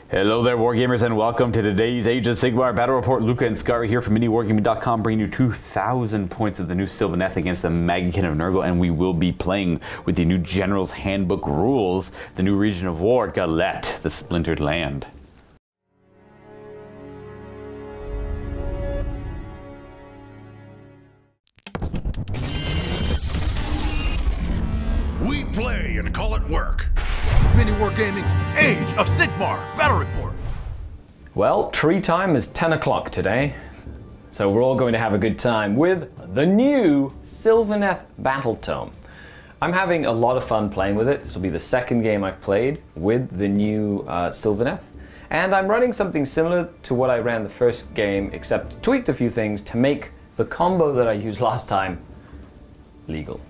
Hello there, Wargamers, and welcome to today's Age of Sigmar Battle Report. Luka and Skari here from MiniWarGaming.com, bringing you 2,000 points of the new Sylvaneth against the Maggotkin of Nurgle, and we will be playing with the new General's Handbook rules, the new region of war, Galette, the Splintered Land. We play and call it work. MiniWarGaming's Age of Sigmar Battle Report. Well, tree time is 10 o'clock today, so we're all going to have a good time with the new Sylvaneth Battle Tome. I'm having a lot of fun playing with it. This will be the second game I've played with the new Sylvaneth, and I'm running something similar to what I ran the first game, except tweaked a few things to make the combo that I used last time legal.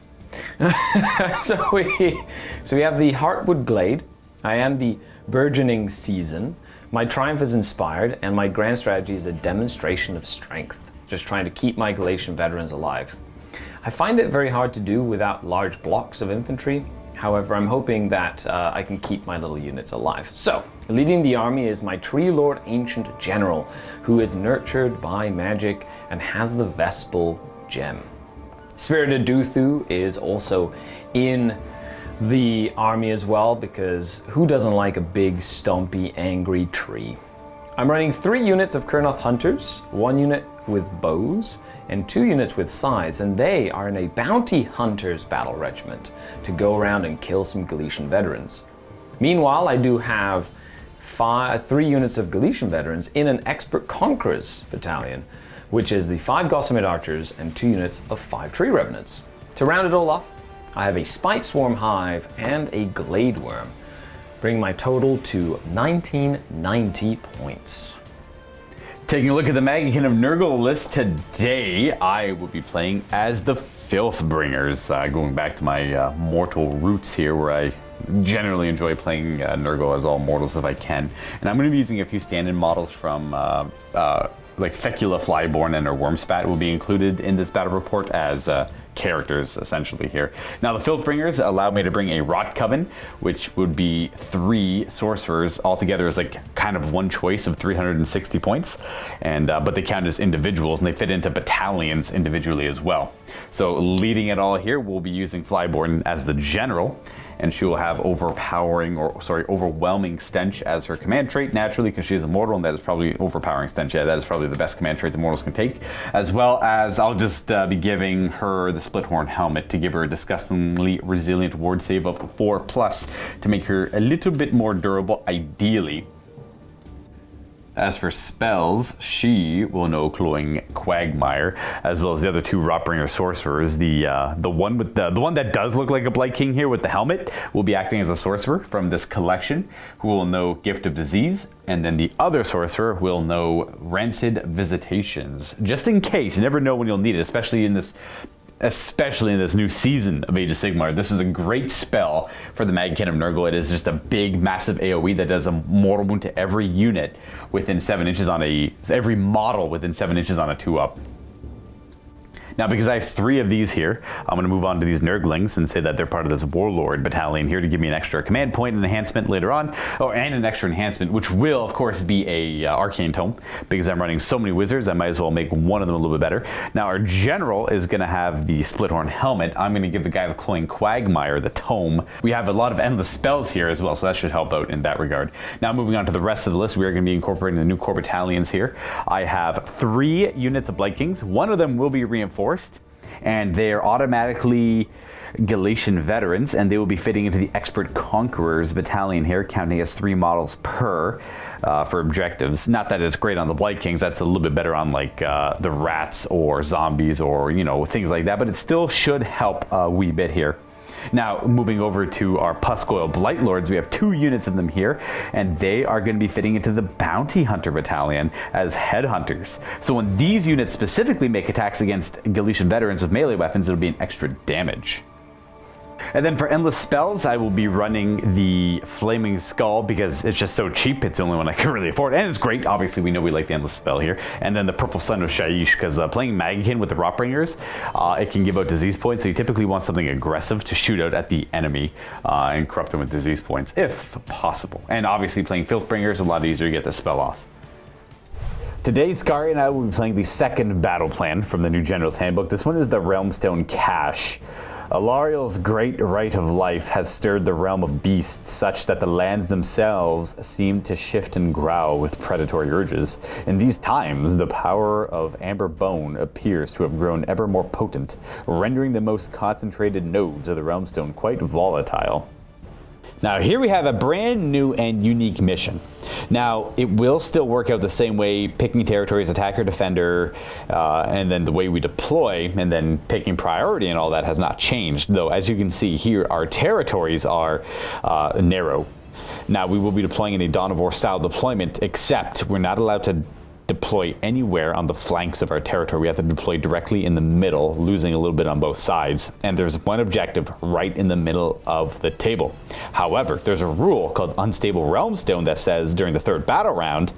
So we have the Heartwood Glade. I am the Burgeoning Season. My Triumph is inspired, and my grand strategy is a demonstration of strength, just trying to keep my Galatian veterans alive. I find it very hard to do without large blocks of infantry. However, I'm hoping that I can keep my little units alive. So, leading the army is my Tree Lord Ancient General, who is nurtured by magic and has the Vespal Gem. Spirited Duthu is also in the army as well, because who doesn't like a big, stompy, angry tree? I'm running 3 units of Kurnoth Hunters, 1 unit with bows, and 2 units with scythes, and they are in a Bounty Hunters battle regiment to go around and kill some Galician veterans. Meanwhile, I do have 3 units of Galician veterans in an Expert Conquerors battalion, which is the 5 Gossamer Archers and 2 units of 5 Tree Revenants. To round it all off, I have a Spite Swarm Hive and a Glade Worm, bringing my total to 1990 points. Taking a look at the Maggotkin of Nurgle list today, I will be playing as the Filthbringers, going back to my mortal roots here, where I generally enjoy playing Nurgle as all mortals if I can. And I'm going to be using a few stand-in models from like Fecula Flyborn and her Wormspat will be included in this battle report as characters, essentially, here. Now, the Filthbringers allow me to bring a Rot Coven, which would be 3 sorcerers altogether, as like kind of one choice of 360 points, and but they count as individuals, and they fit into battalions individually as well. So leading it all here, we'll be using Flyborn as the general, and she will have overwhelming stench as her command trait, naturally, because she is a mortal, and that is probably overpowering stench. Yeah, that is probably the best command trait the mortals can take. As well as I'll just be giving her the Splithorn Helmet to give her a disgustingly resilient ward save of 4+, to make her a little bit more durable, ideally. As for spells, she will know Cloying Quagmire, as well as the other 2 Rotbringer sorcerers. The one that does look like a Blight King here with the helmet will be acting as a sorcerer from this collection, who will know Gift of Disease, and then the other sorcerer will know Rancid Visitations, just in case. You never know when you'll need it, especially in this new season of Age of Sigmar. This is a great spell for the Maggotkin of Nurgle. It is just a big, massive AoE that does a mortal wound to every unit within 7 inches on every model within 7 inches on a 2-up. Now, because I have 3 of these here, I'm going to move on to these Nurglings and say that they're part of this Warlord battalion here to give me an extra command point and enhancement later on, and an extra enhancement, which will, of course, be a Arcane Tome. Because I'm running so many wizards, I might as well make one of them a little bit better. Now, our general is going to have the Splithorn Helmet. I'm going to give the guy with Cloying Quagmire the Tome. We have a lot of endless spells here as well, so that should help out in that regard. Now, moving on to the rest of the list, we are going to be incorporating the new core battalions here. I have 3 units of Blight Kings. 1 of them will be reinforced, and they are automatically Galatian veterans, and they will be fitting into the Expert Conquerors battalion here, counting as 3 models per for objectives. Not that it's great on the Blight Kings, that's a little bit better on like the rats or zombies or, you know, things like that, but it still should help a wee bit here. Now, moving over to our Puscoil Blight Lords, we have 2 units of them here, and they are going to be fitting into the Bounty Hunter Battalion as Headhunters. So when these units specifically make attacks against Galician veterans with melee weapons, it'll be an extra damage. And then for endless spells, I will be running the Flaming Skull because it's just so cheap. It's the only one I can really afford. And it's great. Obviously, we know we like the endless spell here. And then the Purple Sun of Shaiish, because playing Maggotkin with the Rotbringers, it can give out disease points. So you typically want something aggressive to shoot out at the enemy and corrupt them with disease points, if possible. And obviously, playing Filthbringer is a lot easier to get the spell off. Today, Skari and I will be playing the second battle plan from the new General's Handbook. This one is the Realmstone Cache. Alariel's great right of life has stirred the realm of beasts such that the lands themselves seem to shift and growl with predatory urges. In these times, the power of Amber Bone appears to have grown ever more potent, rendering the most concentrated nodes of the Realmstone quite volatile. Now here we have a brand new and unique mission. Now it will still work out the same way, picking territories, attacker, defender, and then the way we deploy, and then picking priority and all that has not changed. Though as you can see here, our territories are narrow. Now we will be deploying in a Dawn of War style deployment, except we're not allowed to deploy anywhere on the flanks of our territory. We have to deploy directly in the middle, losing a little bit on both sides. And there's one objective right in the middle of the table. However, there's a rule called Unstable Realmstone that says during the third battle round,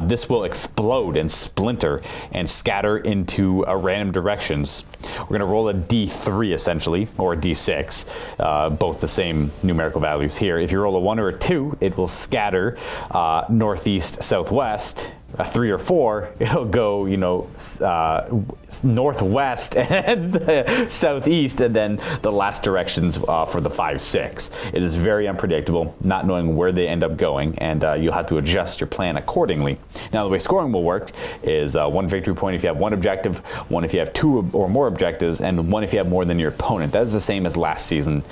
this will explode and splinter and scatter into random directions. We're going to roll a D3 essentially, or a D6, both the same numerical values here. If you roll a 1 or a 2, it will scatter northeast, southwest. A 3 or 4, it'll go, northwest and southeast, and then the last directions for the 5, 6. It is very unpredictable, not knowing where they end up going, and you'll have to adjust your plan accordingly. Now, the way scoring will work is 1 victory point if you have 1 objective, 1 if you have 2 or more objectives, and 1 if you have more than your opponent. That is the same as last season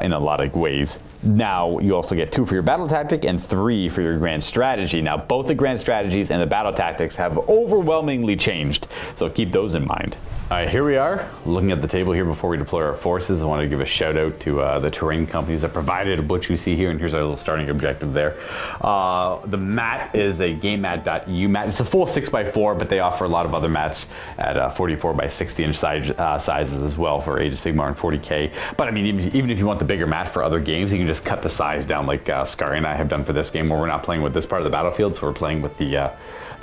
in a lot of ways. Now, you also get 2 for your battle tactic and 3 for your grand strategy. Now, both the grand strategies and the battle tactics have overwhelmingly changed, so keep those in mind. All right, here we are, looking at the table here before we deploy our forces. I want to give a shout out to the terrain companies that provided what you see here, and here's our little starting objective there. The mat is a GameMat.eu mat. It's a full 6x4, but they offer a lot of other mats at 44 by 60 inch sizes as well for Age of Sigmar and 40K. But I mean, even if you want the bigger mat for other games, you can just cut the size down like Skari and I have done for this game, where we're not playing with this part of the battlefield, so we're playing with the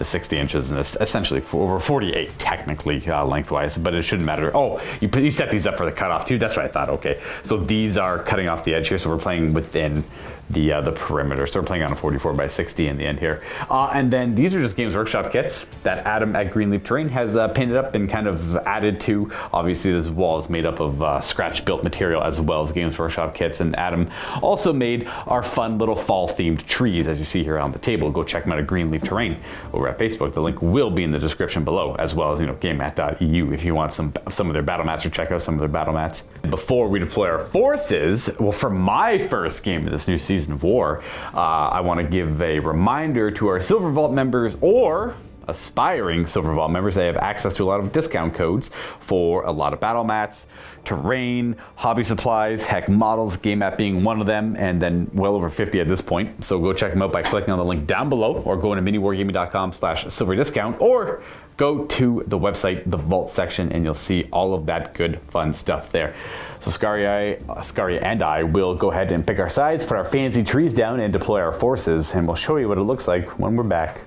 60 inches and essentially over 48 technically lengthwise, but it shouldn't matter. Oh, you set these up for the cutoff too? That's what I thought. Okay, so these are cutting off the edge here, so we're playing within the perimeter. So we're playing on a 44 by 60 in the end here. And then these are just Games Workshop kits that Adam at Greenleaf Terrain has painted up and kind of added to. Obviously this wall is made up of scratch built material as well as Games Workshop kits, and Adam also made our fun little fall themed trees as you see here on the table. Go check them out at Greenleaf Terrain over at Facebook. The link will be in the description below, as well as GameMat.eu if you want some of their battle mats, or check out some of their battle mats. Before we deploy our forces, well, for my first game of this new season of war, I want to give a reminder to our Silver Vault members or aspiring Silver Vault members. They have access to a lot of discount codes for a lot of battle mats, terrain, hobby supplies, heck, models, game map being one of them, and then well over 50 at this point. So go check them out by clicking on the link down below, or go into miniwargaming.com/silver discount, or go to the website, the vault section, and you'll see all of that good fun stuff there. So Skari and I will go ahead and pick our sides, put our fancy trees down, and deploy our forces, and we'll show you what it looks like when we're back.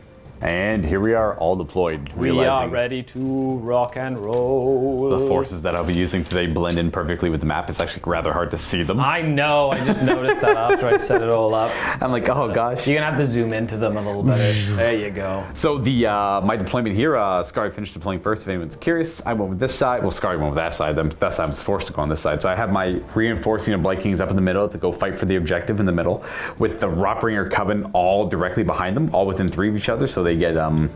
And here we are, all deployed. We are ready to rock and roll. The forces that I'll be using today blend in perfectly with the map. It's actually rather hard to see them. I know, I just noticed that after I set it all up. I'm like, oh gosh. You're gonna have to zoom into them a little better. There you go. So the my deployment here, Skari finished deploying first, if anyone's curious. I went with this side. Well, Skari went with that side. Thus I was forced to go on this side. So I have my reinforcing of Blight Kings up in the middle to go fight for the objective in the middle, with the Rotbringer Coven all directly behind them, all within 3 of each other, so they get oh,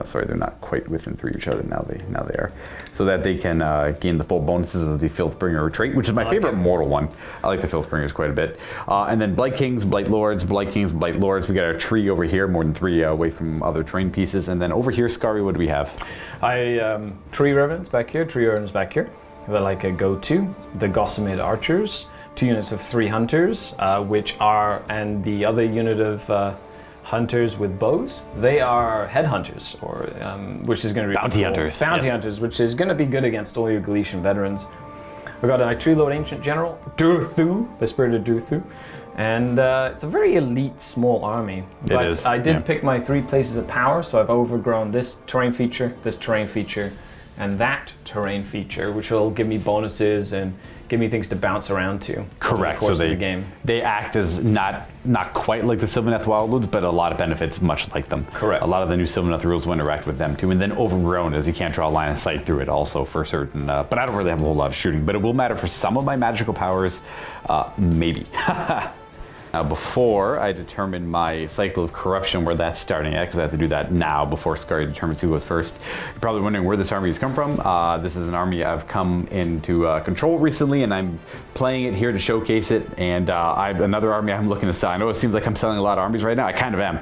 sorry, they're not quite within 3 of each other. Now they are, so that they can gain the full bonuses of the Filthbringer retreat, which is my favorite mortal one. I like the Filthbringers quite a bit. And then Blight Kings, Blight Lords, Blight Kings, Blight Lords. We got our tree over here, more than 3 away from other terrain pieces. And then over here, Skari, what do we have? Tree Revenants back here, Tree Revenants back here. They're like a go-to. The Gossamed Archers, 2 units of 3 Hunters, and the other unit of Hunters with bows. They are headhunters, or which is going to be bounty hunters. Bounty hunters, which is going to be good against all your Galician veterans. We got a Tree Lord Ancient General, Durthu, the Spirit of Durthu, and it's a very elite small army. But is, I did pick my 3 places of power, so I've overgrown this terrain feature, and that terrain feature, which will give me bonuses and give me things to bounce around to. Correct. Over the course So of the game. they act as not quite like the Sylvaneth Wildlords, but a lot of benefits much like them. Correct. A lot of the new Sylvaneth rules will interact with them too, and then overgrown as you can't draw a line of sight through it also for certain. But I don't really have a whole lot of shooting, but it will matter for some of my magical powers, maybe. Now, before I determine my cycle of corruption, where that's starting at, because I have to do that now before Skari determines who goes first. You're probably wondering where this army has come from. This is an army I've come into control recently, and I'm playing it here to showcase it. And another army I'm looking to sell. I know it seems like I'm selling a lot of armies right now. I kind of am.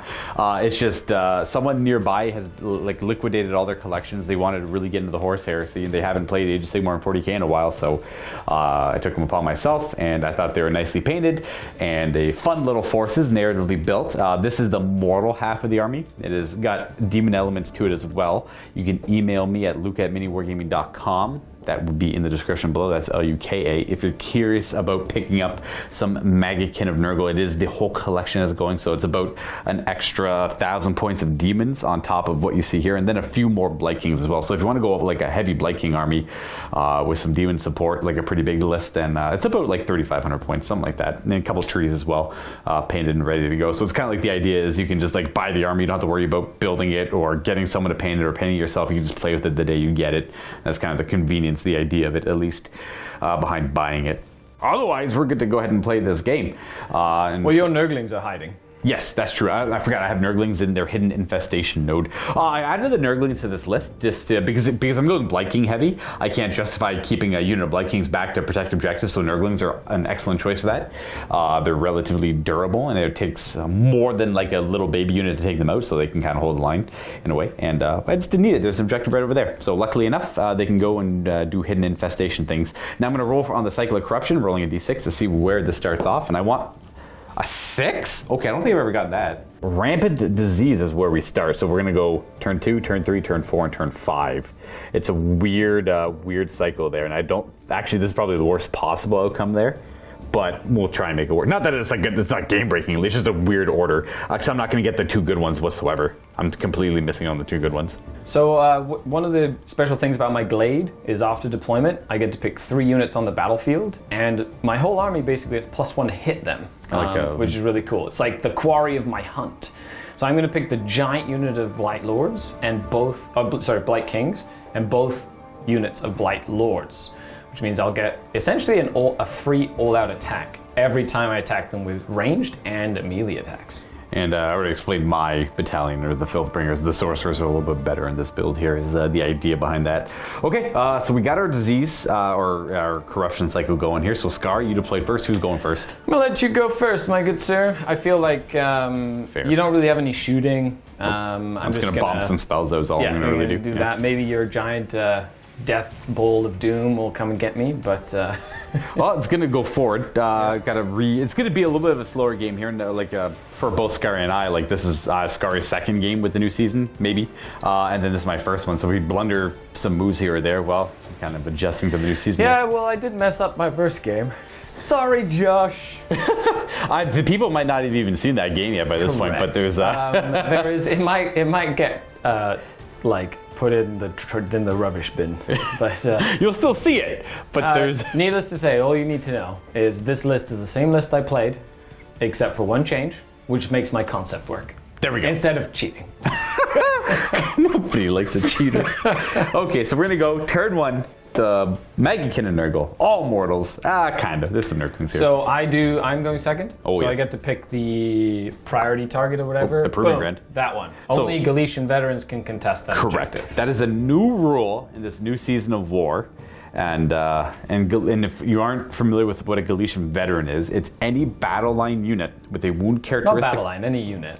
It's just someone nearby has liquidated all their collections. They wanted to really get into the horse heresy, and they haven't played Age of Sigmar and 40k in a while. So I took them upon myself, and I thought they were nicely painted and a fun little forces, narratively built. This is the mortal half of the army. It has got demon elements to it as well. You can email me at luka@miniwargaming.com. That will be in the description below. That's Luka. If you're curious about picking up some Maggotkin of Nurgle, it is the whole collection is going, so it's about an extra 1,000 points of demons on top of what you see here, and then a few more Blight Kings as well. So if you want to go up like a heavy Blight King army with some demon support, like a pretty big list, then it's about like 3,500 points, something like that. And then a couple trees as well, painted and ready to go. So it's kind of like the idea is you can just like buy the army. You don't have to worry about building it or getting someone to paint it or painting it yourself. You can just play with it the day you get it. That's kind of the convenience, the idea of it, at least behind buying it. Otherwise, we're good to go ahead and play this game. Well, your Nurglings are hiding. Yes, that's true. I forgot I have Nurglings in their hidden infestation node. I added the Nurglings to this list just because I'm going Blight King heavy. I can't justify keeping a unit of Blight Kings back to protect objectives, so Nurglings are an excellent choice for that. They're relatively durable, and it takes more than like a little baby unit to take them out, so they can kind of hold the line in a way. And I just didn't need it. There's an objective right over there. So luckily enough, they can go and do hidden infestation things. Now I'm going to roll on the cycle of corruption, rolling a d6 to see where this starts off, and I want a 6? Okay, I don't think I've ever got that. Rampant disease is where we start. So we're gonna go turn 2, turn 3, turn 4, and turn 5. It's a weird cycle there, and I don't actually. This is probably the worst possible outcome there, but we'll try and make it work. Not that it's like it's not game breaking. It's just a weird order. Because I'm not gonna get the 2 good ones whatsoever. I'm completely missing on the 2 good ones. So one of the special things about my Glade is after deployment, I get to pick 3 units on the battlefield, and my whole army basically has +1 to hit them, which is really cool. It's like the quarry of my hunt. So I'm going to pick the giant unit of Blight Lords and both, Blight Kings, and both units of Blight Lords, which means I'll get essentially a free all-out attack every time I attack them with ranged and melee attacks. And I already explained my battalion, or the Filthbringers. The sorcerers are a little bit better in this build here, is the idea behind that. Okay, so we got our disease, or our corruption cycle going here. So Skari, you deployed first. Who's going first? I'm gonna let you go first, my good sir. I feel like you don't really have any shooting. I'm just gonna bomb some spells. That was all I'm gonna really do. That. Maybe your giant death bolt of doom will come and get me, but well, it's gonna go forward. It's gonna be a little bit of a slower game here, for both Skari and I. Like, this is Skari's second game with the new season, maybe, and then this is my first one. So if we blunder some moves here or there, well, kind of adjusting to the new season. Yeah, well, I did mess up my first game. Sorry, Josh. The people might not have even seen that game yet by this point, but there's it might get put in the rubbish bin, but you'll still see it. But there's needless to say, all you need to know is this list is the same list I played, except for one change, which makes my concept work. There we go. Instead of cheating. Nobody likes a cheater. Okay, so we're gonna go turn 1. The Maggotkin of Nurgle, all mortals. Kind of. There's some Nurglings here. So I'm going second. Oh, so yes. I get to pick the priority target or whatever. The Proving Ground. That one. Only Galician veterans can contest that correct. objective. That is a new rule in this new season of war. And if you aren't familiar with what a Galician veteran is, it's any battle line unit with a wound characteristic. Not battle line, any unit.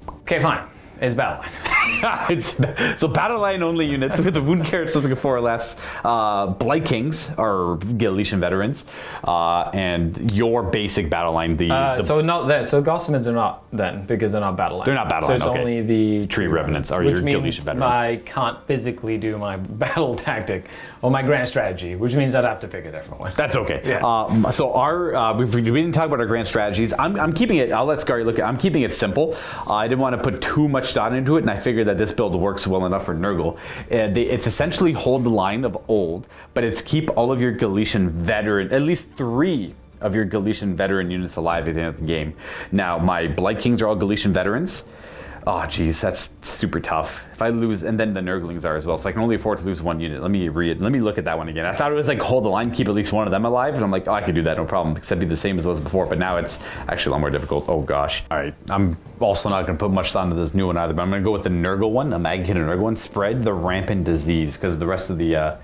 Okay, fine. It's Battleline. So battle line only units with the wound characteristics of 4 or less. Blight Kings are Galician veterans, and your basic battle line. So not that. So Gossamids are not then because they're not battle line. They're not battle so line. So it's only the Tree Revenants are which your means Galician veterans. I can't physically do my battle tactic or my grand strategy, which means I'd have to pick a different one. That's okay. Yeah. So we didn't talk about our grand strategies. I'm keeping it. I'll let Skari look. I'm keeping it simple. I didn't want to put too much thought into it, and I figured that this build works well enough for Nurgle. It's essentially hold the line of old, but it's keep all of your Galician veteran, at least 3 of your Galician veteran units alive at the end of the game. Now, my Blight Kings are all Galician veterans. Oh, geez, that's super tough. If I lose, and then the Nurglings are as well, so I can only afford to lose 1 unit. Let me look at that one again. I thought it was like hold the line, keep at least one of them alive, and I'm like, oh, I could do that, no problem, because that'd be the same as it was before, but now it's actually a lot more difficult. Oh, gosh. All right, I'm also not going to put much thought into this new one either, but I'm going to go with the Nurgle one, a Maggotkin of Nurgle one. Spread the rampant disease, because the rest of the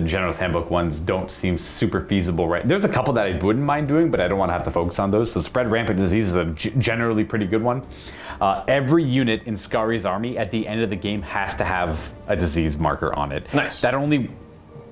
General's Handbook ones don't seem super feasible, right? There's a couple that I wouldn't mind doing, but I don't want to have to focus on those. So spread rampant disease is a generally pretty good one. Every unit in Skari's army at the end of the game has to have a disease marker on it. Nice. That only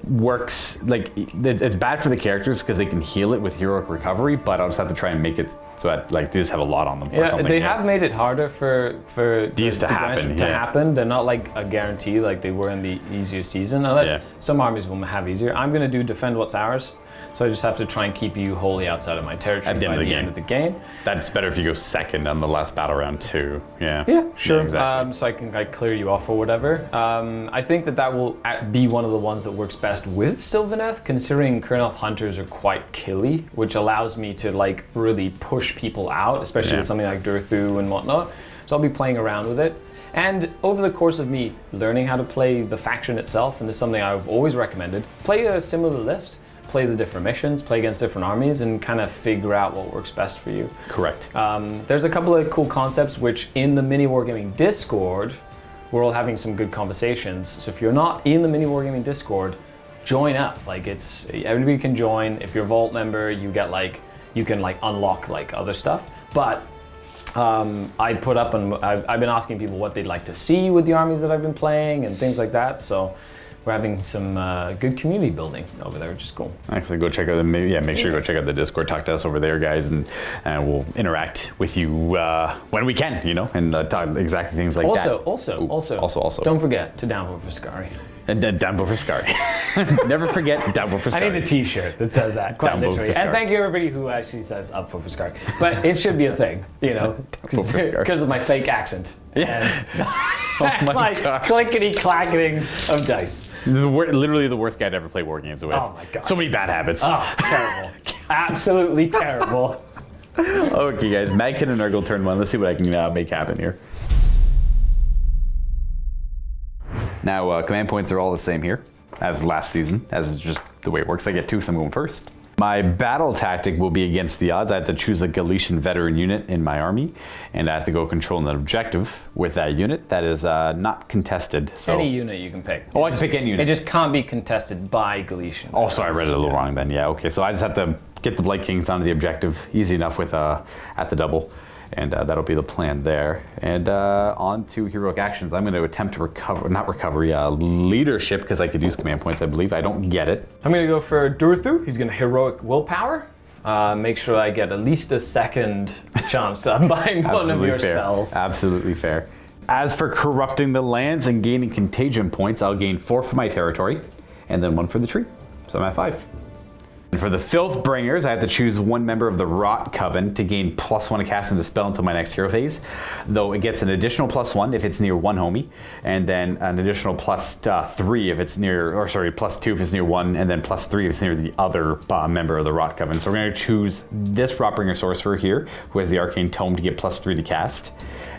works, like, it's bad for the characters because they can heal it with heroic recovery, but I'll just have to try and make it so that, like, they just have a lot on them or something. They have made it harder for these to happen. happen. They're not like a guarantee like they were in the easier season, unless some armies will have easier. I'm going to do defend what's ours, so I just have to try and keep you wholly outside of my territory by the end of the game. That's better if you go second on the last battle round too. Yeah. Yeah, sure. Yeah, exactly. So I can clear you off or whatever. I think that will be one of the ones that works best with Sylvaneth, considering Kurnoth Hunters are quite killy, which allows me to like really push people out, especially with something like Durthu and whatnot. So I'll be playing around with it. And over the course of me learning how to play the faction itself, and this is something I've always recommended, play a similar list. Play the different missions, play against different armies, and kind of figure out what works best for you. Correct. There's a couple of cool concepts which in the MiniWarGaming Discord, we're all having some good conversations. So if you're not in the MiniWarGaming Discord, join up. Like everybody can join. If you're a Vault member, you can unlock like other stuff. But I put up and I've been asking people what they'd like to see with the armies that I've been playing and things like that. So we're having some good community building over there, which is cool. Actually, go check out make sure you go check out the Discord. Talk to us over there, guys, and we'll interact with you when we can, and talk exactly things like that. Also, don't forget to downvote for Skari. And then downvote for Skari. Never forget downvote for Skari. I need a T-shirt that says that, quite literally. And thank you everybody who actually says upvote for Skari. But it should be a thing, because of my fake accent. Yeah. And my clickety clacketing of dice. This is literally the worst guy to ever play war games with. Oh my god. So many bad habits. Oh, terrible. Absolutely terrible. Okay, guys. Maggotkin of Nurgle turn 1. Let's see what I can make happen here. Now, command points are all the same here as last season, as is just the way it works. I get 2, so I'm going first. My battle tactic will be against the odds. I have to choose a Galician veteran unit in my army, and I have to go control an objective with that unit that is not contested. So any unit you can pick. Oh, I can pick any unit. It just can't be contested by Galician. Oh, sorry, I read it a little wrong then. Yeah, okay. So I just have to get the Blight Kings onto the objective. Easy enough with at the double. And that'll be the plan there. And on to heroic actions. I'm going to attempt to leadership, because I could use command points, I believe. I don't get it. I'm going to go for Durthu. He's going to heroic willpower. Make sure I get at least a second chance to unbind one of your spells. Absolutely fair. As for corrupting the lands and gaining contagion points, I'll gain 4 for my territory, and then 1 for the tree. So I'm at 5. And for the Filth Bringers, I have to choose 1 member of the Rot Coven to gain +1 to cast and dispel until my next hero phase. Though it gets an additional +1 if it's near 1 homie, and then an additional +3 if it's near, +2 if it's near 1, and then +3 if it's near the other member of the Rot Coven. So we're going to choose this Rotbringer Sorcerer here, who has the Arcane Tome to get +3 to cast.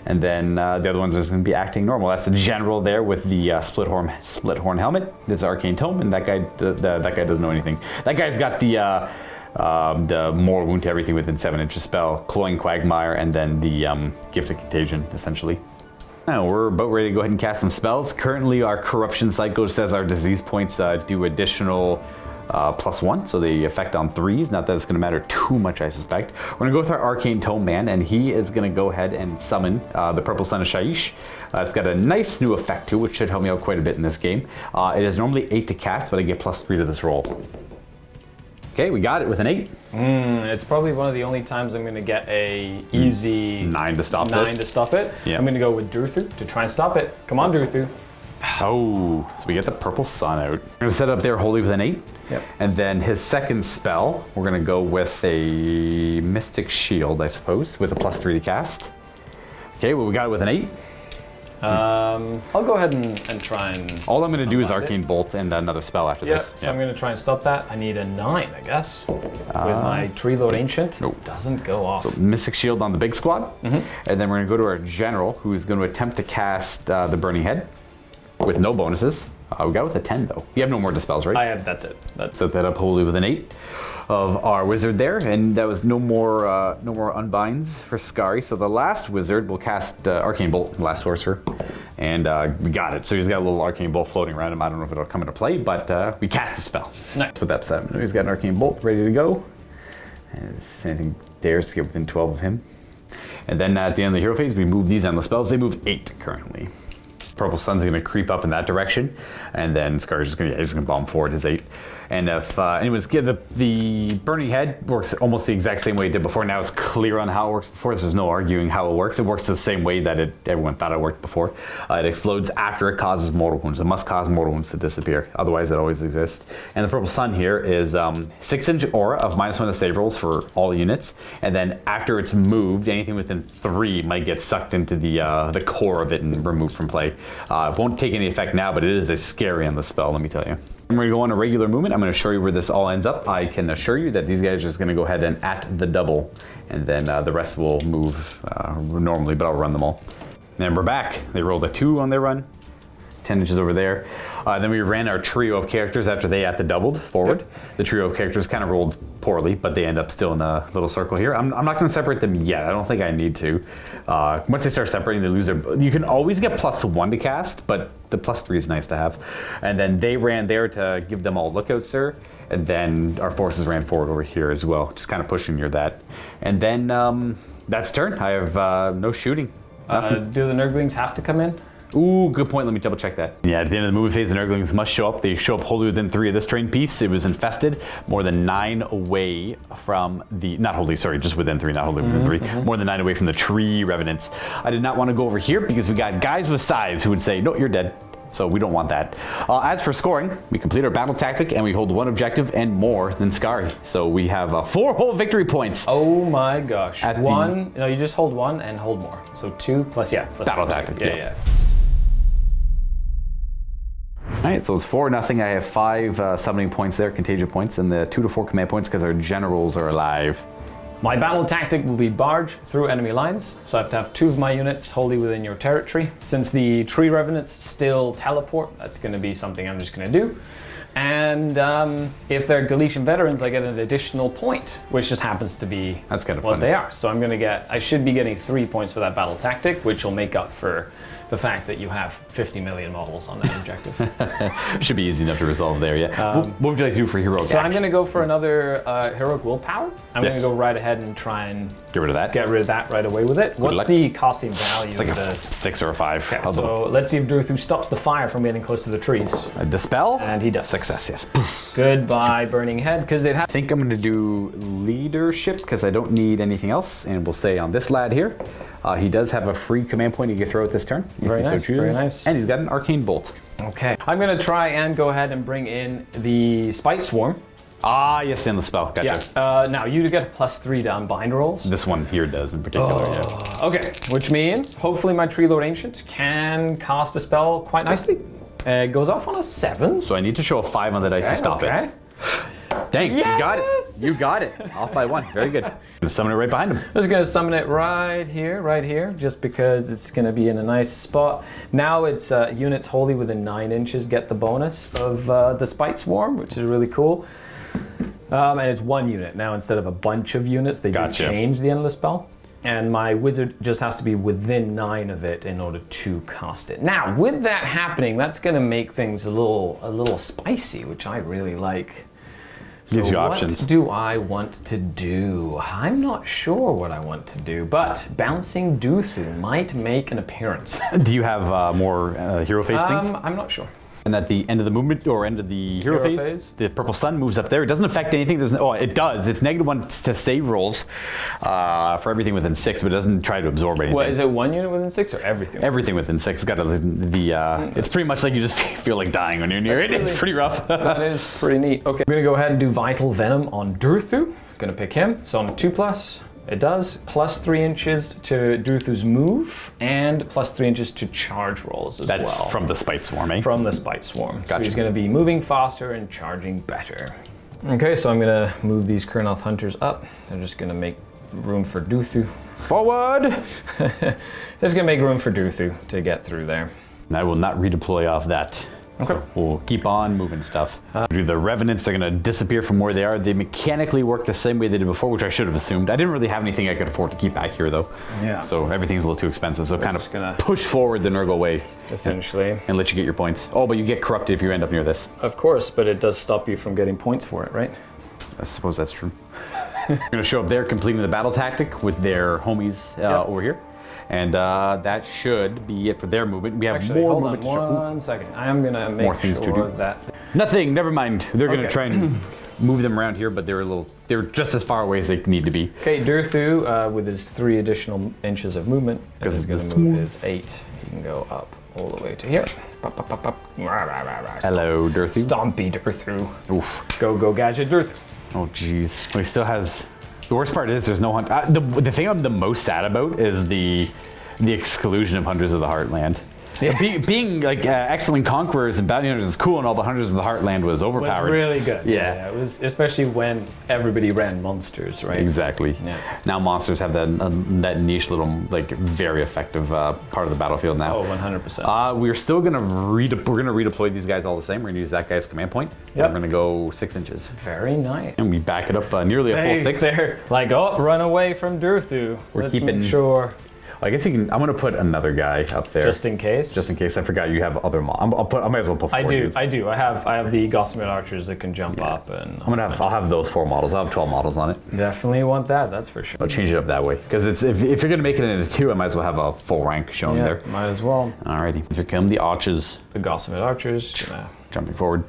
And then the other ones are going to be acting normal. That's the general there with the split horn helmet. It's Arcane Tome, and that guy doesn't know anything. That guy's got the more wound to everything within 7 inches spell, Cloying Quagmire, and then the Gift of Contagion, essentially. Now we're about ready to go ahead and cast some spells. Currently, our Corruption Cycle says our disease points do additional +1, so they affect on 3s. Not that it's going to matter too much, I suspect. We're going to go with our Arcane Tome Man, and he is going to go ahead and summon the Purple Sun of Shaiish. It's got a nice new effect too, which should help me out quite a bit in this game. It is normally 8 to cast, but I get +3 to this roll. Okay, we got it with an 8. It's probably one of the only times I'm going to get a easy 9 to stop nine this. to stop it. Yeah. I'm going to go with Druthu to try and stop it. Come on, Druthu. Oh, so we get the Purple Sun out. We're going to set up there Holy with an 8. Yep. And then his second spell, we're going to go with a Mystic Shield, I suppose, with a +3 to cast. Okay, well, we got it with an 8. I'll go ahead and try and... All I'm going to do is unbind it. Arcane Bolt and another spell after this. So I'm going to try and stop that. I need a 9, I guess, with my Tree Lord Ancient. Nope. Doesn't go off. So Mystic Shield on the big squad. And then we're going to go to our General, who is going to attempt to cast the Burning Head with no bonuses. We got with a 10, though. You have no more dispels, right? I have, that's it. Set that up Holy with an 8 of our wizard there, and that was no more unbinds for Skari. So the last wizard will cast Arcane Bolt, last sorcerer, and we got it. So he's got a little Arcane Bolt floating around him. I don't know if it'll come into play, but we cast the spell. Nice. Put that set. He's got an Arcane Bolt ready to go. And if anything dares to get within 12 of him. And then at the end of the hero phase, we move these endless spells. They move 8 currently. Purple Sun's going to creep up in that direction, and then Skari's just going to bomb forward his 8. And if anyone's give the Burning Head works almost the exact same way it did before. Now it's clear on how it works before, so there's no arguing how it works. It works the same way that everyone thought it worked before. It explodes after it causes mortal wounds. It must cause mortal wounds to disappear. Otherwise, it always exists. And the Purple Sun here is 6-inch aura of -1 to save rolls for all units. And then after it's moved, anything within 3 might get sucked into the core of it and removed from play. It won't take any effect now, but it is a scary on the spell, let me tell you. I'm going to go on a regular movement. I'm going to show you where this all ends up. I can assure you that these guys are just going to go ahead and at the double, and then the rest will move normally, but I'll run them all. And we're back. They rolled a 2 on their run, 10 inches over there. Then we ran our trio of characters after they at the doubled forward. Yep. The trio of characters kind of rolled poorly, but they end up still in a little circle here. I'm not going to separate them yet. I don't think I need to. Once they start separating, they lose their... You can always get +1 to cast, but the +3 is nice to have. And then they ran there to give them all lookouts, sir. And then our forces ran forward over here as well, just kind of pushing near that. And then that's turn. I have no shooting. Do the Nurglings have to come in? Ooh, good point. Let me double check that. Yeah, at the end of the movie phase, the Nurglings must show up. They show up wholly within 3 of this terrain piece. It was infested, more than 9 away from the, not wholly, sorry, just within 3, not wholly within 3, more than 9 away from the tree revenants. I did not want to go over here because we got guys with scythes who would say, no, you're dead. So we don't want that. As for scoring, we complete our battle tactic and we hold 1 objective and more than Skari. So we have 4 whole victory points. Oh my gosh. No, you just hold 1 and hold more. So 2 plus battle tactic. Yeah. All right, so it's 4-0. I have 5 summoning points there, contagion points, and the 2 to 4 command points because our generals are alive. My battle tactic will be barge through enemy lines, so I have to have 2 of my units wholly within your territory. Since the tree revenants still teleport, that's going to be something I'm just going to do. And if they're Galician veterans, I get an additional point, which just happens to be that's kind of what fun. they are. So I should be getting 3 points for that battle tactic, which will make up for the fact that you have 50 million models on that objective. Should be easy enough to resolve there, yeah. What would you like to do for heroic? So I'm going to go for another heroic willpower. I'm going to go right ahead and try and get rid of that right away with it. What's the costing value? It's like a 6 or a 5. Okay, so let's see if Druthu stops the fire from getting close to the trees. A dispel? And he does. Success, yes. Goodbye, Burning Head, because it I think I'm going to do leadership because I don't need anything else, and we'll stay on this lad here. He does have a free command point he can throw at this turn. Very nice, very nice. And he's got an arcane bolt. Okay. I'm going to try and go ahead and bring in the Spite Swarm. Ah, yes, in the spell. Gotcha. Yeah. Now, you get a +3 to unbind rolls. This one here does in particular, yeah. Okay, which means hopefully my Tree Lord Ancient can cast a spell quite nicely. It goes off on a 7. So I need to show a 5 on the dice to stop it. Dang, yes! You got it. You got it. Off by 1. Very good. I'm going to summon it right behind him. I'm just going to summon it right here, just because it's going to be in a nice spot. Now it's units wholly within 9 inches get the bonus of the Spite Swarm, which is really cool. And it's 1 unit. Now instead of a bunch of units, they do change the end of the spell. And my wizard just has to be within 9 of it in order to cast it. Now, with that happening, that's going to make things a little spicy, which I really like. So Gives you what options. do I want to do? I'm not sure what I want to do, but Bouncing Duthu might make an appearance. Do you have more hero phase things? I'm not sure. And at the end of the movement, or end of the hero phase, the purple sun moves up there. It doesn't affect anything. It does. It's -1 to save rolls for everything within 6, but it doesn't try to absorb anything. What, is it 1 unit within 6 or everything? Everything within 6. It's got it's pretty much like you just feel like dying when you're near it. It's pretty rough. That is pretty neat. Okay, I'm going to go ahead and do Vital Venom on Duthu. Going to pick him. So on a 2+, it does +3 inches to Duthu's move and +3 inches to charge rolls as well. That's from the Spite Swarm, eh? From the Spite Swarm. Gotcha. So he's going to be moving faster and charging better. Okay, so I'm going to move these Kurnoth Hunters up. They're just going to make room for Duthu. Forward! Just going to make room for Duthu to get through there. And I will not redeploy off that. Okay. So we'll keep on moving stuff. Do the Revenants, they're going to disappear from where they are. They mechanically work the same way they did before, which I should have assumed. I didn't really have anything I could afford to keep back here, though. Yeah. So everything's a little too expensive. So kind of gonna push forward the Nurgle way. Essentially. And let you get your points. Oh, but you get corrupted if you end up near this. Of course, but it does stop you from getting points for it, right? I suppose that's true. They're going to show up there completing the battle tactic with their homies over here. And that should be it for their movement. We have Actually, more hold movement on to show. 1 second. I am going to make More things to sure do. that... Nothing, never mind. They're going to Okay. try and move them around here, but they're just as far away as they need to be. Okay, Duthu, with his 3 additional inches of movement, Because is going it's to move his 8. He can go up all the way to here. Pop, pop, pop, pop. Rah, rah, rah, rah. Hello, Durthu. Stompy Duthu. Oof. Go, Gadget Duthu. Oh, jeez. Well, he still has... The worst part is there's no hunt. The thing I'm the most sad about is the exclusion of Hunters of the Heartland. Yeah. Being like excellent conquerors and bounty hunters is cool, and all the Hunters of the Heartland was overpowered. Was really good. Yeah. It was, especially when everybody ran monsters, right? Exactly. Yeah. Now monsters have that niche little, like, very effective part of the battlefield now. Oh, 100%. We're still gonna redeploy these guys all the same. We're gonna use that guy's command point. Yep. We're gonna go 6 inches, Very nice. and we back it up nearly a full 6. They're like, oh, run away from Duthu. We're Let's keeping- make sure, I guess you can. I'm gonna put another guy up there just in case. Just in case. I forgot you have other. I might as well put 4 I do. dudes. I do. I have the Gossamer archers that can jump up, and I'll have those 4 models. I'll have 12 models on it. definitely want that. That's for sure. I'll change it up that way because it's if you're gonna make it into 2, I might as well have a full rank shown Yeah, there. might as well. Alrighty, here come the archers The Gossamer archers gonna jumping forward.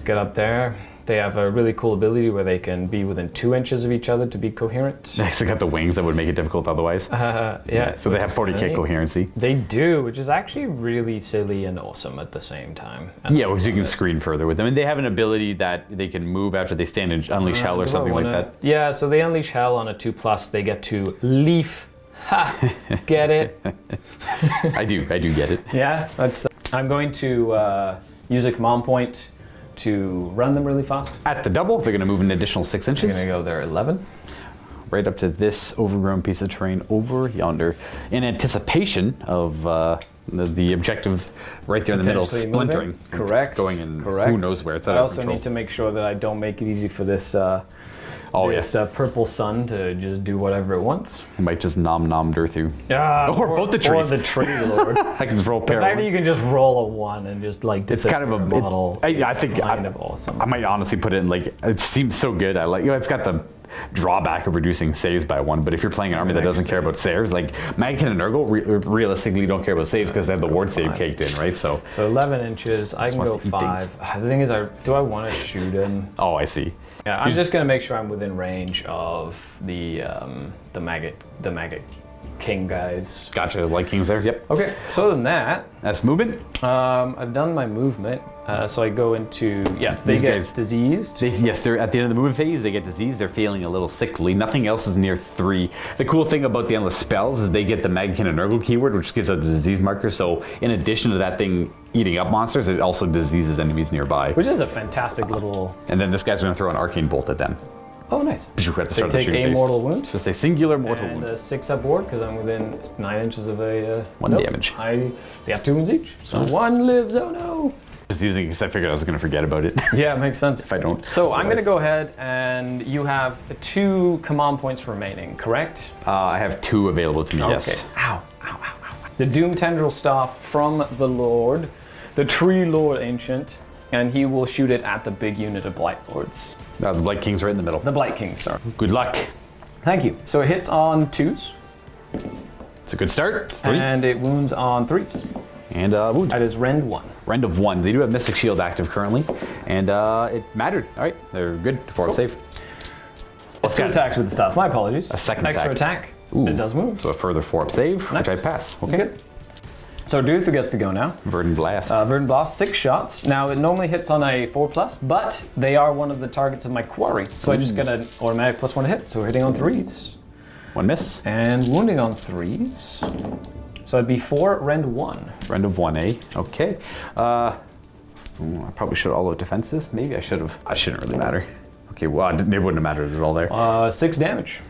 get up there. They have a really cool ability where they can be within 2 inches of each other to be coherent. They actually got the wings that would make it difficult otherwise. Yeah. So they which have is 40k neat. coherency. They do, which is actually really silly and awesome at the same time. Yeah, because you can screen further with them, and they have an ability that they can move after they stand and unleash hell or something like that. Yeah, so they unleash hell on a 2+. They get to leaf. Ha! Get it? I do get it. Yeah. That's. I'm going to use a command point to run them really fast. At the double, they're going to move an additional 6 I'm inches. gonna go there 11. Right up to this overgrown piece of terrain over yonder, in anticipation of the objective right there in the middle, Potentially splintering. moving. Correct. Going in Correct. who knows where. It's out I of also control. need to make sure that I don't make it easy for this purple sun to just do whatever it wants. It might just nom Durthu. Or both the Or trees. the tree lord. I can just roll The pair. fact that you can just roll a 1 and just like It's kind of a model. I is think kind of awesome. I might honestly put it in like it seems so good. I like it's got the drawback of reducing saves by 1, but if you're playing an army that doesn't care about saves, like Maggotkin and Nurgle realistically don't care about saves because they have the ward save caked in, right? So 11 inches. I can wants go to eat 5. The thing is, do I want to shoot him? oh, I see. Yeah, I'm just gonna make sure I'm within range of the maggot king guys. Gotcha. Like kings there. Yep. Okay, so other than that, That's movement. I've done my movement. So I go into they These get guys- diseased. They're at the end of the movement phase. They get diseased. They're feeling a little sickly. Nothing else is near 3. The cool thing about the endless spells is they get the Maggotkin of Nurgle keyword, which gives out the disease marker. So in addition to that thing eating up monsters, it also diseases enemies nearby. Which is a fantastic little. And then this guy's going to throw an arcane bolt at them. Oh, nice. At the start They of the take shooting a phase. mortal wound. Just a singular mortal And wound. a 6 up ward because I'm within 9 inches of a. 1 damage. They have 2 wounds each. So 1 lives. Oh no. Just using it because I figured I was going to forget about it Yeah, it makes sense. if I don't. So I'm going to go ahead and you have 2 command points remaining, correct? I have 2 available to me. Yes. Okay. Ow, ow, ow, ow. The Doom Tendril Staff from the Lord, the Tree Lord Ancient, and he will shoot it at the big unit of Blight Lords. The Blight King's right in the middle. The Blight Kings, sorry. Good luck. Thank you. So it hits on 2s. It's a good start. 3. And it wounds on 3s. And wound. That is Rend 1. Rend of 1. They do have Mystic Shield active currently. And it mattered. All right, they're good. 4-up save. It's 2 attacks with the stuff. My apologies. A second extra attack. Ooh. It does move. So a further 4-up save, Nice. which I pass. Okay. Good. So Duthu gets to go now. Verdant Blast. Verdant Blast, 6 shots. Now it normally hits on a 4+, but they are one of the targets of my quarry. So I just get an automatic +1 to hit. So we're hitting on 3s. 1 miss. And wounding on 3s. So it'd be 4, Rend 1. Rend of 1, eh? Okay. I probably should have all out defense this. Maybe I should have. I shouldn't really matter. Okay, well, it wouldn't have mattered at all there. 6 damage.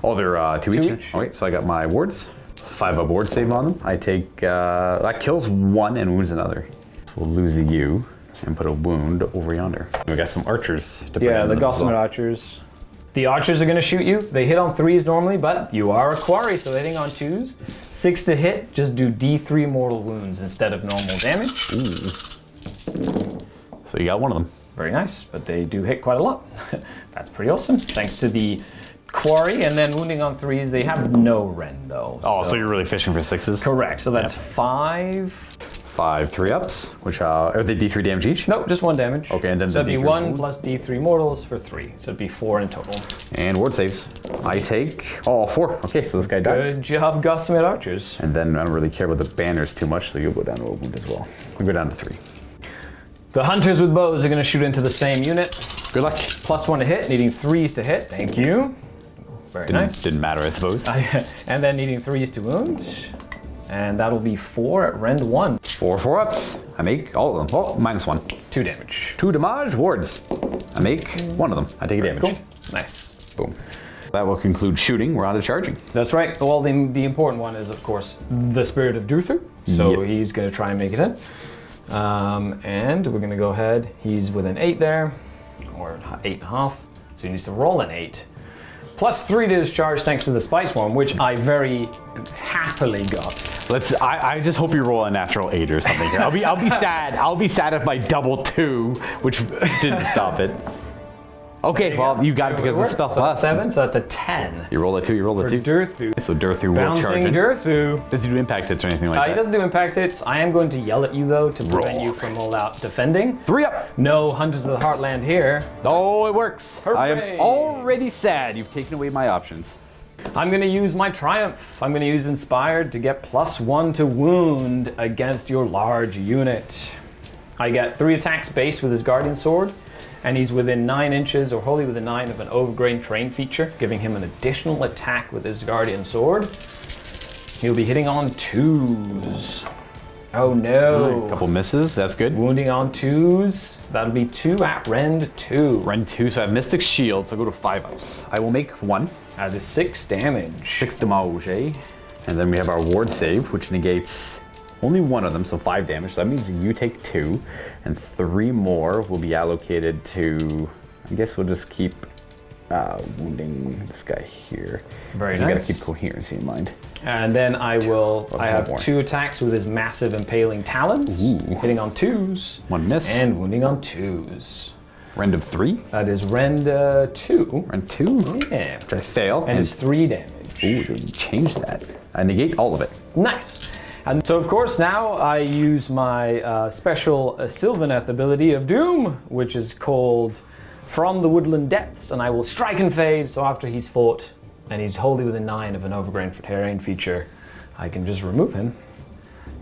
Oh, they're 2 each? each. All right, so I got my wards. 5-up ward save on them. I take, that kills 1 and wounds another. So we'll lose a U and put a wound over yonder. We got some archers to put Yeah, in the as Gossamer well. Archers. The Archers are going to shoot you. They hit on 3s normally, but you are a quarry, so they're hitting on 2s. 6 to hit, just do D3 mortal wounds instead of normal damage. So you got one of them. Very nice, but they do hit quite a lot. That's pretty awesome. Thanks to the quarry, and then wounding on 3s. They have no rend though. Oh, so you're really fishing for 6s? Correct. So that's 5. 5 3-ups, which are they D3 damage each? Nope, just 1 damage. Okay, and then so the it'd be D3 1 wounds? plus D3 mortals for 3. So it'd be 4 in total. And ward saves. I take 4. Okay, so this guy dies. Good job, Gossamer Archers. And then I don't really care about the banners too much, so you'll go down to a wound as well. We'll go down to 3. The Hunters with bows are going to shoot into the same unit. Good luck. +1 to hit, needing 3s to hit. Thank you. Very nice. Didn't matter, I suppose. And then needing 3s to wound. And that'll be 4 at Rend 1. 4 4-ups. I make all of them. Oh, -1. 2 damage. 2 damage wards. I make 1 of them. I take a damage. Cool. Nice. Boom. That will conclude shooting. We're on to charging. That's right. Well, the important one is, of course, the Spirit of Duthu. So Yep. he's going to try and make it in. And we're going to go ahead. He's with an 8 there, or 8.5. So he needs to roll an 8. +3 to his charge thanks to the Spice Worm, which I very happily got. I just hope you roll a natural 8 or something here. I'll be sad. I'll be sad if my double 2, which didn't stop it. Okay, well, you got it because of the spell So that's plus. 7, so that's a 10. You roll a 2, you roll a For 2. Duthu. So Durthu will charge Bouncing it. Duthu. Does he do impact hits or anything like He that? doesn't do impact hits. I am going to yell at you, though, to prevent Roar. you from all out defending. 3-up. No Hunters of the Heartland here. Oh, it works. I Hooray. am already sad. You've taken away my options. I'm going to use my Triumph. I'm going to use Inspired to get +1 to wound against your large unit. I get 3 attacks base with his Guardian Sword, and he's within 9 inches or wholly within 9 of an overgrown terrain feature, giving him an additional attack with his Guardian Sword. He'll be hitting on 2s. Oh no. Couple misses. That's good. Wounding on 2s. That'll be 2 at Rend 2. Rend 2, so I have Mystic Shield, so I'll go to 5-ups. I will make 1. That is 6 damage. 6 damage, eh? And then we have our ward save, which negates only 1 of them, so 5 damage. So that means you take 2, and 3 more will be allocated to, I guess we'll just keep wounding this guy here. Very so nice. You gotta keep coherency in mind. And then I have more. 2 attacks with his massive impaling talons, hitting on 2s. 1 miss. And wounding on 2s. Rend of 3. That is Rend 2. Rend 2. Yeah. Which I fail. And it's 3 damage. Ooh, they changed that. I negate all of it. Nice. And so, of course, now I use my special Sylvaneth ability of Doom, which is called From the Woodland Depths, and I will strike and fade, so after he's fought, and he's wholly within 9 of an overgrown terrain feature, I can just remove him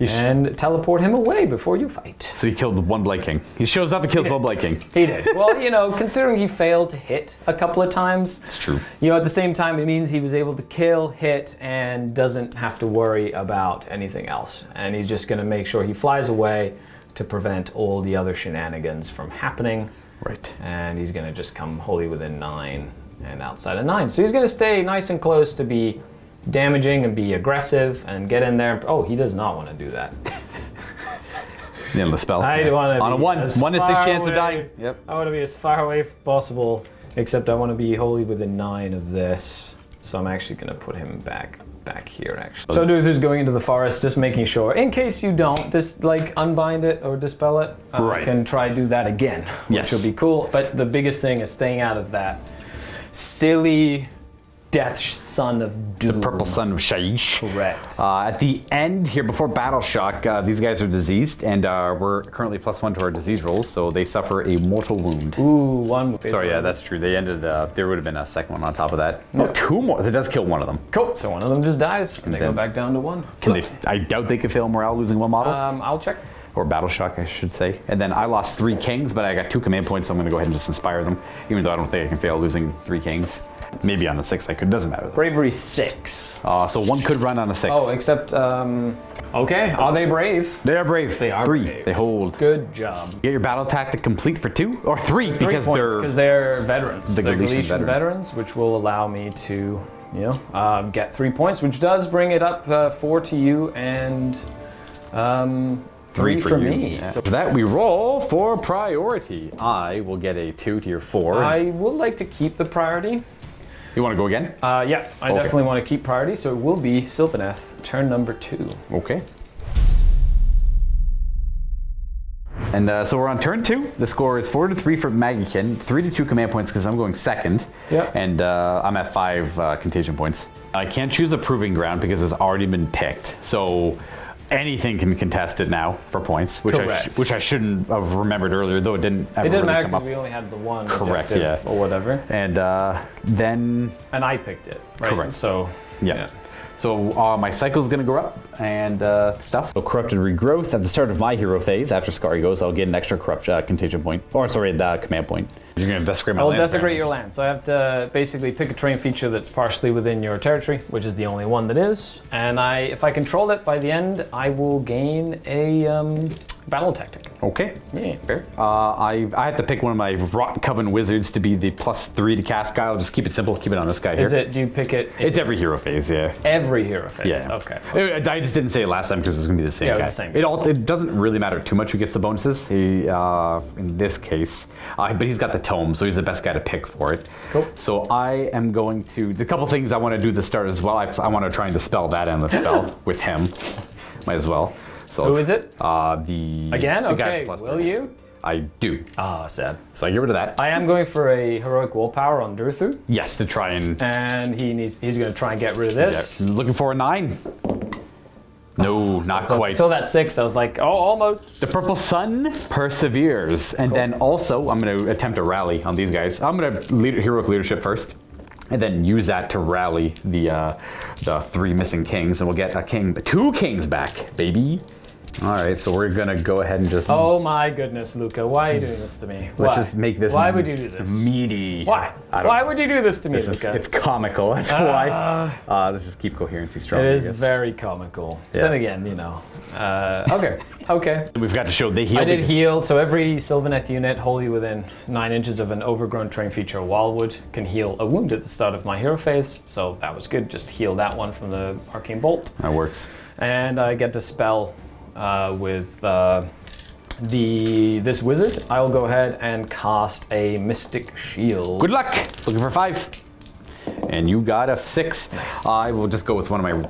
and teleport him away before you fight. So he killed 1 Blight King. He shows up and kills 1 Blight King. He did. Well, you know, considering he failed to hit a couple of times, It's true. you know, at the same time, it means he was able to kill, hit, and doesn't have to worry about anything else. And he's just going to make sure he flies away to prevent all the other shenanigans from happening. Right. And he's going to just come wholly within 9 and outside of 9. So he's going to stay nice and close to be damaging and be aggressive and get in there. Oh, he does not want to do that. The end of the spell. I want to on a 1. 1 is 6 chance of dying. Yep. I want to be as far away as possible, except I want to be wholly within 9 of this. So I'm actually going to put him back back here, actually. So Durthu's going into the forest, just making sure, in case you don't, just like unbind it or dispel it. Right. You can try do that again, which will be cool. But the biggest thing is staying out of that silly Death Son of Doom. The Purple Son of Shaiish. Correct. At the end here, before Battle Shock, these guys are diseased, and we're currently +1 to our disease rolls, so they suffer a mortal wound. Ooh, one. Sorry, yeah, that's true. They ended. There would have been a second one on top of that. Oh, 2 more. That does kill one of them. Cool. So one of them just dies, and they go back down to 1. Can they? I doubt they could fail morale losing 1 model. I'll check. Or Battle Shock, I should say. And then I lost 3 kings, but I got 2 command points, so I'm going to go ahead and just inspire them, even though I don't think I can fail losing 3 kings. Maybe on the 6th I could. Doesn't matter. Bravery 6. So 1 could run on the 6th. Oh, except, okay. Are they brave? They are brave. They are 3. brave. They hold. Good job. Get your battle tactic complete for 2 or 3 because they're veterans. The They're Galician veterans, which will allow me to, get 3 points, which does bring it up 4 to you and 3 for me. Yeah. So for that, we roll for priority. I will get a 2 to your 4. I would like to keep the priority. You want to go again? Yeah, I definitely want to keep priority, so it will be Sylvaneth, turn number 2. Okay. And so we're on turn 2. The score is 4 to 3 for Maggotkin, 3 to 2 command points because I'm going second. Yeah. And I'm at 5 contagion points. I can't choose a proving ground because it's already been picked. So anything can contest it now for points, which I shouldn't have remembered earlier, though it didn't ever It didn't really matter come because up. we only had the one Correct, objective or whatever. And then... And I picked it, right? Correct. So, yeah. So my cycle's going to go up and stuff. So Corrupted Regrowth at the start of my hero phase. After Skari goes, I'll get an extra corrupt contagion point. Or sorry, the command point. You're going to desecrate my land. I'll desecrate your land. So I have to basically pick a terrain feature that's partially within your territory, which is the only one that is. And if I control it by the end, I will gain a battle tactic. Okay. Yeah. Fair. I have to pick one of my Rot Coven wizards to be the +3 to cast guy. I'll just keep it simple. Keep it on this guy here. Is it? Do you pick it? It's every hero phase, yeah. Every hero phase. Yeah. Okay. I just didn't say it last time because it was going to be the same Yeah, guy. it was the same guy. It doesn't really matter too much who gets the bonuses. He, in this case, but he's got the tome, so he's the best guy to pick for it. Cool. So I am going to. The couple things I want to do at the start as well. I want to try and dispel that endless spell with him. Might as well. So Who is it? The Again? the Okay. guy Will you? I do. Ah, sad. So I get rid of that. I am going for a heroic willpower on Durthu, Yes, to try and. he's going to try and get rid of this. Yeah, looking for a 9. No, not quite. So that's 6. I was like, oh, almost. The Purple Sun perseveres. And then also, I'm going to attempt a rally on these guys. I'm going to heroic leadership first. And then use that to rally the 3 missing kings. And we'll get 2 kings back, baby. All right, so we're going to go ahead and just... Oh my goodness, Luka. Why are you doing this to me? Let's just make this... Why would you do this? Meaty. Why? Why would you do this to me, Luka? It's comical, that's why. Let's just keep coherency strong. It is very comical. Yeah. Then again, okay. We've got to show they heal. I did heal, so every Sylvaneth unit wholly within 9 inches of an overgrown terrain feature wildwood can heal a wound at the start of my hero phase, so that was good. Just heal that one from the Arcane Bolt. That works. And I get to spell with this wizard. I'll go ahead and cast a Mystic Shield. Good luck. Looking for 5. And you got a 6. Nice. I will just go with one of my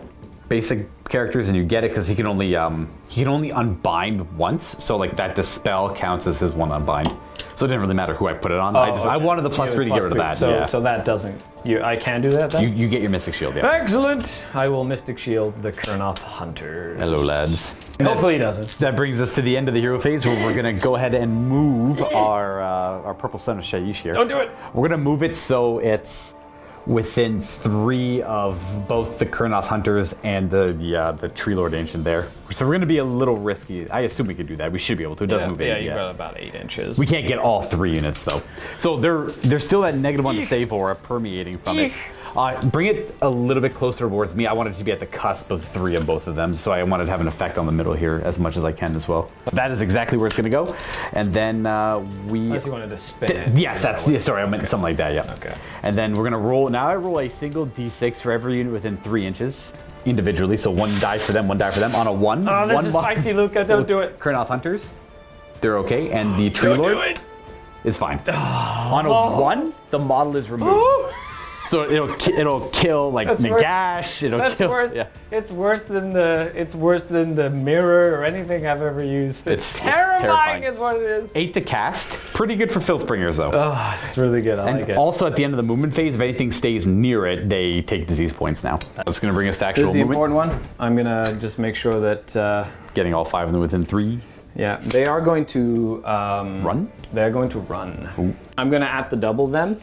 basic characters, and you get it because he can only unbind once. So like that dispel counts as his one unbind. So it didn't really matter who I put it on. I wanted the +3 to get rid of that. So that doesn't. I can do that then? You get your Mystic Shield, yeah. Excellent! I will Mystic Shield the Kurnoth Hunters. Hello, lads. Hopefully he doesn't. That brings us to the end of the hero phase, where we're going to go ahead and move our Purple Son of Shaiish here. Don't do it! We're going to move it so it's within 3 of both the Kurnoth Hunters and the Tree Lord Ancient there. So we're going to be a little risky. I assume we could do that. We should be able to. It does move 8. Yeah, you've got about 8 inches. We can't get all 3 units though. So there's still that -1 to save aura permeating from it. Bring it a little bit closer towards me. I want it to be at the cusp of 3 of both of them, so I wanted to have an effect on the middle here as much as I can as well. But that is exactly where it's going to go. And then Unless you wanted to spin it. Yes, sorry, I meant something like that, yeah. Okay. And then we're going to roll. Now I roll a single d6 for every unit within 3 inches individually. So 1 die for them, 1 die for them on a 1. Oh, this is spicy, Luka. Don't do it. Kurnoth Hunters, they're okay. And the Tree Lord is fine. On a 1, the model is removed. So it'll kill like That's worse- Nagash. It'll That's kill. worse. Yeah. It's worse than the mirror or anything I've ever used. It's terrifying, is what it is. 8 to cast. Pretty good for Filthbringers though. Oh, it's really good. I like And it. also at the end of the movement phase, if anything stays near it, they take disease points now. That's going to bring us to This actual is the movement. important one. I'm gonna just make sure that. Getting all 5 of them within 3. Yeah, they are going to Run? They're going to run. Ooh. I'm going to at the double them,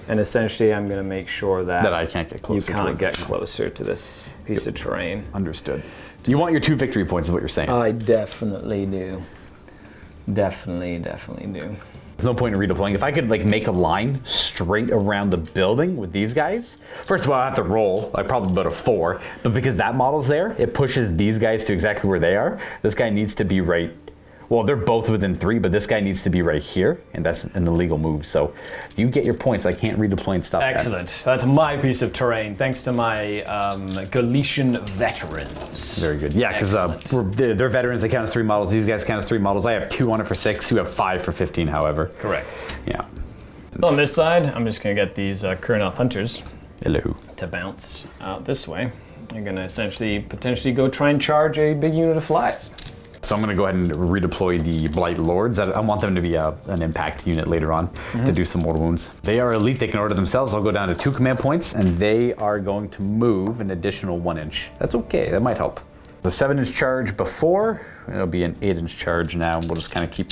and essentially I'm going to make sure that I can't get you closer. can't towards get it. closer to this piece of terrain. Understood. You want your 2 victory points, is what you're saying. I definitely do. Definitely do. There's no point in redeploying. If I could like make a line straight around the building with these guys, first of all, I have to roll. I probably about a 4, but because that model's there, it pushes these guys to exactly where they are. This guy needs to be right. Well, they're both within 3, but this guy needs to be right here, and that's an illegal move. So if you get your points, I can't redeploy and stop that. Excellent. That's my piece of terrain, thanks to my Galician veterans. Very good. Yeah, because they're veterans. They count as 3 models. These guys count as 3 models. I have 2 on it for 6. You have 5 for 15, however. Correct. Yeah. On this side, I'm just going to get these Kurnoth Hunters Hello. to bounce out this way. I'm going to essentially potentially go try and charge a big unit of flies. So I'm going to go ahead and redeploy the Blight Lords. I want them to be an impact unit later on to do some mortal wounds. They are elite. They can order themselves. I'll go down to 2 command points, and they are going to move an additional 1 inch. That's okay. That might help. The 7-inch charge before, it'll be an 8-inch charge now. We'll just kind of keep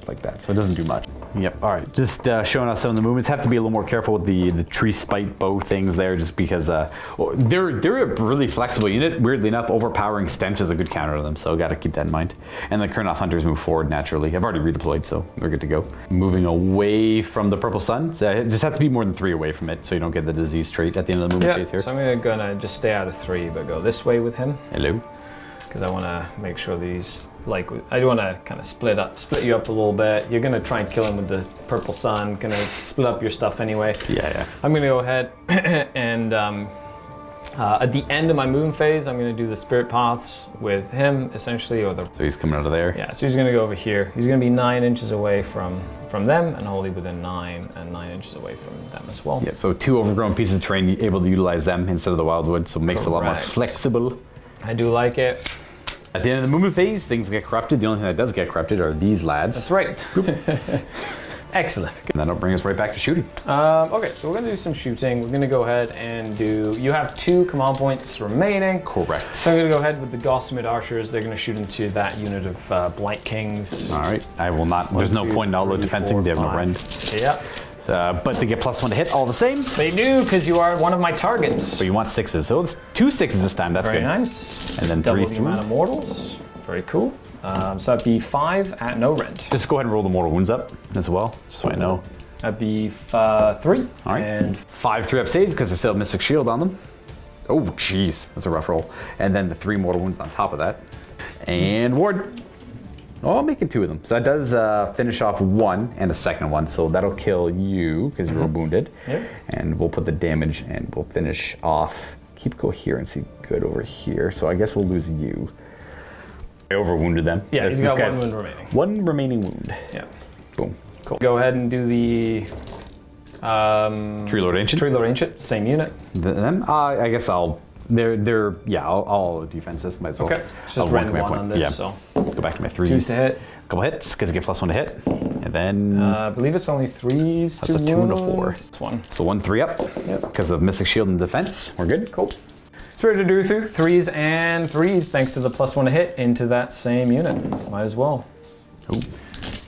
like that, so it doesn't do much. Yep. All right. Just showing us some of the movements. Have to be a little more careful with the tree spite bow things there, just because they're a really flexible unit. Weirdly enough, overpowering stench is a good counter to them, so got to keep that in mind. And the Kurnoth Hunters move forward naturally. I've already redeployed, so we're good to go. Moving away from the purple sun. So it just has to be more than 3 away from it, so you don't get the disease trait at the end of the movement phase here. So I'm gonna just stay out of 3, but go this way with him. Hello. Because I want to make sure these, like, I do want to kind of split you up a little bit. You're going to try and kill him with the purple sun, going to split up your stuff anyway. Yeah. I'm going to go ahead and at the end of my moon phase, I'm going to do the spirit paths with him, essentially, or the... So he's coming out of there. Yeah, so he's going to go over here. He's going to be 9 inches away from them, and wholly within 9 inches away from them as well. Yeah, so 2 overgrown pieces of terrain, able to utilize them instead of the wildwood, so it makes it a lot more Correct. flexible. I do like it. At the end of the movement phase, things get corrupted. The only thing that does get corrupted are these lads. That's right. Excellent. And that'll bring us right back to shooting. Okay, so we're going to do some shooting. We're going to go ahead and do... You have 2 command points remaining. Correct. So I'm going to go ahead with the Gossamer Archers. They're going to shoot into that unit of Blight Kings. All right. I will not... There's no point in all the defensing. They have no rend. Yep. But they get +1 to hit all the same. They do, because you are one of my targets. So you want 6s. So it's 2 6s this time. That's Very good. nice. And then double 3s the through. amount of mortals. Very cool. So that'd be 5 at no rend. Just go ahead and roll the mortal wounds up as well, just so I know. That'd be 3. All right. And 5 3-up saves because I still have Mystic Shield on them. Oh, jeez. That's a rough roll. And then the 3 mortal wounds on top of that. And ward. Oh, I'll make it 2 of them. So that does finish off 1 and a second one. So that'll kill you because you were wounded. Yep. And we'll put the damage and we'll finish off. Keep coherency good over here. So I guess we'll lose you. I overwounded them. yeah, he's got 1 guy's- wound remaining. 1 remaining wound. Yeah. Boom. Cool. Go ahead and do the Tree Lord Ancient. Tree Lord Ancient, same unit. Them? I guess I'll. I'll defense this. Might as well. Okay. Just I'll rend command 1 on this, Yeah. so. Go back to my 3s. 2s to hit. Couple hits because I get +1 to hit, and then I believe it's only 3s. That's a 2 and a 4. wound. It's 1. so 1 3-up because of Mystic Shield and defense. We're good. Cool. Spirited Durthu, 3s and 3s, thanks to the +1 to hit into that same unit. Might as well. Ooh.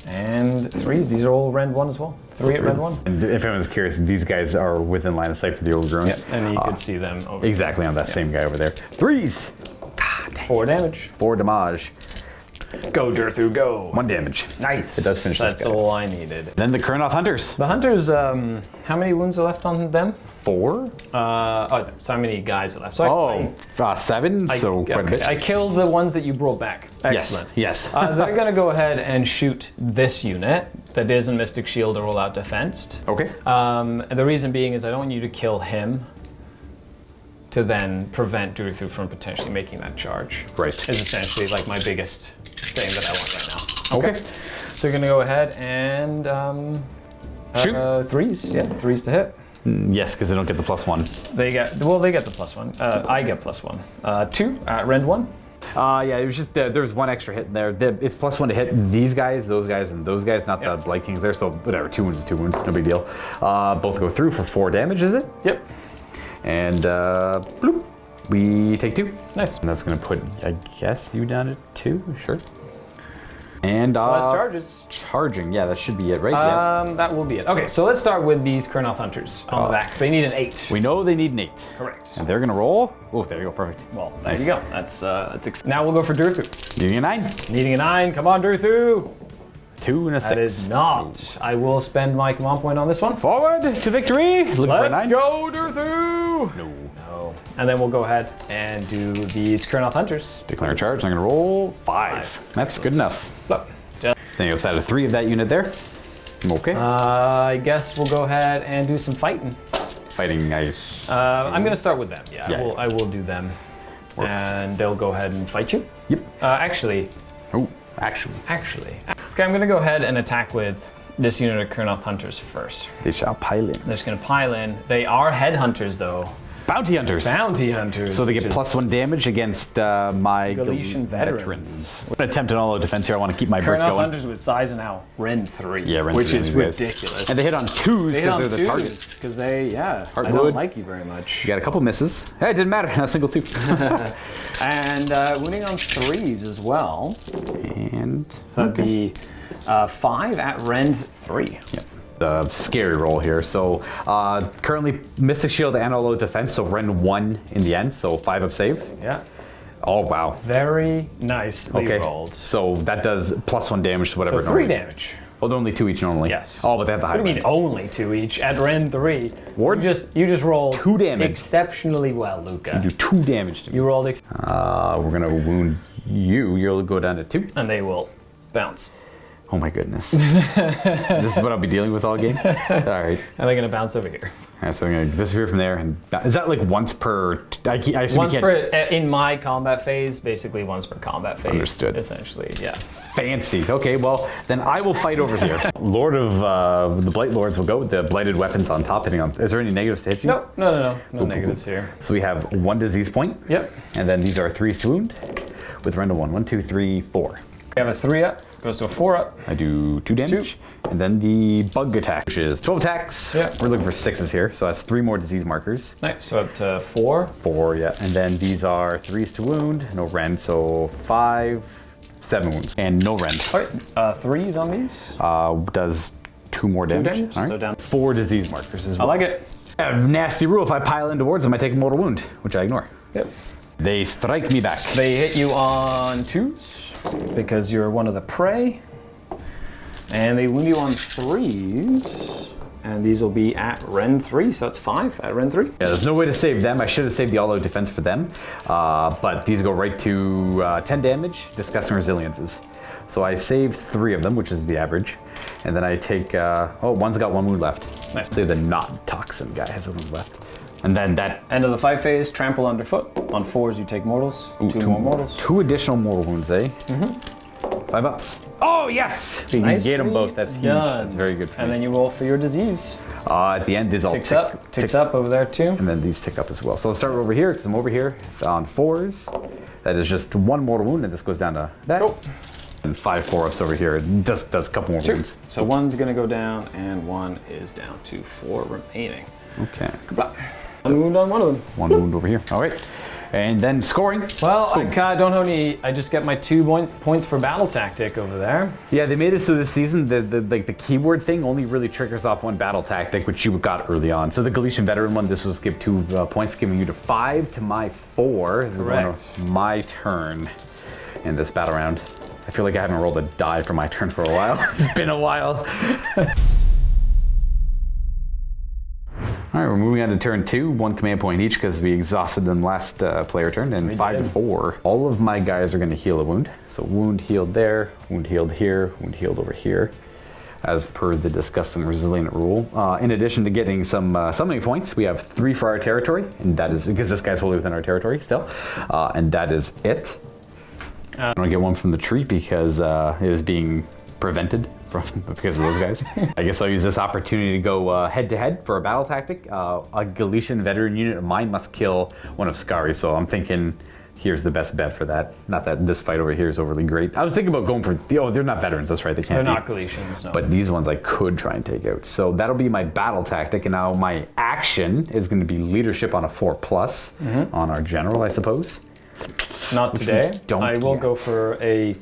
And 3s, these are all rend 1 as well. 3 at rend 1. And if anyone's curious, these guys are within line of sight for the overgrown. Yep, and you could see them over Exactly on that same guy over there. 3s. 4 damage. 4 damage. Go, Durthu, go. 1 damage. Nice. It does finish this That's guy. all I needed. Then the Kurnoth Hunters. The Hunters, how many wounds are left on them? 4. So how many guys are left? So 7. So quite a bit. I killed the ones that you brought back. Excellent. Yes. They're going to go ahead and shoot this unit that isn't Mystic Shield or all out defensed. Okay. And the reason being is I don't want you to kill him to then prevent Durthu from potentially making that charge. Right. Is essentially like my biggest thing that I want right now. Okay. So you're going to go ahead and Shoot. 3s. Yeah, 3s to hit. Yes, because they don't get the +1. They get the +1. I get +1. 2 at rend 1. Yeah, it was just there's one extra hit in there. It's +1 to hit these guys, those guys, and those guys, not the Blight Kings there. So whatever, 2 wounds is 2 wounds, no big deal. Both go through for 4 damage, is it? Yep. And bloop, we take 2. Nice. And that's gonna put, I guess, you down to 2. Sure. And Last charges. Charging, yeah, that should be it, right? Yeah. That will be it. Okay, so let's start with these Kurnoth Hunters on the back. They need an 8. We know they need an 8. Correct. And they're gonna roll. Oh, there you go, perfect. Well, there you go. That's now we'll go for Durthu. Needing a 9. Needing a 9. Come on, Durthu. 2 and a 6. That is not. I will spend my command point on this one. Forward to victory. Looking for a 9. Let's go, Durthu. No. And then we'll go ahead and do these Kurnoth Hunters. Declare a charge. I'm gonna roll 5. That's good enough. Look. Then you outside of 3 of that unit there. Okay. I guess we'll go ahead and do some fighting. Fighting ice. I'm going to start with them. Yeah. I will do them. Works. And they'll go ahead and fight you. Yep. Actually. Oh, actually. Okay, I'm going to go ahead and attack with this unit of Kurnoth Hunters first. They shall pile in. They're just going to pile in. They are headhunters, though. Bounty hunters. Bounty hunters. So they get +1 damage against my Galician veterans. I'm gonna attempt an all-out defense here. I want to keep my brick Kurnoth going. Hunters with size and now Rend 3. Yeah, Rend which 3 is on these guys. ridiculous. And they hit on 2s because they're the targets. Because they, I Heartwood. don't like you very much. You got a couple misses. Hey, it didn't matter. Not a single 2. And winning on 3s as well. And So that'd be 5 at Rend 3. Yep. The scary roll here. So currently Mystic Shield and all-out defense. So Rend 1 in the end. So 5 up save. Yeah. Oh wow. Very nicely rolled. So that does +1 damage to whatever. So 3 damage. Well, they're only 2 each normally. Yes. Oh, but they have the high. What do you mean only 2 each at Rend 3? Ward? You just rolled 2 damage. exceptionally well, Luka. You do 2 damage to me. You rolled we're gonna wound you. You'll go down to 2. and they will bounce. Oh my goodness. This is what I'll be dealing with all game? Alright. And they're gonna bounce over here. Alright, so I'm gonna disappear from there. And is that like once per... I assume Once you per, can't... in my combat phase, basically once per combat phase. Understood. Essentially, yeah. Fancy. Okay, well, then I will fight over here. Lord of the Blight Lords will go with the blighted weapons on top. Hitting on... Is there any negatives to hit you? No negatives here. So we have 1 disease point. Yep. And then these are 3s to wound with random 1. 1, 2, 3, 4. We have a 3 up, goes to a 4 up. I do 2 damage. 2. And then the bug attack, which is 12 attacks. Yeah. We're looking for 6s here, so that's 3 more disease markers. Nice, so up to 4. 4, yeah. And then these are 3s to wound, no rend, so 5, 7 wounds. And no rend. All right, 3s on these. Does 2 more damage. All right. So down 4 disease markers as well. I like it. A nasty rule, if I pile in towards them, I take a mortal wound, which I ignore. Yep. They strike me back. They hit you on 2s because you're one of the prey. And they wound you on 3s. And these will be at Rend 3, so it's 5 at Rend 3. Yeah, there's no way to save them. I should have saved the all-out defense for them. But these go right to 10 damage, disgusting resiliences. So I save 3 of them, which is the average. And then I take, one's got 1 wound left. Nice. So the not toxin guy has a wound left. And then that... End of the fight phase, trample underfoot. On 4s, you take mortals. Ooh, 2 more mortals. 2 additional mortal wounds, eh? Mm-hmm. 5 ups. Oh, yes! You can get them both. That's huge. Done. That's very good for And me. then you roll for your disease. At the end, these all Ticks up over there, too. And then these tick up as well. So let's start over here, because I'm over here on 4s. That is just 1 mortal wound, and this goes down to that. Cool. And 5 4-ups over here. It does a couple more wounds. So 1's going to go down, and 1 is down to 4 remaining. Okay. Goodbye. 1 wound on 1 of them. 1 wound over here. All right. And then scoring. Well, I don't have any. I just get my 2 points for battle tactic over there. Yeah, they made it so this season the keyword thing only really triggers off 1 battle tactic, which you got early on. So the Galician veteran one, this was give 2 points, giving you to 5 to my 4 as my turn in this battle round. I feel like I haven't rolled a die for my turn for a while. It's been a while. All right, we're moving on to turn 2, 1 command point each because we exhausted them last player turn, and 5 to 4. All of my guys are going to heal a wound. So wound healed there, wound healed here, wound healed over here, as per the disgusting resilient rule. In addition to getting some summoning points, we have 3 for our territory, and that is because this guy's wholly within our territory still, and that is it. I don't get 1 from the tree because it is being prevented because of those guys. I guess I'll use this opportunity to go head-to-head for a battle tactic. A Galician veteran unit of mine must kill one of Skari, so I'm thinking here's the best bet for that. Not that this fight over here is overly great. I was thinking about going for, they're not veterans, that's right, they can't be. They're not Galicians, no. But these ones I could try and take out. So that'll be my battle tactic, and now my action is going to be leadership on a 4+ on our general, I suppose. Not today. I will go for a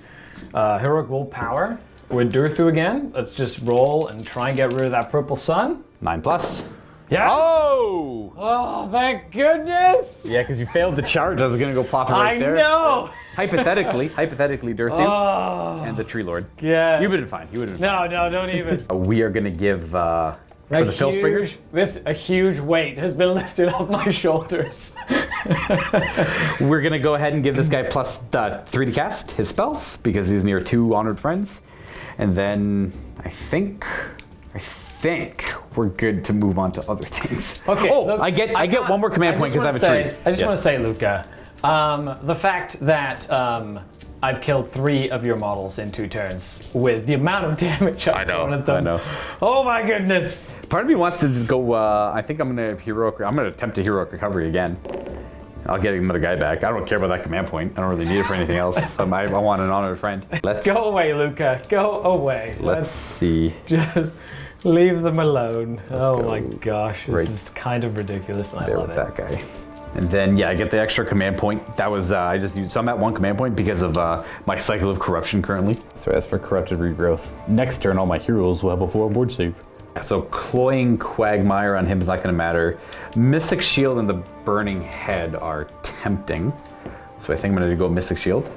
heroic willpower with Durthu again. Let's just roll and try and get rid of that purple sun. 9+. Yeah. Oh! Oh, thank goodness! Yeah, because you failed the charge. I was going to go plop it right there. I know! Hypothetically, Durthu and the Tree Lord. Yeah. You would have been fine. You would have been fine. No, don't even. We are going to give, for the Filthbringers, a huge weight has been lifted off my shoulders. we're going to go ahead and give this guy +3 to cast his spells, because he's near 2 honored friends. And then I think we're good to move on to other things. Okay. Oh, look, I get one more command point because I have a tree. I just want to say, Luka, the fact that I've killed 3 of your models in 2 turns with the amount of damage I've thrown at them. I know. Oh my goodness. Part of me wants to just go, I think I'm going to attempt a heroic recovery again. I'll get another guy back. I don't care about that command point. I don't really need it for anything else. So I want an honored friend. Go away, Luka. Go away. Let's see. Just leave them alone. Oh my gosh, this is kind of ridiculous, and I love it. That guy. And then, yeah, I get the extra command point. That was, I just used, so I'm at 1 command point because of my cycle of corruption currently. So as for corrupted regrowth, next turn all my heroes will have a 4 save. So Cloying Quagmire on him is not going to matter. Mystic Shield and the Burning Head are tempting. So I think I'm going to go Mystic Shield.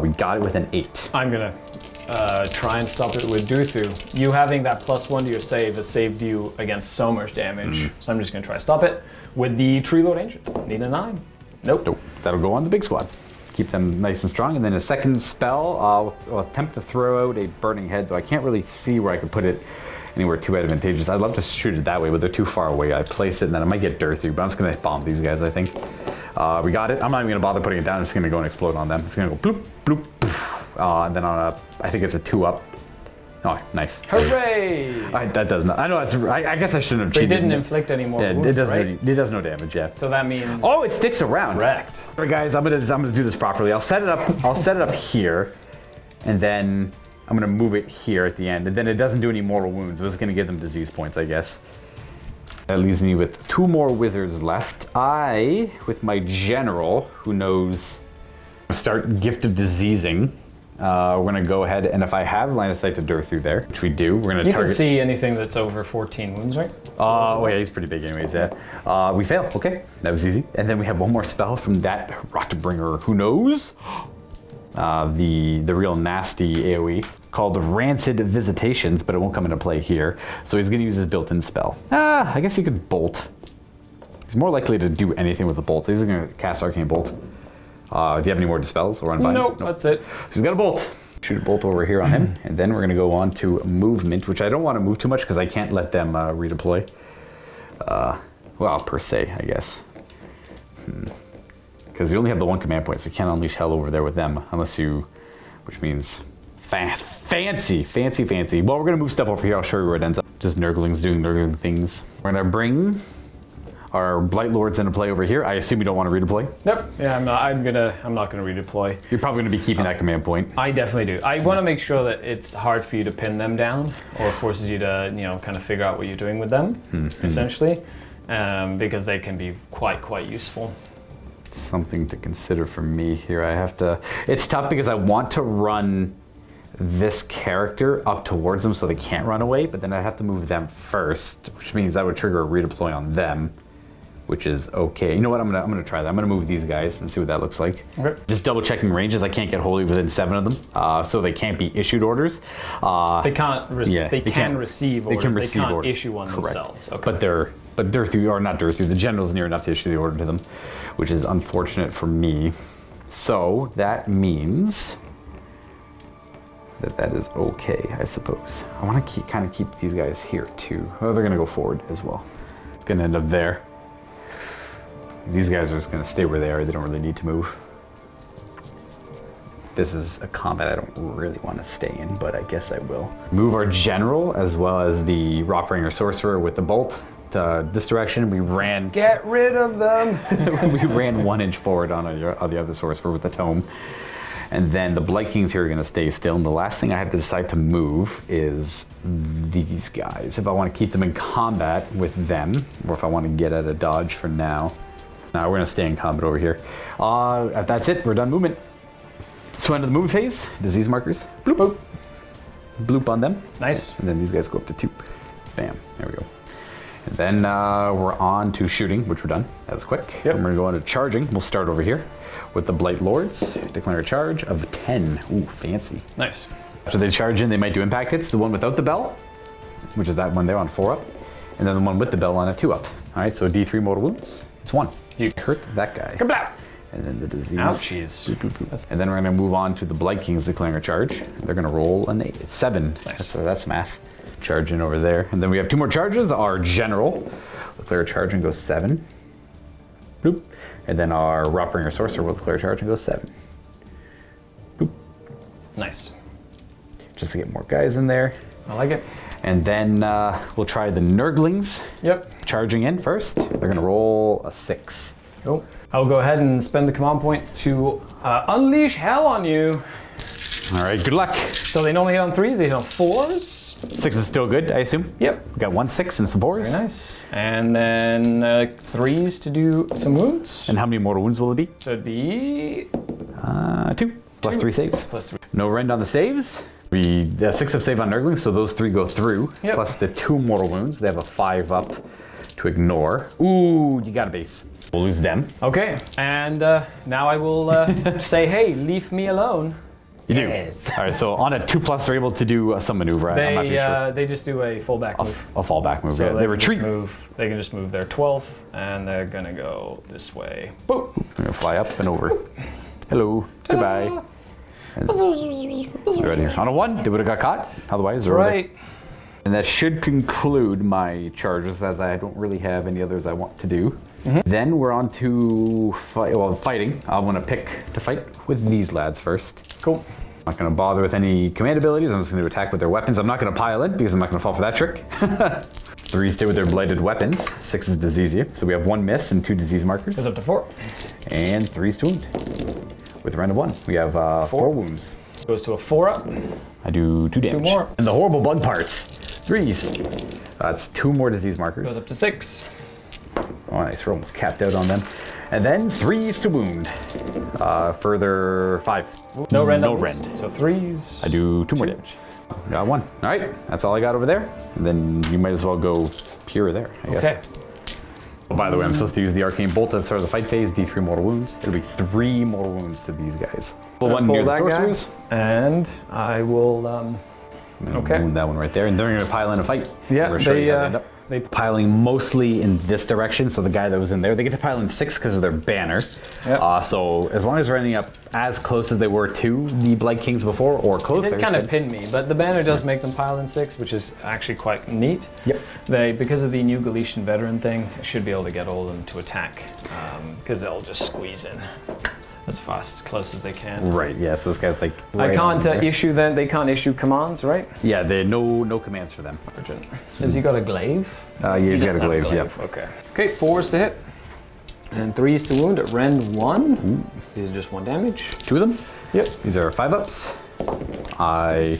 We got it with an 8. I'm going to try and stop it with Durthu. You having that +1 to your save has saved you against so much damage. So I'm just going to try to stop it with the Tree Lord Ancient. Need a 9. Nope. That'll go on the big squad. Keep them nice and strong. And then a second spell, I'll attempt to throw out a Burning Head, though I can't really see where I could put it anywhere too advantageous. I'd love to shoot it that way, but they're too far away. I place it and then I might get Durthu, but I'm just going to bomb these guys, I think. We got it. I'm not even going to bother putting it down. I'm just going to go and explode on them. It's going to go bloop, bloop, poof. And then on I think it's a 2-up. Oh, nice. Hooray! That does not. I know. I guess I shouldn't have cheated. They didn't inflict any more wounds, it does. right? It does no damage. Yeah. So that means. Oh, it sticks around. Correct. All right, guys. I'm gonna do this properly. I'll set it up. I'll set it up here, and then I'm gonna move it here at the end, and then it doesn't do any mortal wounds. It's gonna give them disease points, I guess. That leaves me with 2 more wizards left. With my general, who knows, start Gift of Diseasing. We're going to go ahead, and if I have line of sight to Durthu there, which we do, we're going to target... You can see anything that's over 14 wounds, right? Oh yeah, he's pretty big anyways, yeah. We fail, okay. That was easy. And then we have one more spell from that Rotbringer, who knows? The real nasty AoE, called Rancid Visitations, but it won't come into play here. So he's going to use his built-in spell. I guess he could Bolt. He's more likely to do anything with the Bolt, so he's going to cast Arcane Bolt. Do you have any more dispels or unbinds? Nope, that's it. So he's got a bolt. Shoot a bolt over here on him, and then we're going to go on to movement, which I don't want to move too much because I can't let them redeploy. Well, per se, I guess. Because you only have the 1 command point, so you can't unleash hell over there with them unless you, which means fancy. Well, we're going to move stuff over here. I'll show you where it ends up. Just Nurglings doing Nurgling things. We're going to bring our Blight Lords into play over here. I assume you don't want to redeploy? Nope. Yeah, I'm not gonna redeploy. You're probably gonna be keeping that command point. I definitely do. I want to make sure that it's hard for you to pin them down, or forces you to, kind of figure out what you're doing with them, essentially, because they can be quite useful. Something to consider for me here. I have to. It's tough because I want to run this character up towards them so they can't run away, but then I have to move them first, which means that would trigger a redeploy on them. Which is okay. You know what? I'm gonna try that. I'm gonna move these guys and see what that looks like. Okay. Just double checking ranges. I can't get wholly within 7 of them, so they can't be issued orders. They can't. They can receive orders. They can't issue one Correct. themselves. Okay. But Durthu, or not Durthu, the general's near enough to issue the order to them, which is unfortunate for me. So that means that is okay, I suppose. I want to kind of keep these guys here too. Oh, they're gonna go forward as well. It's gonna end up there. These guys are just going to stay where they are. They don't really need to move. This is a combat I don't really want to stay in, but I guess I will. Move our general as well as the Rockbringer Sorcerer with the bolt to this direction. We ran... Get rid of them! we ran 1 inch forward on the other Sorcerer with the tome. And then the Blight Kings here are going to stay still. And the last thing I have to decide to move is these guys. If I want to keep them in combat with them, or if I want to get at a dodge for now. Now we're going to stay in combat over here. That's it. We're done movement. So end of the movement phase. Disease markers. Bloop. Boop. Bloop on them. Nice. And then these guys go up to 2. Bam. There we go. And then we're on to shooting, which we're done. That was quick. Yep. And we're going to go on to charging. We'll start over here with the Blight Lords. Declare a charge of 10. Ooh, fancy. Nice. After they charge in, they might do impact hits. The one without the bell, which is that one there on 4 up. And then the one with the bell on a 2 up. All right, so D3 mortal wounds. It's 1. You hurt that guy. Kabla! And then the disease. Ouchies. Boop, boop, boop. And then we're going to move on to the Blight Kings declaring a charge. They're going to roll a 7. Nice. That's math. Charge in over there. And then we have 2 more charges. Our general declare a charge and goes 7. Boop. And then our Rockbringer Sorcerer will declare a charge and goes 7. Boop. Nice. Just to get more guys in there. I like it. And then we'll try the Nurglings. Yep. Charging in first. They're going to roll a 6. Cool. I'll go ahead and spend the command point to unleash hell on you. All right, good luck. So they normally hit on 3s, they hit on 4s. 6 is still good, I assume? Yep. We got 1 6 and some 4s. Very nice. And then 3s to do some wounds. And how many mortal wounds will it be? So it'd be 2. Plus 3 saves. plus 3. No rend on the saves. We 6 up save on Nurglings, so those 3 go through. Yep. Plus the 2 mortal wounds. They have a 5 up to ignore. Ooh, you got a base. We'll lose them. Okay. And now I will say, hey, leave me alone. You do. Yes. All right, so on a 2+ they're able to do some maneuver. I'm not too sure. They just do a fallback move. A fallback move. So Yeah. They retreat. They can just move their 12, and they're gonna go this way. Boop. They're gonna fly up and over. Hello. Goodbye. Right here. On a 1, they would have got caught. Otherwise, they're over there. Right. And that should conclude my charges, as I don't really have any others I want to do. Then we're on to fighting. I want to pick to fight with these lads first. Cool. I'm not going to bother with any command abilities. I'm just going to attack with their weapons. I'm not going to pile in because I'm not going to fall for that trick. 3 stay with their blighted weapons. 6 is disease you. So we have 1 miss and 2 disease markers. Goes up to 4. And 3 is to wound. With a round of 1, we have 4 wounds. Goes to a 4 up. I do 2 damage. 2 more. And the horrible bug parts. 3s. That's 2 more disease markers. Goes up to 6. Oh, nice. We're almost capped out on them. And then 3s to wound. Further 5. No rend. No on these. rend. So 3s. I do 2 more damage. Got 1. All right. That's all I got over there. And then you might as well go pure there, I guess. Okay. Oh, by the way, I'm supposed to use the Arcane Bolt at the start of the fight phase. D3 mortal wounds. It'll be 3 mortal wounds to these guys. I'll One pull near the that sorcerers. guy, and I will. Okay. Wound that one right there. And they're going to pile in a fight. Yeah, We're sure you guys end up they piling mostly in this direction. So the guy that was in there, they get to pile in 6 because of their banner. Yep. So as long as they're ending up as close as they were to the Blight Kings before, or closer. They kind of pin me, but the banner does make them pile in 6, which is actually quite neat. Yep. They, because of the new Galician veteran thing, should be able to get all of them to attack, because they'll just squeeze in as fast, as close as they can. Right. Yeah. So this guy's like. I Right can't on there. issue them. They can't issue commands, right? Yeah. There no commands for them. Has he got a glaive? Yeah, he's got a does have glaive. Yeah. Okay. Okay. 4s to hit, and 3s to wound at rend 1. These are just 1 damage. 2 of them. Yep. These are 5 ups. I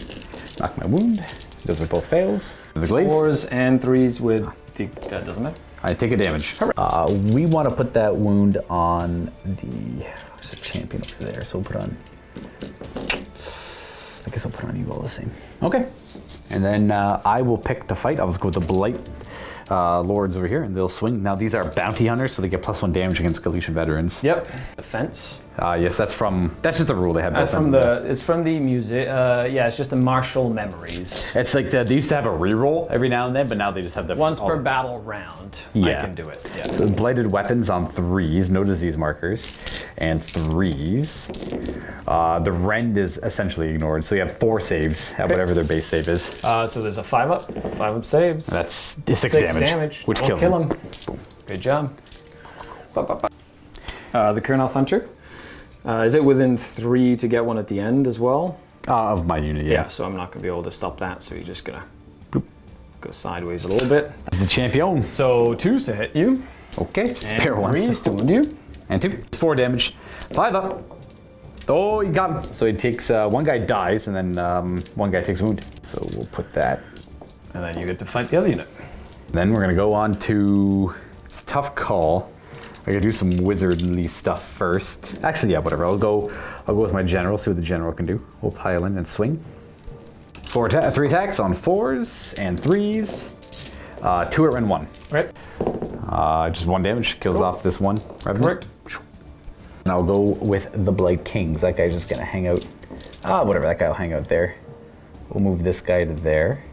knock my wound. Those are both fails. The glaive. 4s and 3s with the. That doesn't matter. I take a damage. We want to put that wound on the. There's a champion over there, so we'll put on. I guess I'll put on you all the same. Okay. And then I will pick to fight. I'll just go with the Blight Lords over here, and they'll swing. Now these are bounty hunters, so they get +1 damage against Galician veterans. Yep. Defense. Yes, that's just a rule they have. That's from the. It's from the music. Yeah, it's just the martial memories. It's like they used to have a reroll every now and then, but now they just have the Once per battle round. Yeah. I can do it. Yeah. The blighted weapons on 3s, no disease markers, and 3s. The rend is essentially ignored, so you have 4 saves at whatever their base save is. So there's a 5 up saves. That's 6 damage, which kills kill him. Good job. The Kurnoth Hunter Is it within 3 to get one at the end as well? Of my unit, yeah. Yeah, so I'm not going to be able to stop that, so you're just going to go sideways a little bit. He's the champion. So 2s to hit you. Okay, And spare 3s to wound you. And 2. 4 damage. 5 up. Oh, you got him. So he takes, one guy dies, and then one guy takes wound. So we'll put that. And then you get to fight the other unit. Then we're gonna go on to, it's a tough call. I gotta do some wizardly stuff first. Actually, yeah, whatever. I'll go with my general, see what the general can do. We'll pile in and swing. 3 attacks on 4s and 3s. 2 and 1. Right. Just 1 damage, kills off this one. Correct. And I'll go with the Blight Kings. That guy's just gonna hang out. Whatever, that guy will hang out there. We'll move this guy to there.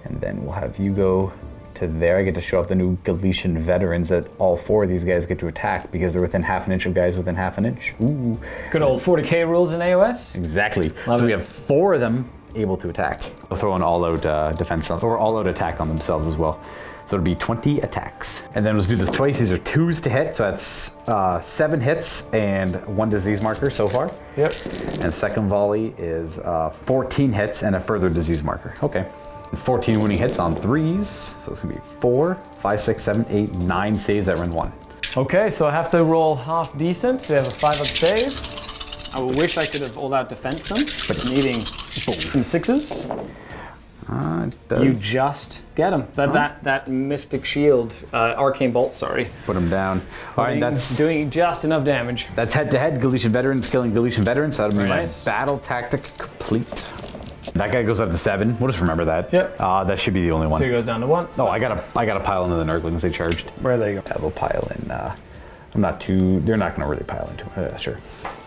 And then we'll have you go to there. I get to show off the new Galician veterans that all 4 of these guys get to attack because they're within half an inch of guys within half an inch. Ooh. Good old 40k rules in AOS. Exactly. Love so we it. have 4 of them able to attack. They'll throw an all-out defense or all-out attack on themselves as well. So it'll be 20 attacks. And then let's do this twice. These are 2s to hit, so that's 7 hits and 1 disease marker so far. Yep. And second volley is 14 hits and a further disease marker. Okay. 14 winning hits on 3s, so it's gonna be 4, 5, 6, 7, 8, 9 saves that run 1. Okay, so I have to roll half decent. So they have a 5-up save. I wish I could have all-out defense them, but needing some 6s. You just get them. That Mystic Shield, Arcane Bolt, sorry. Put them down. All right, that's doing just enough damage. That's head-to-head Galician veterans killing Galician veterans. That'll be Nice. my battle tactic complete. That guy goes up to 7. We'll just remember that. Yep. That should be the only one. So he goes down to 1. Oh, I gotta pile into the Nurglings they charged. Where they go? Yeah, they'll pile in. They're not gonna really pile into. Sure.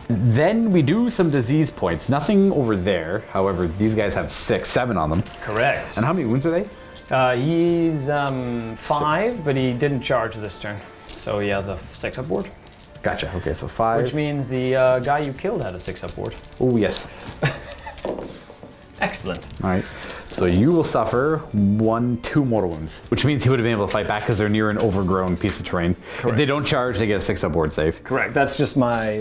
Then we do some disease points. Nothing over there. However, these guys have 6, 7 on them. Correct. And how many wounds are they? He's 5, but he didn't charge this turn. So he has a 6-up ward. Gotcha. Okay, so 5. Which means the guy you killed had a 6-up ward. Oh, yes. Excellent. All right. So you will suffer 2 mortal wounds, which means he would have been able to fight back because they're near an overgrown piece of terrain. Correct. If they don't charge, they get a 6-up ward save. Correct. That's just my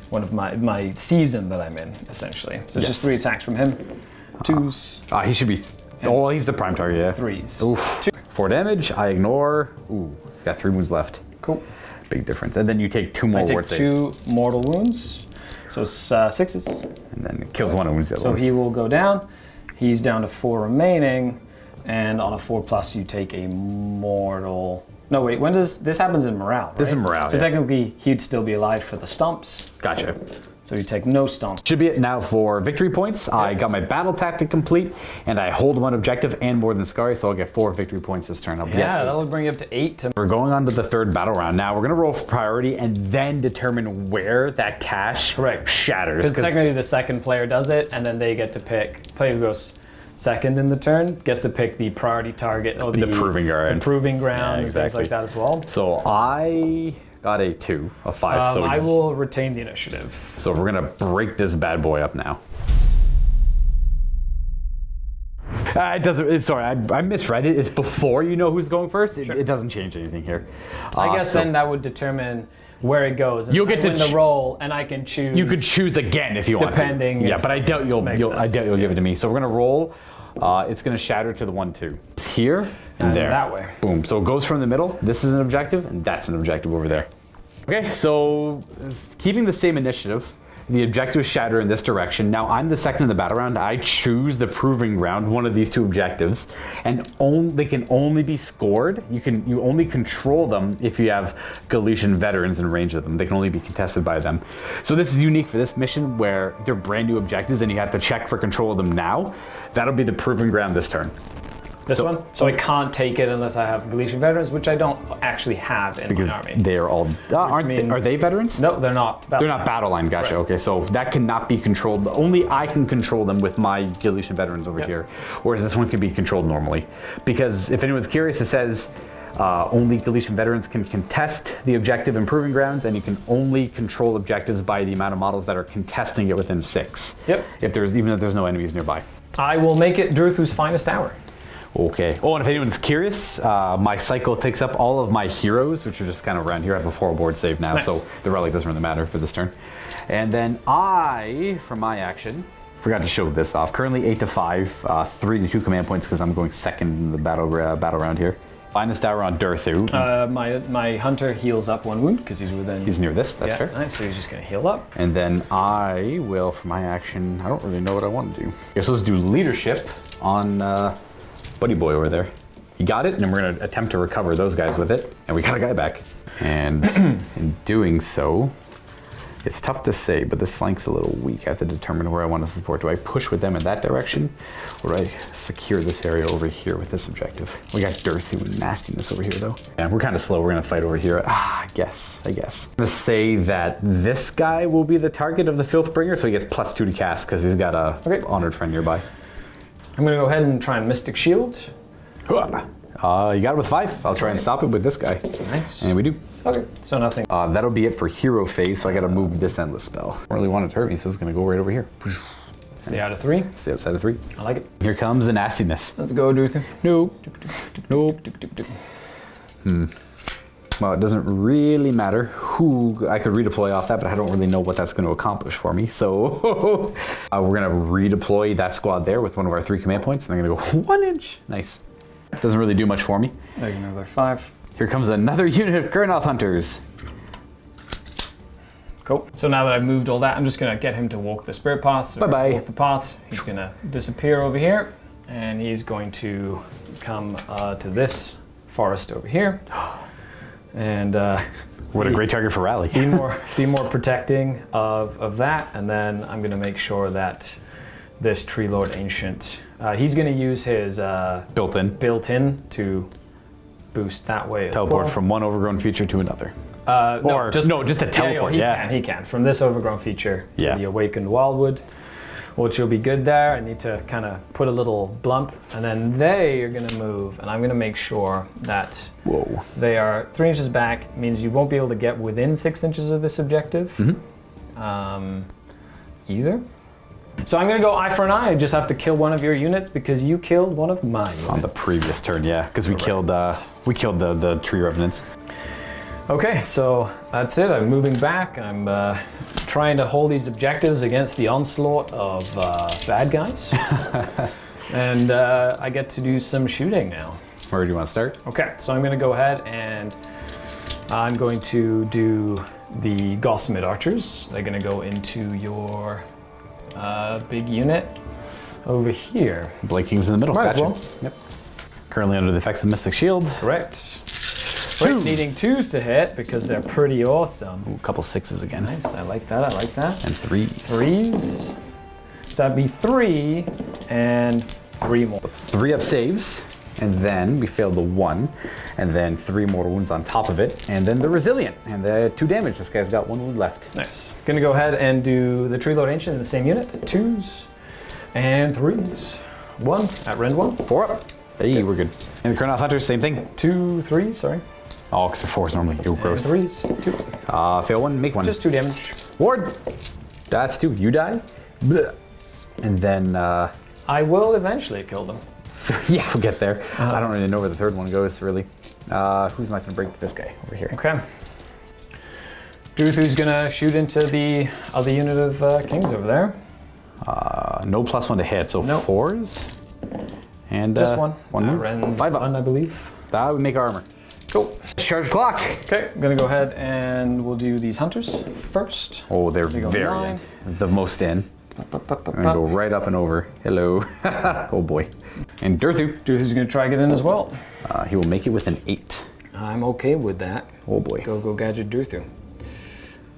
one of my season that I'm in, essentially. So it's just 3 attacks from him. 2s. He should be. Oh, he's the prime target. Yeah. 3s. Oof. 4 damage. I ignore. Ooh, got 3 wounds left. Cool. Big difference. And then you take 2 more I take ward saves. 2 mortal wounds. So 6s. And then it kills 1 and wounds the other So one. he will go down. He's down to 4 remaining, and on a 4+ you take a mortal. No, wait. When does this happens in morale? Right? This is morale, So yeah. technically, he'd still be alive for the stomps. Gotcha. So you take no stomps. Should be it now for victory points. I got my battle tactic complete, and I hold 1 objective and more than Skari, so I'll get 4 victory points this turn. Yeah, that'll bring you up to 8. We're going on to the 3rd battle round. Now we're going to roll for priority and then determine where that cache shatters. Because technically the second player does it, and then they get to pick. Player who goes second in the turn gets to pick the priority target or the proving ground. The proving ground, Yeah, and things exactly. like that as well. So I got a 2, a 5. So I will retain the initiative. So we're gonna break this bad boy up now. It doesn't. Sorry, I misread it. It's before you know who's going first. It doesn't change anything here. I guess then that would determine where it goes. And You'll get to win the roll, and I can choose. You could choose again if you want to. Depending Yeah, if but I doubt you'll. makes I sense. doubt you'll give it to me. So we're gonna roll. It's gonna shatter to the 1, 2. Here and there. That way. Boom. So it goes from the middle. This is an objective, and that's an objective over there. Okay, so keeping the same initiative, the objectives shatter in this direction. Now I'm the second in the battle round. I choose the proving ground, one of these 2 objectives, and they can only be scored. You only control them if you have Galician veterans in range of them. They can only be contested by them. So this is unique for this mission where they're brand new objectives and you have to check for control of them now. That'll be the proving ground this turn. This one? So I can't take it unless I have Galician veterans, which I don't actually have in Because my army. they are all are means- they veterans? No, they're not. They're not battle line, gotcha. Correct. Okay, so that cannot be controlled. Only I can control them with my Galician veterans over here, whereas this one can be controlled normally. Because if anyone's curious, it says only Galician veterans can contest the objective in proving grounds, and you can only control objectives by the amount of models that are contesting it within 6. Yep. Even if there's no enemies nearby. I will make it Durthu's finest hour. Okay. Oh, and if anyone's curious, my cycle takes up all of my heroes, which are just kind of around here. I have a 4-board save now, Nice. so the relic doesn't really matter for this turn. And then I, for my action, forgot to show this off. Currently 8 to 5, 3 to 2 command points because I'm going second in the battle round here. Finest hour on Durthu. My hunter heals up 1 wound because he's within. He's near this. That's fair. Nice. So he's just going to heal up. And then I will, for my action, I don't really know what I want to do. I guess let's do leadership on Buddy Boy over there. He got it, and we're going to attempt to recover those guys with it. And we got a guy back. And in doing so, it's tough to say, but this flank's a little weak. I have to determine where I want to support. Do I push with them in that direction, or do I secure this area over here with this objective? We got Durthu and nastiness over here, though. Yeah, we're kind of slow. We're going to fight over here. I guess. I'm going to say that this guy will be the target of the Filthbringer, so he gets +2 to cast because he's got a honored friend nearby. I'm going to go ahead and try and Mystic Shield. You got it with 5. I'll try and stop it with this guy. Nice. And we do. Okay, so nothing. That'll be it for hero phase, so I gotta move this endless spell. I don't really want it to hurt me, so it's gonna go right over here. Stay out of 3. Stay outside of 3. I like it. Here comes the nastiness. Let's go, Durthu. Nope. Well, it doesn't really matter who I could redeploy off that, but I don't really know what that's going to accomplish for me. So we're going to redeploy that squad there with one of our 3 command points, and they're going to go 1 inch. Nice. Doesn't really do much for me. There you go, another 5. Here comes another unit of Kurnoth Hunters. Cool. So now that I've moved all that, I'm just going to get him to walk the spirit paths. Bye-bye. Walk the paths. He's going to disappear over here, and he's going to come to this forest over here. And what a great target for rally. be more protecting of that, and then I'm going to make sure that this Tree Lord Ancient, he's going to use his built-in to boost that way as Teleport well. from one overgrown feature to another. Just a teleport. He can from this overgrown feature to Yeah. the Awakened Wildwood, which will be good there. I need to kind of put a little blump, and then they are going to move, and I'm going to make sure that they are 3 inches back. Means you won't be able to get within 6 inches of this objective either. So I'm going to go eye for an eye. I just have to kill one of your units because you killed one of my units. On the previous turn, yeah, because we killed the tree revenants. Okay, so that's it. I'm moving back. I'm trying to hold these objectives against the onslaught of bad guys. And I get to do some shooting now. Where do you want to start? Okay, so I'm going to go ahead and I'm going to do the Gossamed Archers. They're going to go into your big unit over here. Blade King's in the middle. Might as Gotcha. well. Yep. Currently under the effects of Mystic Shield. Correct. Wait, needing 2s to hit because they're pretty awesome. Ooh, a couple 6s again. Nice, I like that, I like that. And 3s. 3s. So that'd be 3 and 3 more. 3 up saves, and then we failed the 1, and then 3 more wounds on top of it, and then the Resilient, and the 2 damage. This guy's got 1 wound left. Nice. Gonna go ahead and do the Tree Lord Ancient in the same unit. 2s and 3s. 1 at Rend 1. 4 up. Hey, we're good. And the Kurnoth Hunters, same thing. 2 3s, sorry. Oh, because they're 4s normally. Ew, gross. And 3s. 2. Fail 1, make 1. Just 2 damage. Ward. That's 2. You die. Blech. And then, I will eventually kill them. yeah, we'll get there. I don't really know where the 3rd one goes, really. Who's not going to break this guy over here? Okay. Durthu's gonna shoot into the other unit of kings over there. No +1 to hit, so Nope. 4s. And Just 1. One. Rend 5 up. 1, I believe. That would make armor. Cool. Charge clock. Okay, I'm gonna go ahead and we'll do these hunters first. Oh, they're They go very 9. in. The most in. I'm gonna go right up and over. Hello. Oh boy. And Durthu. Durthu's gonna try to get in as well. He will make it with an 8. I'm okay with that. Oh boy. Go gadget Durthu.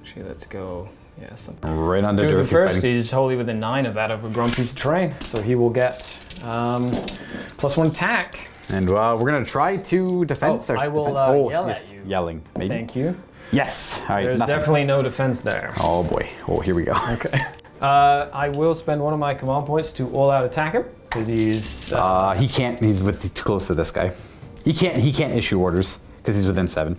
Actually, let's go. Yeah, something. Right onto Durthu Durthu first. fighting. He's wholly within 9 of that overgrown piece of terrain, so he will get +1 attack. And we're gonna try to defend. I will yell at you. Yelling. Maybe. Thank you. Yes. All right. There's nothing. definitely no defense there. Oh boy. Oh, here we go. Okay. I will spend 1 of my command points to all-out attack him because he's. He can't. He's too close to this guy. He can't issue orders because he's within 7.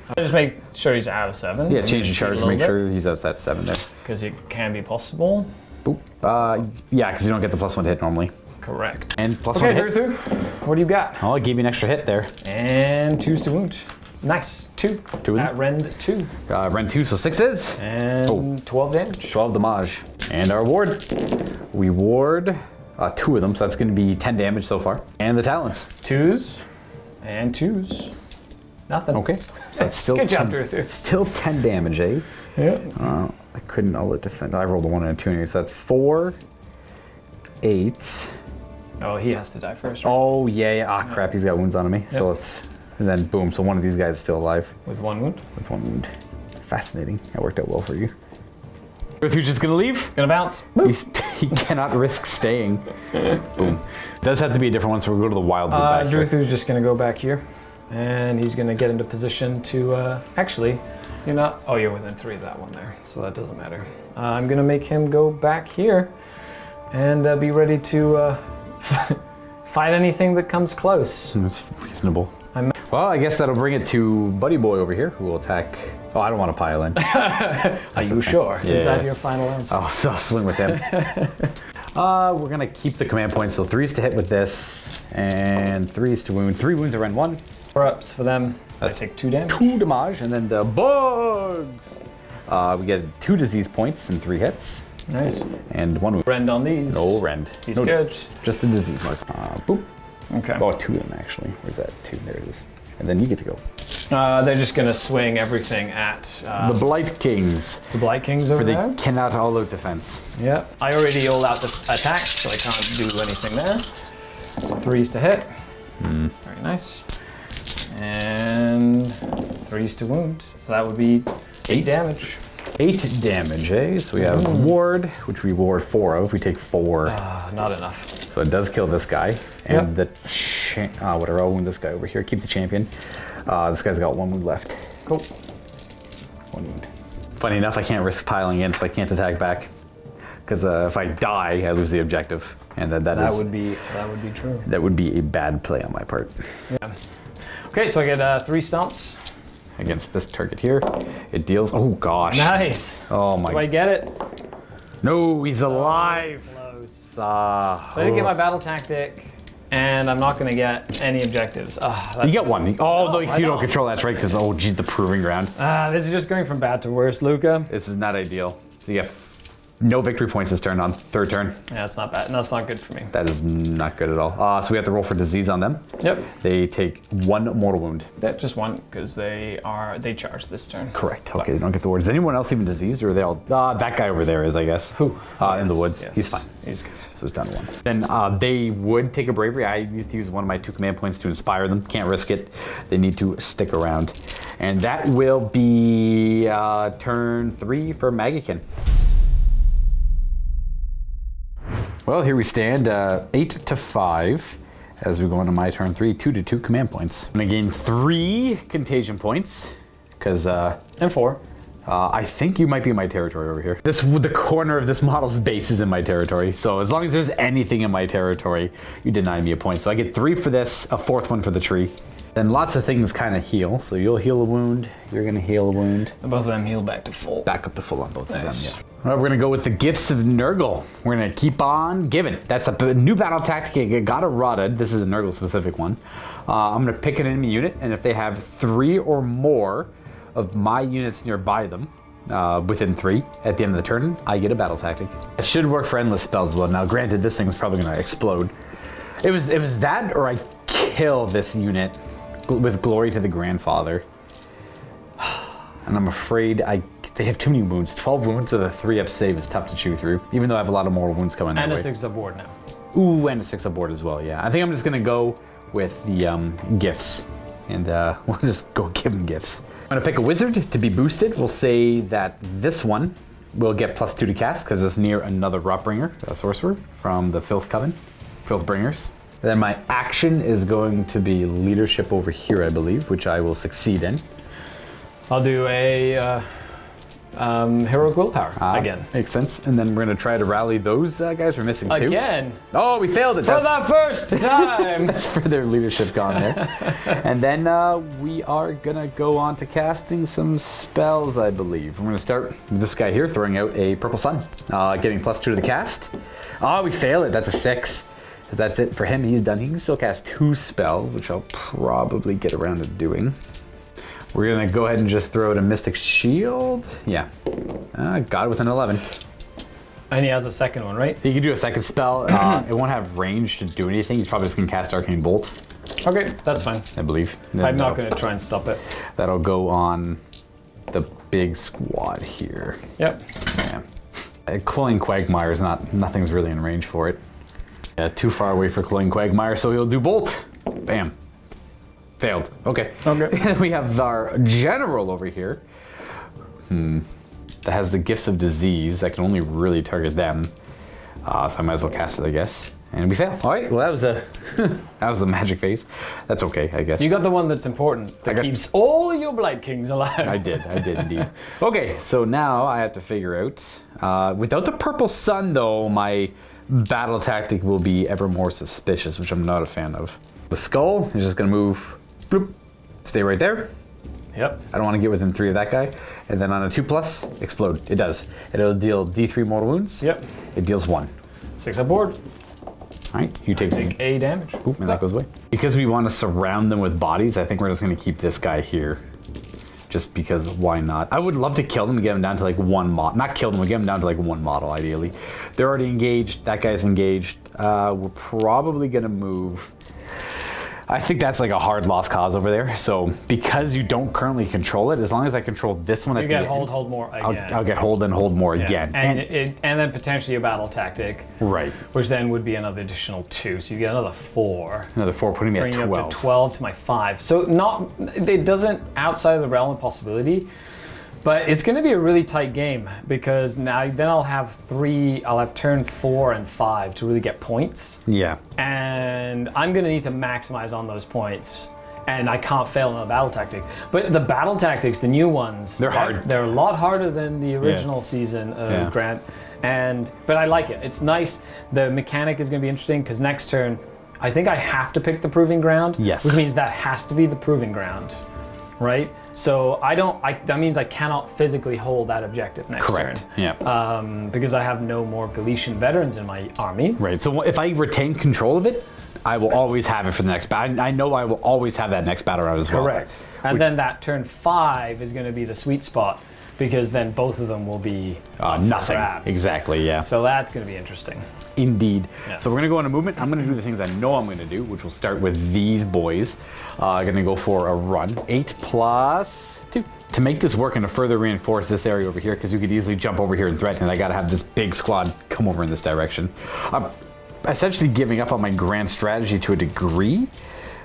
I'll just make sure he's out of 7. Yeah, change the charge. Make sure he's outside 7 there. Because it can be possible. Boop. Yeah, because you don't get the +1 to hit normally. Correct. And plus Okay, one hit. Durthu, what do you got? Oh, I gave you an extra hit there. And 2s to wound. Nice. 2. Two At rend 2. Rend 2, so 6 is. And 12 damage. 12 damage. And our ward. We ward 2 of them, so that's going to be 10 damage so far. And the talents. 2s. And 2s. Nothing. Okay. So that's still Good job, 10, Durthu. still 10 damage, eh? Yeah. I couldn't all it defend. I rolled a 1 and a 2 anyway, so that's 4, 8. Oh, he has to die first. Right? Oh, yeah. Ah, crap, he's got wounds on me. So let's... And then boom, so one of these guys is still alive. With 1 wound. With 1 wound. Fascinating. That worked out well for you. Durthu's just gonna leave. Gonna bounce. He cannot risk staying. Boom. Does have to be a different one, so we'll go to the wild back here. Durthu's just gonna go back here. And he's gonna get into position to, actually, you're not, oh, you're within 3 of that one there, so that doesn't matter. I'm gonna make him go back here and be ready to fight anything that comes close. That's reasonable. Well, I guess that'll bring it to Buddy Boy over here, who will attack. Oh, I don't want to pile in. Are you sure? Yeah. Is that your final answer? I'll swing with him. We're gonna keep the command points, so 3s to hit with this, and 3s to wound. 3 wounds are in 1. 4-ups for them. That's I take 2 damage. 2 damage, and then the bugs. We get 2 disease points and 3 hits. Nice. And 1 wound. Rend on these. No rend. He's no good. Just a disease mark. Boop. Okay. Oh, 2 of them actually. Where's that? 2. There it is. And then you get to go. They're just gonna swing everything at The Blight Kings. the Blight Kings over For they there. cannot all out defense. Yeah. I already rolled out the attack, so I can't do anything there. So 3s to hit. Very nice. And 3s to wound. So that would be 8 damage. 8 damage, eh? So we have ward, which we ward 4 of. We take 4. Not enough. So it does kill this guy. And whatever, I'll wound this guy over here. Keep the champion. This guy's got 1 wound left. Cool. 1 wound. Funny enough, I can't risk piling in, so I can't attack back. Because if I die, I lose the objective. And that would be true. That would be a bad play on my part. Yeah. Okay, so I get 3 stomps. Against this target here. It deals... Oh, gosh. Nice. Oh, my... Do I get it? No, he's alive. Close. So I didn't get my battle tactic, and I'm not going to get any objectives. You get 1. Oh, no, you I don't don't. control. That's right, because, oh, geez, the proving ground. This is just going from bad to worse, Luka. This is not ideal. So you get no victory points this turn on 3rd turn. Yeah, that's not bad. That's not good for me. That is not good at all. So we have to roll for disease on them. Yep. They take 1 mortal wound. Yeah, just 1, because they charge this turn. Correct. Okay, they don't get the ward. Is anyone else even diseased, or are they all... that guy over there is, I guess. Who? In the woods. Yes. He's fine. He's good. So it's down to 1. Then they would take a bravery. I need to use 1 of my 2 command points to inspire them. Can't risk it. They need to stick around. And that will be turn 3 for Maggotkin. Well, here we stand, 8 to 5, as we go into my turn 3, 2 to 2 command points. I'm gonna gain 3 contagion points, because And 4. I think you might be in my territory over here. The corner of this model's base is in my territory, so as long as there's anything in my territory, you deny me a point. So I get 3 for this, a 4th one for the tree. Then lots of things kind of heal, so you'll heal a wound, you're gonna heal a wound. Both of them heal back to full. Back up to full on both Nice. of them, yeah. All right, we're gonna go with the Gifts of Nurgle. We're gonna keep on giving. That's a new battle tactic. I got it rotted. This is a Nurgle specific one. I'm gonna pick an enemy unit, and if they have 3 or more of my units nearby them, within 3, at the end of the turn, I get a battle tactic. It should work for endless spells as well. Now, granted, this thing is probably gonna explode. It was that, or I kill this unit with glory to the grandfather. And I'm afraid they have too many wounds. 12 wounds with a 3-up save is tough to chew through, even though I have a lot of mortal wounds coming their And way. a 6 aboard now. Ooh, and a 6 aboard as well, yeah. I think I'm just gonna go with the gifts, and we'll just go give them gifts. I'm gonna pick a wizard to be boosted. We'll say that this one will get +2 to cast, because it's near another Rotbringer, a sorcerer, from the Filth Coven, Filth Bringers. Then my action is going to be leadership over here, I believe, which I will succeed in. I'll do a heroic willpower again. Makes sense. And then we're going to try to rally those guys. We're missing 2. Again? Oh, we failed it. For the first time! That's for their leadership gone there. And then we are going to go on to casting some spells, I believe. We're going to start with this guy here, throwing out a Purple Sun, getting +2 to the cast. Oh, we fail it. That's a 6. That's it for him. He's done. He can still cast 2 spells, which I'll probably get around to doing. We're going to go ahead and just throw out a Mystic Shield. Yeah. Got it with an 11. And he has a second one, right? He can do a second spell. It won't have range to do anything. He's probably just going to cast Arcane Bolt. Okay, that's fine. I believe. I'm not going to try and stop it. That'll go on the big squad here. Yep. Yeah. Cloying Quagmire is nothing's really in range for it. Too far away for Cloying Quagmire, so he'll do Bolt. Bam. Failed. Okay. Okay. We have our general over here. That has the Gifts of Disease that can only really target them. So I might as well cast it, I guess. And we fail. All right. Well, that was a that was the magic phase. That's okay, I guess. You got the one that's important. That keeps all of your Blight Kings alive. I did indeed. Okay, so now I have to figure out. Without the purple sun, though, my battle tactic will be ever more suspicious, which I'm not a fan of. The skull is just going to move, bloop, stay right there. Yep. I don't want to get within 3 of that guy. And then on a 2+, explode. It does. It'll deal D3 mortal wounds. Yep. It deals 1. 6 aboard. All right, you take A damage. Oop, and that goes away. Because we want to surround them with bodies, I think we're just going to keep this guy here. Just because why not? I would love to kill them and get them down to like 1 model. Not kill them, but get them down to like 1 model, ideally. They're already engaged. That guy's engaged. We're probably going to move. I think that's like a hard lost cause over there. So because you don't currently control it, as long as I control this one You at get the end, hold more again. I'll get hold and hold more again. And then potentially a battle tactic. Right. Which then would be another additional 2. So you get another 4. Another 4, putting me at Bringing 12. up to 12 to my 5. So it doesn't outside of the realm of possibility. But it's going to be a really tight game because then I'll have turn 4 and 5 to really get points. Yeah. And I'm going to need to maximize on those points. And I can't fail on the battle tactic. But the battle tactics, the new ones, they're hard. They're a lot harder than the original season of Grant. But I like it. It's nice. The mechanic is going to be interesting because next turn, I think I have to pick the Proving Ground. Yes. Which means that has to be the Proving Ground. Right? So that means I cannot physically hold that objective next Correct. turn. Yeah. Because I have no more Galician veterans in my army. Right. So if I retain control of it, I will always have it for the next battle. I know I will always have that next battle round as well. Correct. And then that turn 5 is going to be the sweet spot because then both of them will be nothing. grabs. Exactly. Yeah. So that's going to be interesting. Indeed. Yeah. So we're going to go on a movement. I'm going to do the things I know I'm going to do, which will start with these boys. Going to go for a run. 8+2. To make this work and to further reinforce this area over here, because you could easily jump over here and threaten it, I got to have this big squad come over in this direction. I'm essentially giving up on my grand strategy to a degree,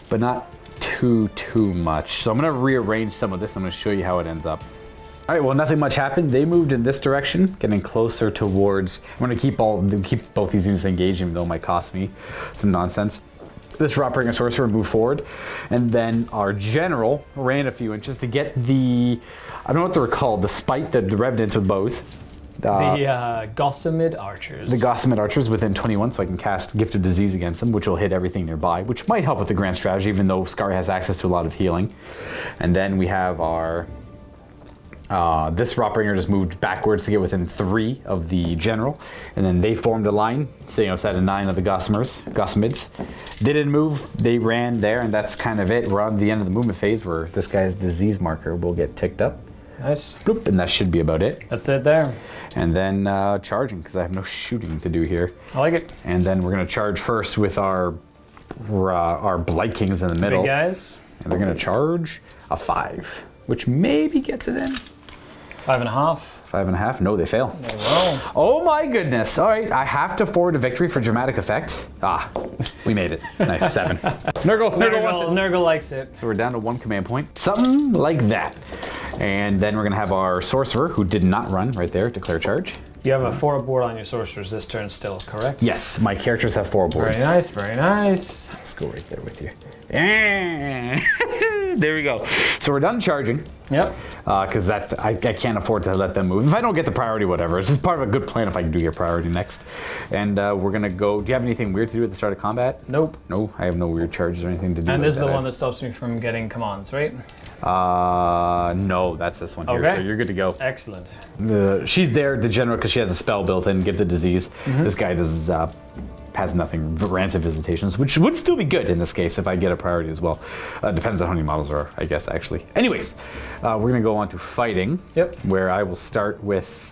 but not too much. So I'm going to rearrange some of this. I'm going to show you how it ends up. All right, well, nothing much happened. They moved in this direction, getting closer towards. I'm going to keep both these units engaged, even though it might cost me some nonsense. This Rotbringer Sorcerer moved forward, and then our general ran a few inches to get the, I don't know what they're called, the spite, the revenants with bows. The Gossamed Archers. The Gossamed Archers within 21, so I can cast Gift of Disease against them, which will hit everything nearby, which might help with the grand strategy, even though Skari has access to a lot of healing. And then we have our this Rotbringer just moved backwards to get within 3 of the general, and then they formed a line, staying outside of 9 of the Gossamids. They didn't move, they ran there, and that's kind of it. We're on the end of the movement phase where this guy's disease marker will get ticked up. Nice. Bloop, and that should be about it. That's it there. And then charging, because I have no shooting to do here. I like it. And then we're going to charge first with our Blight Kings in the middle. Big guys. And they're going to charge a 5, which maybe gets it in. 5.5. 5.5. No, they fail. They roll. Oh my goodness. All right, I have to forward a victory for dramatic effect. We made it. Nice, 7. Nurgle wants it. Nurgle likes it. So we're down to 1 command point. Something like that. And then we're going to have our sorcerer, who did not run right there, declare charge. You have a 4 board on your sorcerers this turn still, correct? Yes, my characters have 4 boards. Very nice, very nice. Let's go right there with you. There we go. So we're done charging. Yep. Because I can't afford to let them move. If I don't get the priority, whatever. It's just part of a good plan if I can do your priority next. And we're going to go. Do you have anything weird to do at the start of combat? Nope. No, I have no weird charges or anything to do. And this is the that. one that stops me from getting commands, right? No, that's this one here. Okay. So you're good to go. Excellent. She's there, the general, because she has a spell built in, Give the Disease. This guy does has nothing. Rancid Visitations, which would still be good in this case if I get a priority as well. Depends on how many models there are, I guess, actually. Anyways, we're going to go on to fighting. Yep. Where I will start with...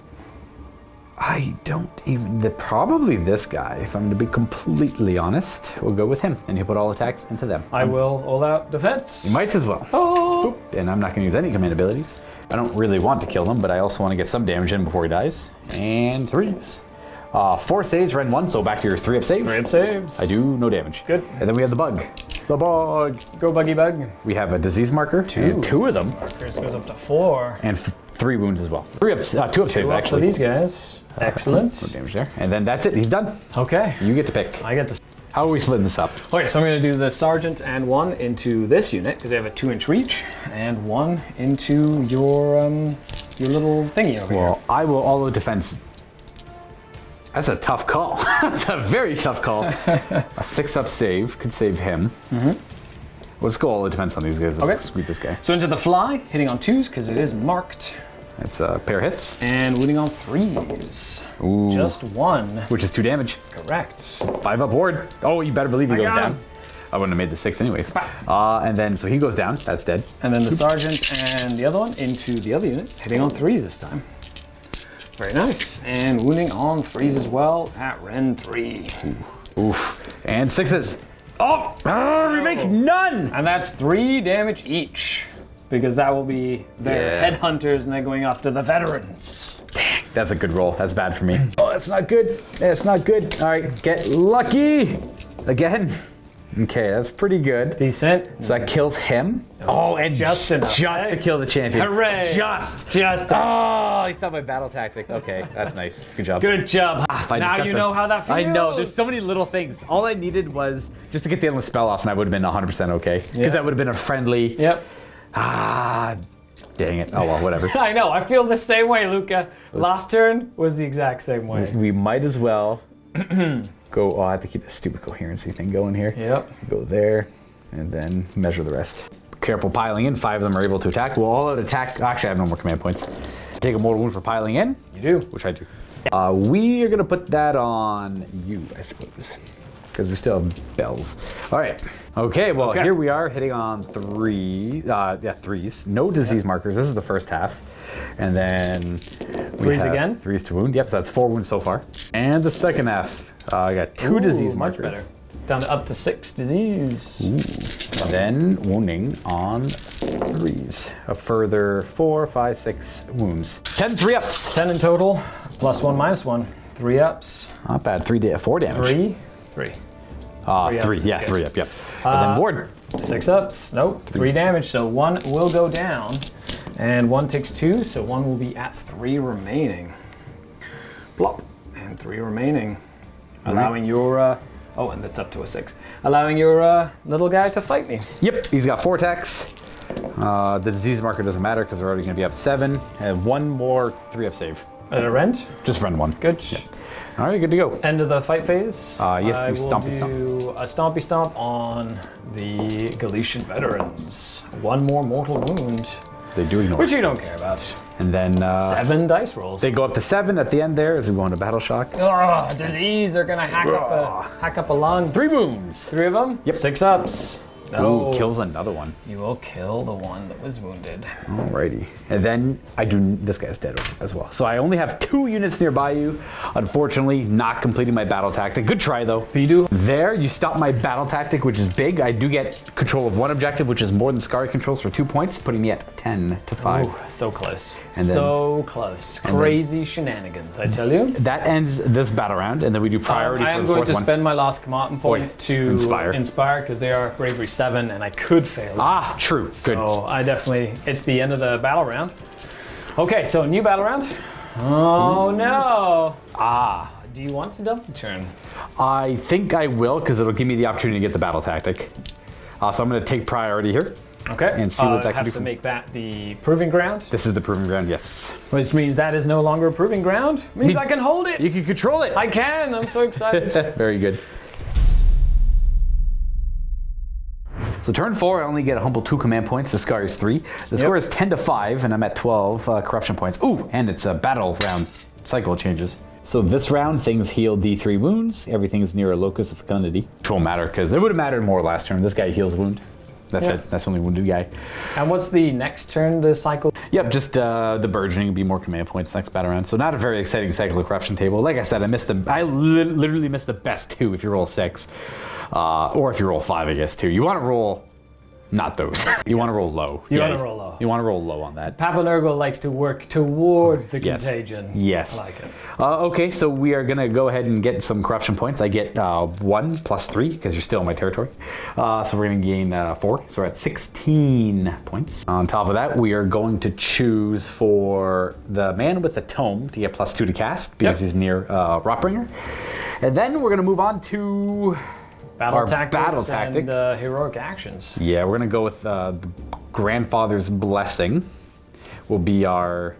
I don't even... probably this guy, if I'm going to be completely honest. We'll go with him, and he'll put all attacks into them. I will all-out defense. You might as well. Oh. Boop. And I'm not going to use any command abilities. I don't really want to kill him, but I also want to get some damage in before he dies. And 3s. 4 saves, Ren 1, so back to your 3-up save. 3-up saves. I do no damage. Good. And then we have the bug. The bug. Go buggy bug. We have a disease marker. 2. And 2 of them. Markers goes up to 4. And 3 wounds as well. 2-up saves, 2 up actually. for these guys. Excellent. No damage there. And then that's it. He's done. Okay. You get to pick. I get this. How are we splitting this up? Okay, so I'm going to do the Sergeant and 1 into this unit, because they have a 2-inch reach, and 1 into your little thingy over here. Well, I will all-out defense. That's a tough call. That's a very tough call. A 6-up save could save him. Let's go all-out defense on these guys. Okay. Squeeze this guy. So into the fly, hitting on 2s, because it is marked. That's a pair of hits. And wounding on 3s. Ooh. Just 1. Which is 2 damage. Correct. 5-up ward. Oh, you better believe he goes got down. him. I wouldn't have made the 6 anyways. And then, so he goes down. That's dead. And then the Sergeant and the other one into the other unit, hitting on 3s this time. Very nice. And wounding on 3s as well at Ren 3. Oof. And 6s. Oh! Remake none! And that's 3 damage each. Because that will be their headhunters and they're going after the veterans. Dang, that's a good roll. That's bad for me. Oh, that's not good. That's not good. All right, get lucky. Again. Okay, that's pretty good. Decent. So that kills him. Oh, and just enough. Just to kill the champion. Hooray. Just. enough. Oh, he saw my battle tactic. Okay, that's nice. Good job. Good job. Now you know how that feels. I know. There's so many little things. All I needed was just to get the endless spell off, and I would have been 100% okay. Because that would have been a friendly. Yep. Dang it. Oh, well, whatever. I know. I feel the same way, Luka. Last turn was the exact same way. We might as well go. Oh, I have to keep this stupid coherency thing going here. Yep. Go there, and then measure the rest. Careful piling in. 5 of them are able to attack. Well, all out attack. Actually, I have no more command points. Take a mortal wound for piling in. You do. Which I do. We are going to put that on you, I suppose. Because we still have bells. All right. Okay, well, here we are hitting on 3s. No disease markers. This is the first half. And then 3s again? 3s to wound. Yep, so that's 4 wounds so far. And the second half, I got 2 disease much markers. better. Down to up to 6 disease. And then wounding on 3s. A further 4, 5, 6 wounds. 10 3-ups. 10 in total. +1, -1. 3 ups. Not bad. 4 damage. 3. 3. 3 Yeah, ups is 3 up, yep. And then ward. 6 ups. Nope. 3 damage. So 1 will go down. And 1 takes 2, so 1 will be at 3 remaining. Plop. And 3 remaining. Allowing your... oh, and that's up to a 6. Allowing your little guy to fight me. Yep, he's got 4 attacks. The disease marker doesn't matter because we're already going to be up 7. And 1 more 3-up save. At a rent? Just run 1. Good. Yep. All right, good to go. End of the fight phase. Yes, I you will stompy do a stompy stomp on the Galician veterans. 1 more mortal wound. They do ignore Which it. you don't care about. And then 7 dice rolls. they go up to 7 at the end there as we go into battle shock. Ugh, disease. They're gonna hack up a lung. 3 wounds. 3 of them. Yep. 6 ups. No. Ooh, kills another one. You will kill the one that was wounded. Alrighty. And then I do, this guy's dead as well. So I only have 2 units nearby you. Unfortunately, not completing my battle tactic. Good try though. But you do. There, you stop my battle tactic, which is big. I do get control of 1 objective, which is more than Skari controls for 2 points, putting me at 10 to 5. Ooh, so close. And then- so close. Crazy shenanigans, I tell you. That ends this battle round, and then we do priority I for am the going 4th to one. spend my last command point Wait, to inspire because they are bravery 7 and I could fail. Ah, true. Good. So I definitely, it's the end of the battle round. Okay, so new battle round. Oh no. Do you want to double turn? I think I will, because it'll give me the opportunity to get the battle tactic. So I'm going to take priority here. Okay. And see what that can have do to for me. make that the proving ground, This is the proving ground, yes. which means that is no longer a proving ground. Means I can hold it. You can control it. I can. I'm so excited. Very good. So turn 4, I only get a humble 2 command points. The Skari is 3. The score is 10 to 5, and I'm at 12 corruption points. Ooh, and it's a battle round cycle changes. So this round, things heal D3 wounds. Everything's near a locus of fecundity. Which won't matter, because it would have mattered more last turn. This guy heals wound. That's it. That's the only wounded guy. And what's the next turn, the cycle? Yep, just the burgeoning would be more command points next battle round. So not a very exciting cycle of corruption table. Like I said, I literally missed the best 2 if you roll 6. Or if you roll 5, I guess, too. You want to roll... Not those. You want to roll low. You want to roll low. You want to roll low on that. Papa Nurgle likes to work towards the contagion. Yes. I like it. Okay, so we are going to go ahead and get some corruption points. I get 1 plus 3 because you're still in my territory. So we're going to gain 4. So we're at 16 points. On top of that, we are going to choose for the man with the tome to get plus 2 to cast because he's near Rotbringer. And then we're going to move on to... Battle tactics and heroic actions. Yeah, we're going to go with the Grandfather's Blessing will be our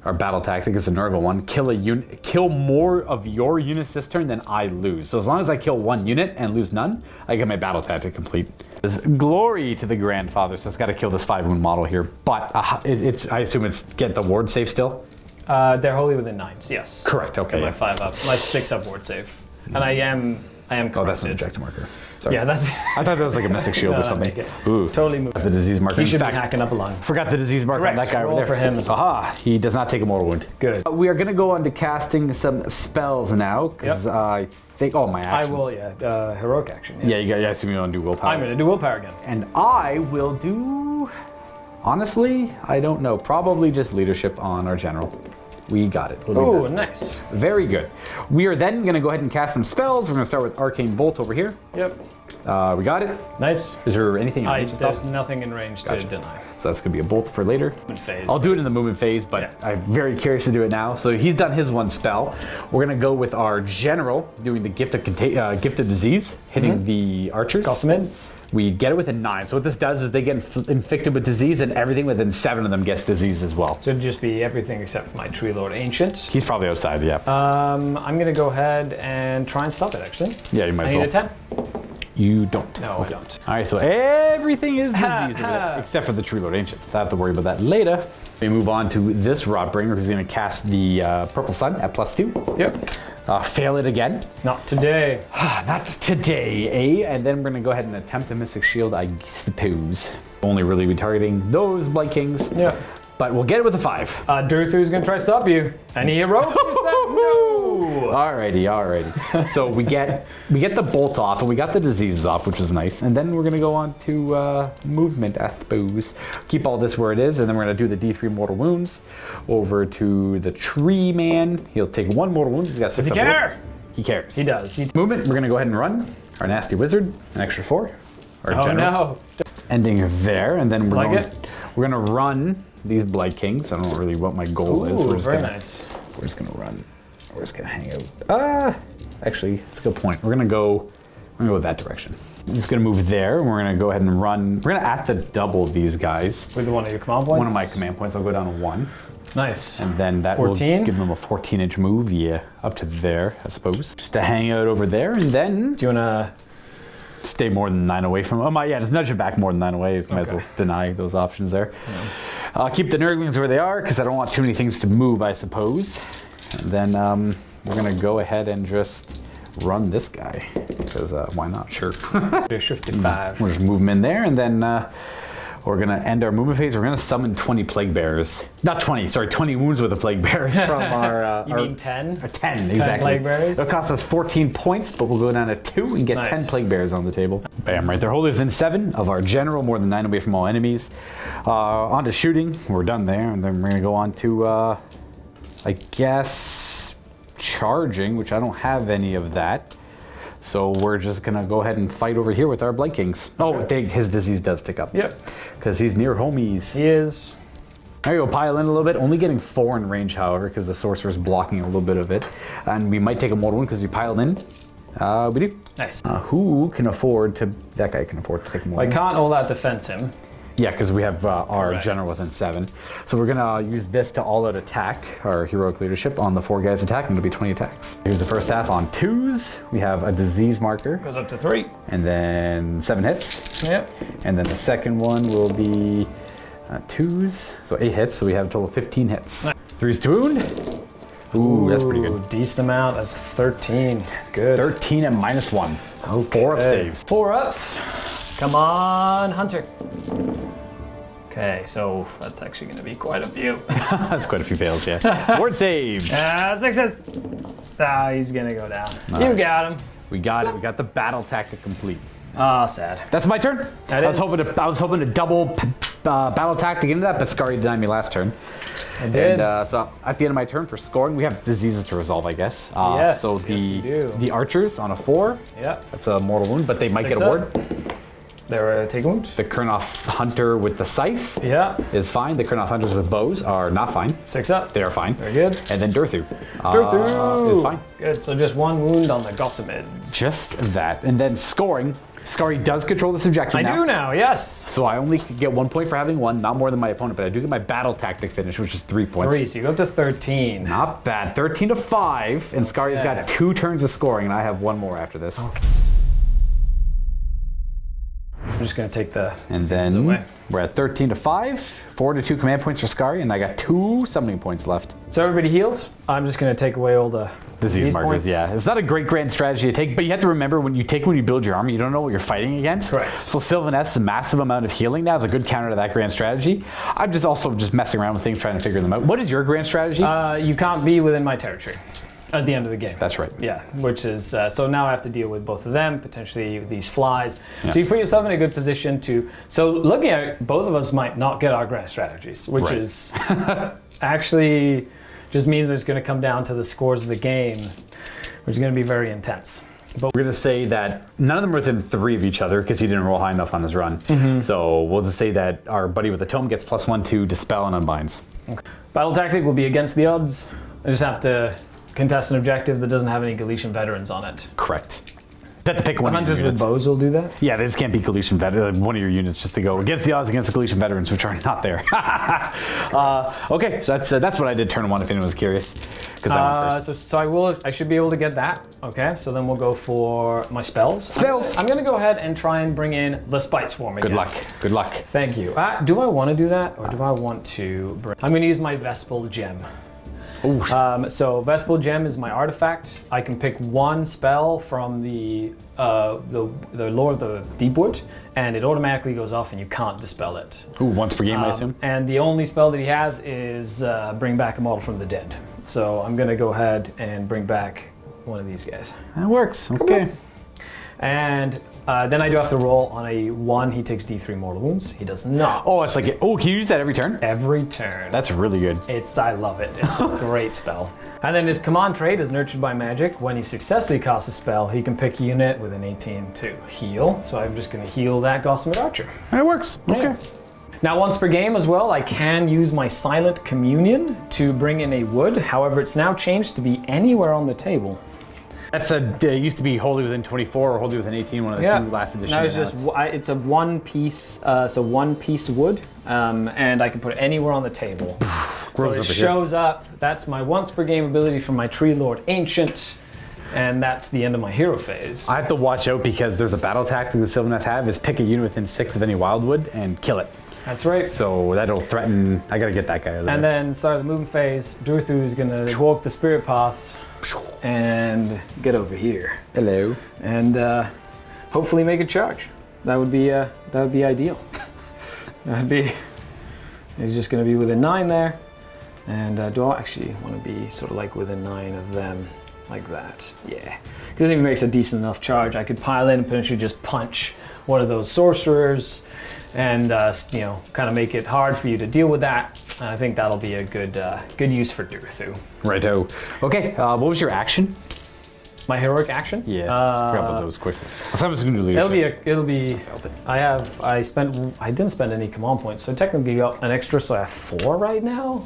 battle tactic. It's the Nurgle one. Kill more of your units this turn than I lose. So as long as I kill 1 unit and lose none, I get my battle tactic complete. There's glory to the Grandfather, so it's got to kill this 5 wound model here. But I assume it's get the ward save still? They're wholly within 9s, yes. Correct, okay. My 5 up, my 6 up ward save. And I am corrupted. Oh, that's an objective marker. Sorry. Yeah, that's... I thought that was like a Mystic Shield or something. Ooh. Totally moved. The disease marker. He should be hacking up a lung. Forgot the disease marker on that guy over there. For him as well. Aha! He does not take a mortal wound. Good. We are going to go on to casting some spells now, because I think... Oh, my action. I will, heroic action. Yeah, you assume you want to do willpower. I'm going to do willpower again. And I will do... Honestly, I don't know. Probably just leadership on our general. We got it. Oh, nice. Very good. We are then going to go ahead and cast some spells. We're going to start with Arcane Bolt over here. Yep. We got it. Nice. Is there anything in range? There's nothing in range to deny. So that's going to be a bolt for later. Movement phase. I'll do it in the movement phase, but I'm very curious to do it now. So he's done his 1 spell. We're going to go with our general doing the Gift of Disease, hitting the archers. Gossamids. We get it within 9. So what this does is they get infected with disease, and everything within 7 of them gets disease as well. So it'd just be everything except for my Tree Lord Ancient. He's probably outside, yeah. I'm going to go ahead and try and stop it, actually. Yeah, you might as well. I need a 10. You don't. No, I don't. All right, so everything is diseased except for the Tree Lord Ancient. So I have to worry about that later. We move on to this Rotbringer, who's going to cast the Purple Sun at +2. Yep. Fail it again. Not today. Not today, eh? And then we're going to go ahead and attempt a Mystic Shield, I suppose. Only really be targeting those Blight Kings. Yeah. But we'll get it with a 5. Durthu's going to try to stop you. And he heroic says no. Alrighty. So we get the bolt off, and we got the diseases off, which is nice. And then we're going to go on to movement, I suppose. Keep all this where it is, and then we're going to do the D3 mortal wounds over to the tree man. He'll take 1 mortal wound. He's got 6 Does he care? He cares. He does. Movement, we're going to go ahead and run our nasty wizard, an extra 4. Our general. No. Ending there, and then we're Like going to run these Blight Kings. I don't know really what my goal is. Ooh, very nice. We're just going to run. We're just going to hang out. Actually, that's a good point. We're going to go that direction. I'm just going to move there, and we're going to go ahead and run. We're going to have to double these guys. With one of your command points? One of my command points. I'll go down to 1. Nice. And then that 14? will give them a 14-inch move. Yeah, up to there, I suppose. Just to hang out over there, and then... Do you want to... Stay more than 9 away from... just nudge it back more than 9 away. You might as well deny those options there. I'll keep the Nurglings where they are, because I don't want too many things to move, I suppose. And then we're going to go ahead and just run this guy, because why not? Sure. Shift to 5. We'll just move him in there, and then we're going to end our movement phase. We're going to summon 20 Plague Bearers. Not 20, sorry, 20 wounds with the Plague Bearers from our... You mean 10? 10, exactly. Plague Bearers? It'll cost us 14 points, but we'll go down to 2 and get 10 Plague Bearers on the table. Bam, right there. Wholly within 7 of our general, more than 9 away from all enemies. On to shooting. We're done there, and then we're going to go on to, I guess, charging, which I don't have any of that. So we're just going to go ahead and fight over here with our Blight Kings. Oh, his disease does tick up. Yep. Because he's near homies. He is. There you go, pile in a little bit. Only getting 4 in range, however, because the sorcerer's blocking a little bit of it. And we might take a mortal wound because we piled in. We do. Nice. Who can afford to... That guy can afford to take more. I can't all out defense him. Yeah, because we have our general within 7. So we're going to use this to all-out attack, our heroic leadership, on the 4 guys attacking. It'll be 20 attacks. Here's the first half on 2s. We have a disease marker. Goes up to 3. And then 7 hits. Yep. And then the second one will be 2s. So 8 hits, so we have a total of 15 hits. Nice. 3s to wound. Ooh, that's pretty good. Decent amount. That's 13. That's good. 13 at -1. Okay. 4 up saves. 4 ups. Come on, Hunter. Okay, so that's actually going to be quite a few. That's quite a few fails, yeah. Ward saves. 6s. Ah, he's going to go down. You got him. We got it. We got the battle tactic complete. Ah, sad. That's my turn. I was hoping to double battle tactic into that, but Skari denied me last turn. I did. And so at the end of my turn for scoring, we have diseases to resolve, I guess. Yes. So the archers on a 4. Yeah. That's a mortal wound, but they might 6 get a ward. They're take a wound. The Kurnoth hunter with the scythe is fine. The Kurnoth hunters with bows are not fine. 6 up. They are fine. Very good. And then Durthu is fine. Good. So just 1 wound on the Gossamids. Just that. And then scoring. Skari does control this objective now. I do now, yes. So I only get 1 point for having 1, not more than my opponent, but I do get my battle tactic finish, which is 3 points. 3, so you go up to 13. Not bad. 13 to 5, and Skari's got 2 turns of scoring, and I have 1 more after this. Okay. I'm just going to take the and then away. We're at 13 to 5, 4 to 2 command points for Skari, and I got 2 summoning points left. So everybody heals. I'm just going to take away all the disease markers. Points. Yeah, it's not a great grand strategy to take, but you have to remember when you build your army, you don't know what you're fighting against. Correct. So Sylvaneth's a massive amount of healing now is a good counter to that grand strategy. I'm just also messing around with things, trying to figure them out. What is your grand strategy? You can't be within my territory at the end of the game. That's right. Yeah, which is, so now I have to deal with both of them, potentially these flies. Yeah. So you put yourself in a good position to, so looking at it, both of us might not get our grand strategies, which is actually just means it's going to come down to the scores of the game, which is going to be very intense. But we're going to say that none of them are within 3 of each other because he didn't roll high enough on his run. Mm-hmm. So we'll just say that our buddy with the tome gets +1 to dispel and unbinds. Okay. Battle tactic will be against the odds. I just have to contest an objective that doesn't have any Galician veterans on it. Correct. You have to pick one. Hunters with bows will do that? Yeah, they just can't be Galician veterans. One of your units just to go against the odds against the Galician veterans, which are not there. Okay, so that's what I did turn 1. If anyone was curious, because I went first. So I should be able to get that. Okay, so then we'll go for my spells. I'm going to go ahead and try and bring in the Spite Swarm again. Good luck. Good luck. Thank you. Do I want to do that, or do I want to bring? I'm going to use my Vespal Gem. So Vespal Gem is my artifact. I can pick 1 spell from the Lord of the Deepwood, and it automatically goes off, and you can't dispel it. Ooh, once per game, I assume. And the only spell that he has is bring back a model from the dead. So I'm gonna go ahead and bring back one of these guys. That works. Okay. And then I do have to roll on a 1. He takes D3 mortal wounds. He does not. Oh, it's like can you use that every turn? Every turn. That's really good. I love it. It's a great spell. And then his command trait is Nurtured by Magic. When he successfully casts a spell, he can pick a unit with an 18 to heal. So I'm just going to heal that Gossamer Archer. That works. Okay. Yeah. Now, once per game as well, I can use my Silent Communion to bring in a wood. However, it's now changed to be anywhere on the table. It used to be wholly within 24 or wholly within 18, one of the 2 last editions. Now it's a 1 piece, so 1 piece wood, and I can put it anywhere on the table. So it shows up. That's my once per game ability from my Tree Lord Ancient, and that's the end of my hero phase. I have to watch out because there's a battle tactic the Sylvaneth have is pick a unit within 6 of any wildwood and kill it. That's right. So that'll threaten. I gotta get that guy out of there. And then start of the movement phase. Durthu is gonna walk the spirit paths and get over here. Hello. And hopefully make a charge. That would be ideal. That'd be. He's just gonna be within 9 there. And do I actually want to be sort of like within 9 of them, like that? Yeah. Because if he makes a decent enough charge, I could pile in and potentially just punch one of those sorcerers, and kind of make it hard for you to deal with that. And I think that'll be a good use for Durthu. Righto. Okay, what was your action? My heroic action? Yeah, forgot about those quickly. I was going to leadership. It'll be. I didn't spend any command points, so technically got an extra, so I have 4 right now.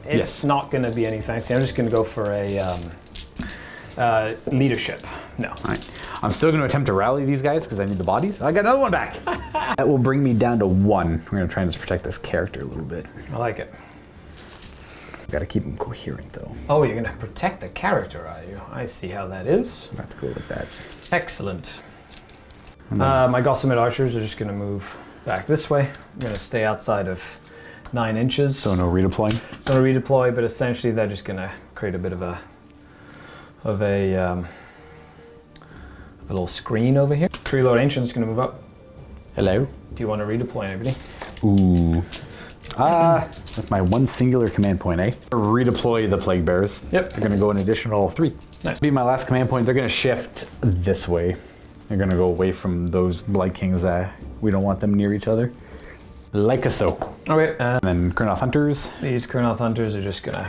It's not going to be any fancy. I'm just going to go for a leadership. No. All right. I'm still going to attempt to rally these guys because I need the bodies. I got another one back. That will bring me down to 1. We're going to try and just protect this character a little bit. I like it. Got to keep him coherent, though. Oh, you're going to protect the character, are you? I see how that is. I have to go with that. Excellent. My Gossamer Archers are just going to move back this way. I'm going to stay outside of 9 inches. So no redeploying? So no redeploy, but essentially they're just going to create a bit of a little screen over here. Tree Lord Ancient's going to move up. Hello. Do you want to redeploy anybody? Ooh. With my one singular command point, eh? Redeploy the Plague Bearers. Yep. They're gonna go an additional 3. Nice. Be my last command point. They're gonna shift this way. They're gonna go away from those Blight Kings. We don't want them near each other. Like so. Okay. And then Kurnoth Hunters. These Kurnoth Hunters are just gonna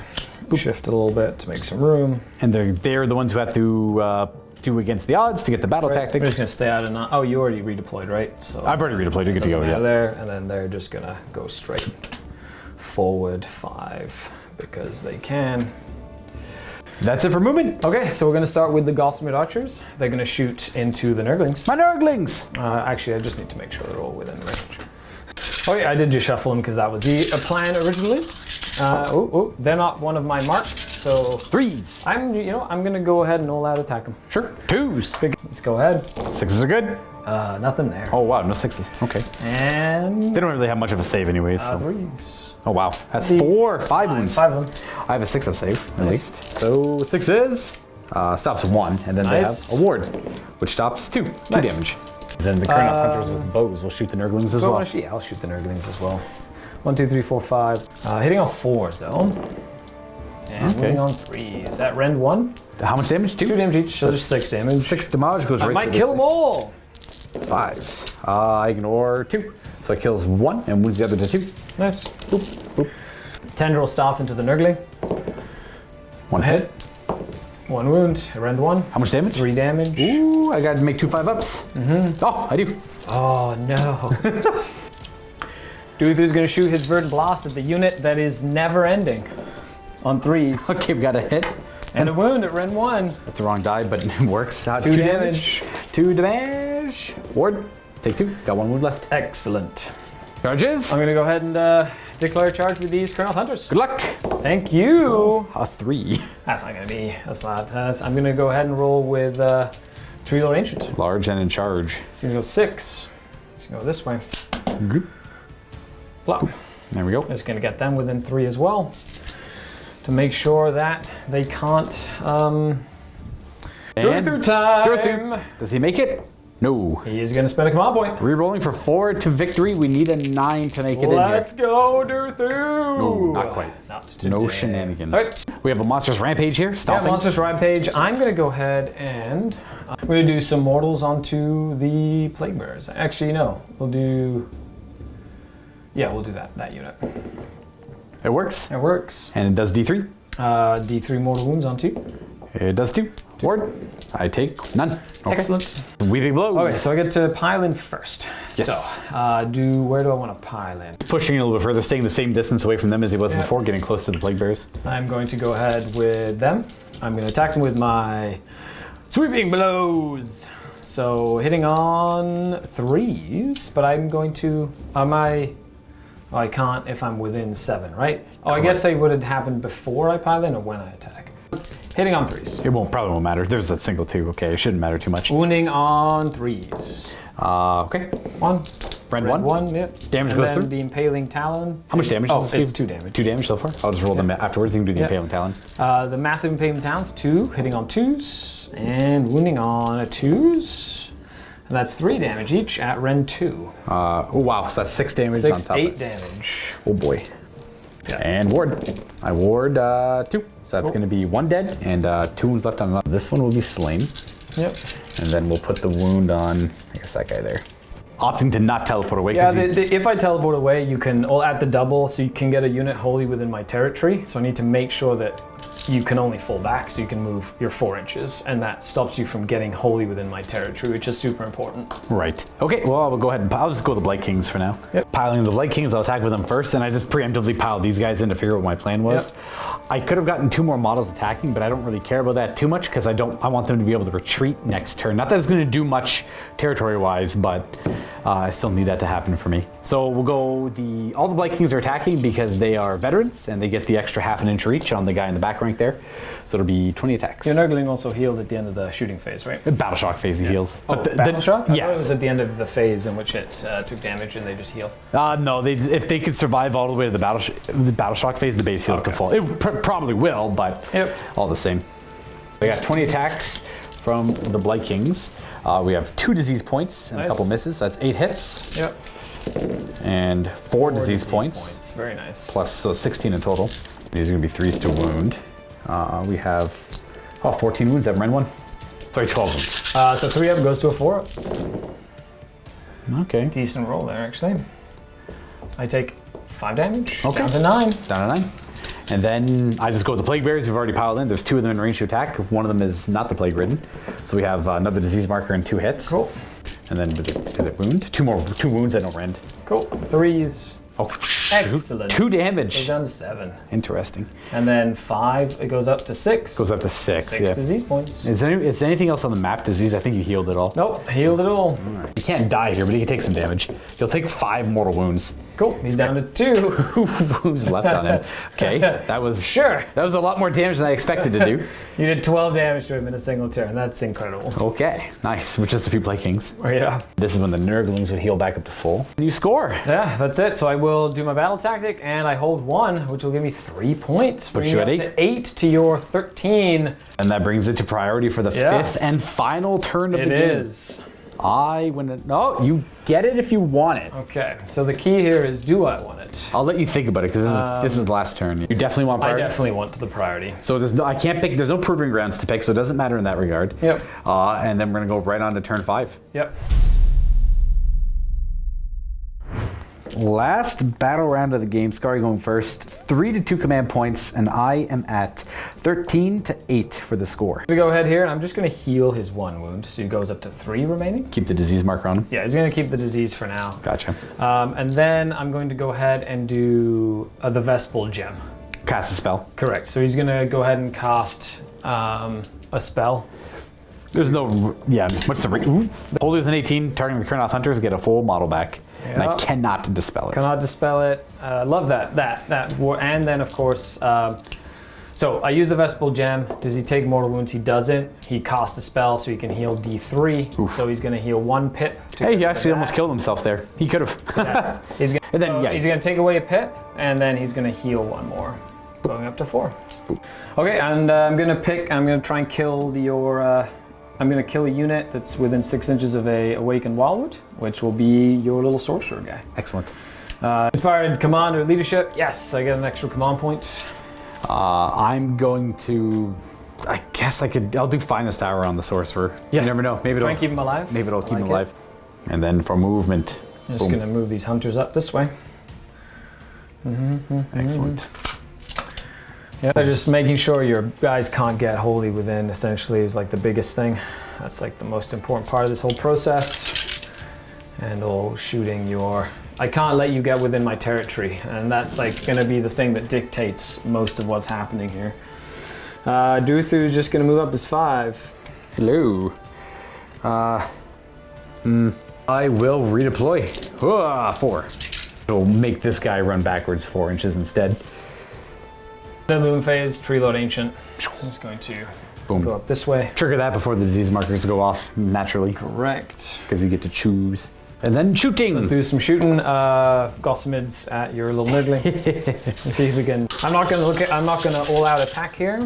shift a little bit to make some room. And they're the ones who have to do against the odds to get the battle tactic. We're just gonna stay out and not. Oh, you already redeployed, right? So I've already redeployed. You're good to go. Yeah. There, and then they're just gonna go straight forward 5 because they can. That's it for movement. Okay, so we're gonna start with the Gossamer Archers. They're gonna shoot into the Nurglings. My Nurglings. Actually, I just need to make sure they're all within range. Oh yeah, I did just shuffle them because that was the plan originally. They're not one of my marks, so 3s. I'm gonna go ahead and all out attack them. Sure. 2s. Let's go ahead. 6s are good. Nothing there. Oh wow, no 6s. Okay. And They don't really have much of a save anyways. So. 3s. Oh wow, that's 4, 5 wounds. 5 of them. I have a 6 of save at least. So 6s stops 1, and then Nice. they have a ward, which stops 2 Nice. damage. Then the Kurnoth Hunters with bows will shoot the Nurglings as well. Yeah, I'll shoot the Nurglings as well. 1, 2, 3, 4, 5. Hitting on 4s though. And moving on 3s. At Rend 1. How much damage? 2 damage each, so there's 6 damage. 6 damage goes I right might through kill this them all. thing. 5s. I ignore 2, so it kills 1 and wounds the other to 2. Nice. Boop, boop. Tendril Staff into the Nurgling. 1 hit. 1 wound. Rend 1. How much damage? 3 damage. Ooh, I got to make 2 5-ups. Oh, I do. Oh no. Duther's gonna shoot his Verdant Blast at the unit that is never ending. On 3s. Okay, we got a hit. And a wound at Rend 1. That's the wrong die, but it works. 2 damage. 2 damage. Ward, take 2. Got 1 wound left. Excellent. Charges. I'm gonna go ahead and declare a charge with these Kurnoth Hunters. Good luck. Thank you. A 3. That's not gonna be. I'm gonna go ahead and roll with Tree Lord Ancient. Large and in charge. He's gonna go 6. He's gonna go this way. Plop. There we go. Just gonna get them within 3 as well, to make sure that they can't. And Through time. Does he make it? No. He is gonna spend a command point. Rerolling for 4 to victory. We need a 9 to make it Let's in go, Durthu! No, not quite. Not here. No today. shenanigans. Alright. We have a Monstrous Rampage here. Yeah, Stomping. Monstrous Rampage. I'm gonna go ahead and I'm gonna do some mortals onto the Plague Bearers. Actually, no. We'll do that unit. It works. It works. And it does D3. D3 mortal wounds on 2. It does 2. Ward. I take none. Okay. Excellent. Weeping blows. Okay, so I get to pile in first. Yes. So, where do I want to pile in? Pushing it a little bit further, staying the same distance away from them as he was before, getting close to the Plague Bearers. I'm going to go ahead with them. I'm going to attack them with my sweeping blows. So hitting on 3s, but I'm going to. I can't if I'm within 7, right? Oh, I guess it would have happened before I pile in or when I attack. Hitting on 3s. It probably won't matter. There's a single 2. Okay, it shouldn't matter too much. Wounding on 3s. Okay. 1. Rend 1. 1, yep. Damage and goes then through. the Impaling Talon. How much damage Oh, does this it's do? 2 damage. 2 damage so far? I'll just roll them afterwards. You can do the Yep. Impaling Talon. The Massive Impaling Talons, 2, hitting on 2s, and wounding on a 2s. And that's 3 damage each at Rend 2. Oh wow, so that's 6 damage 6, on top 8 of it. damage. Oh boy. Yeah. And ward. I ward 2. So that's going to be 1 dead and 2 wounds left on another. This one will be slain. Yep. And then we'll put the wound on, I guess, that guy there. Opting to not teleport away. Yeah, 'cause if I teleport away, you can, at the double, so you can get a unit wholly within my territory. So I need to make sure that you can only fall back, so you can move your 4 inches, and that stops you from getting wholly within my territory, which is super important. Right. Okay, well, I'll go ahead and I'll just go with the Blight Kings for now. Yep. Piling the Blight Kings, I'll attack with them first, and I just preemptively piled these guys in to figure out what my plan was. I could have gotten 2 more models attacking, but I don't really care about that too much because I want them to be able to retreat next turn. Not that it's going to do much territory-wise, but I still need that to happen for me. So we'll go all the Blight Kings are attacking because they are veterans and they get the extra half an inch reach on the guy in the back rank there. So it'll be 20 attacks. Your Nurgling also healed at the end of the shooting phase, right? Battle Shock phase he heals. Oh, Battle Shock? I yeah. thought it was at the end of the phase in which it took damage and they just heal. No, if they could survive all the way to the Battle Shock phase, the base heals to full. It probably will, but all the same. We got 20 attacks from the Blight Kings. We have 2 disease points and a couple misses. So that's 8 hits. Yep. And 4 disease points. Very nice. Plus, so 16 in total. These are going to be 3s to wound. We have 14 wounds. That ran 1. Sorry, 12 wounds. So 3 of them goes to a 4. Okay. Decent roll there, actually. I take 5 damage. Okay. Down to 9. Down to 9. And then I just go with the Plague Bearers we've already piled in. There's 2 of them in range to attack. One of them is not the Plague Ridden. So we have another disease marker and 2 hits. Cool. And then do the wound. 2 wounds that don't rend. Cool. 3s. Oh, Excellent. 2 damage. Goes down to 7. Interesting. And then 5, it goes up to 6. Goes up to 6. 6 disease points. Is anything else on the map disease? I think you healed it all. Nope, healed it all. You can't die here, but you can take some damage. You'll take 5 mortal wounds. Cool. He's down to 2. 2 wounds left on him. Okay, that was Sure. That was a lot more damage than I expected to do. You did 12 damage to him in a single turn. That's incredible. Okay, nice. With just a few Blight Kings. Oh, yeah. This is when the Nurglings would heal back up to full. You score. Yeah, that's it. So I will do my battle tactic, and I hold 1, which will give me 3 points. Put Bringing you at up 8. to 8 to your 13. And that brings it to priority for the 5th and final turn of the game. It is. I win it. No, you get it if you want it. Okay, so the key here is, do I want it? I'll let you think about it because this is the last turn. You definitely want priority. I definitely want the priority. So I can't pick. There's no proving grounds to pick, so it doesn't matter in that regard. Yep. And then we're gonna go right on to turn 5. Yep. Last battle round of the game. Skari going first. 3 to 2 command points, and I am at 13 to 8 for the score. We go ahead here, and I'm just going to heal his 1 wound, so he goes up to 3 remaining. Keep the disease marker on him. Yeah, he's going to keep the disease for now. Gotcha. And then I'm going to go ahead and do the Vespal Gem. Cast a spell. Correct. So he's going to go ahead and cast a spell. There's no. Yeah. What's the rate? Older than 18, targeting the Kurnoth Hunters get a full model back. And I cannot dispel it. Cannot dispel it. Love that. And then, of course, so I use the Vespal Gem. Does he take mortal wounds? He doesn't. He casts a spell so he can heal D3. Oof. So he's going to heal 1 pip. Hey, he actually almost killed himself there. He could have. Yeah. He's going to take away a pip, and then he's going to heal 1 more, going up to 4. Okay, and I'm going to try and kill I'm going to kill a unit that's within 6 inches of a Awakened Wildwood, which will be your little sorcerer guy. Excellent. Inspired command or leadership. Yes, I get an extra command point. I'm going to. I guess I'll do Finest Hour on the sorcerer. Yeah. You never know. Maybe try and keep him alive. Maybe it'll keep him alive. And then for movement. I'm just going to move these hunters up this way. Excellent. Yeah, just making sure your guys can't get wholly within essentially is like the biggest thing. That's like the most important part of this whole process. And shooting I can't let you get within my territory, and that's like going to be the thing that dictates most of what's happening here. Duthu is just going to move up as 5. Hello. I will redeploy. 4. It'll make this guy run backwards 4 inches instead. The moon phase, Tree Lord Ancient. I'm just going to go up this way. Trigger that before the disease markers go off naturally. Correct. Because you get to choose. And then shooting. Let's do some shooting. Gossamids at your little Nurgling. Let's see if we can. I'm not going to all out attack here.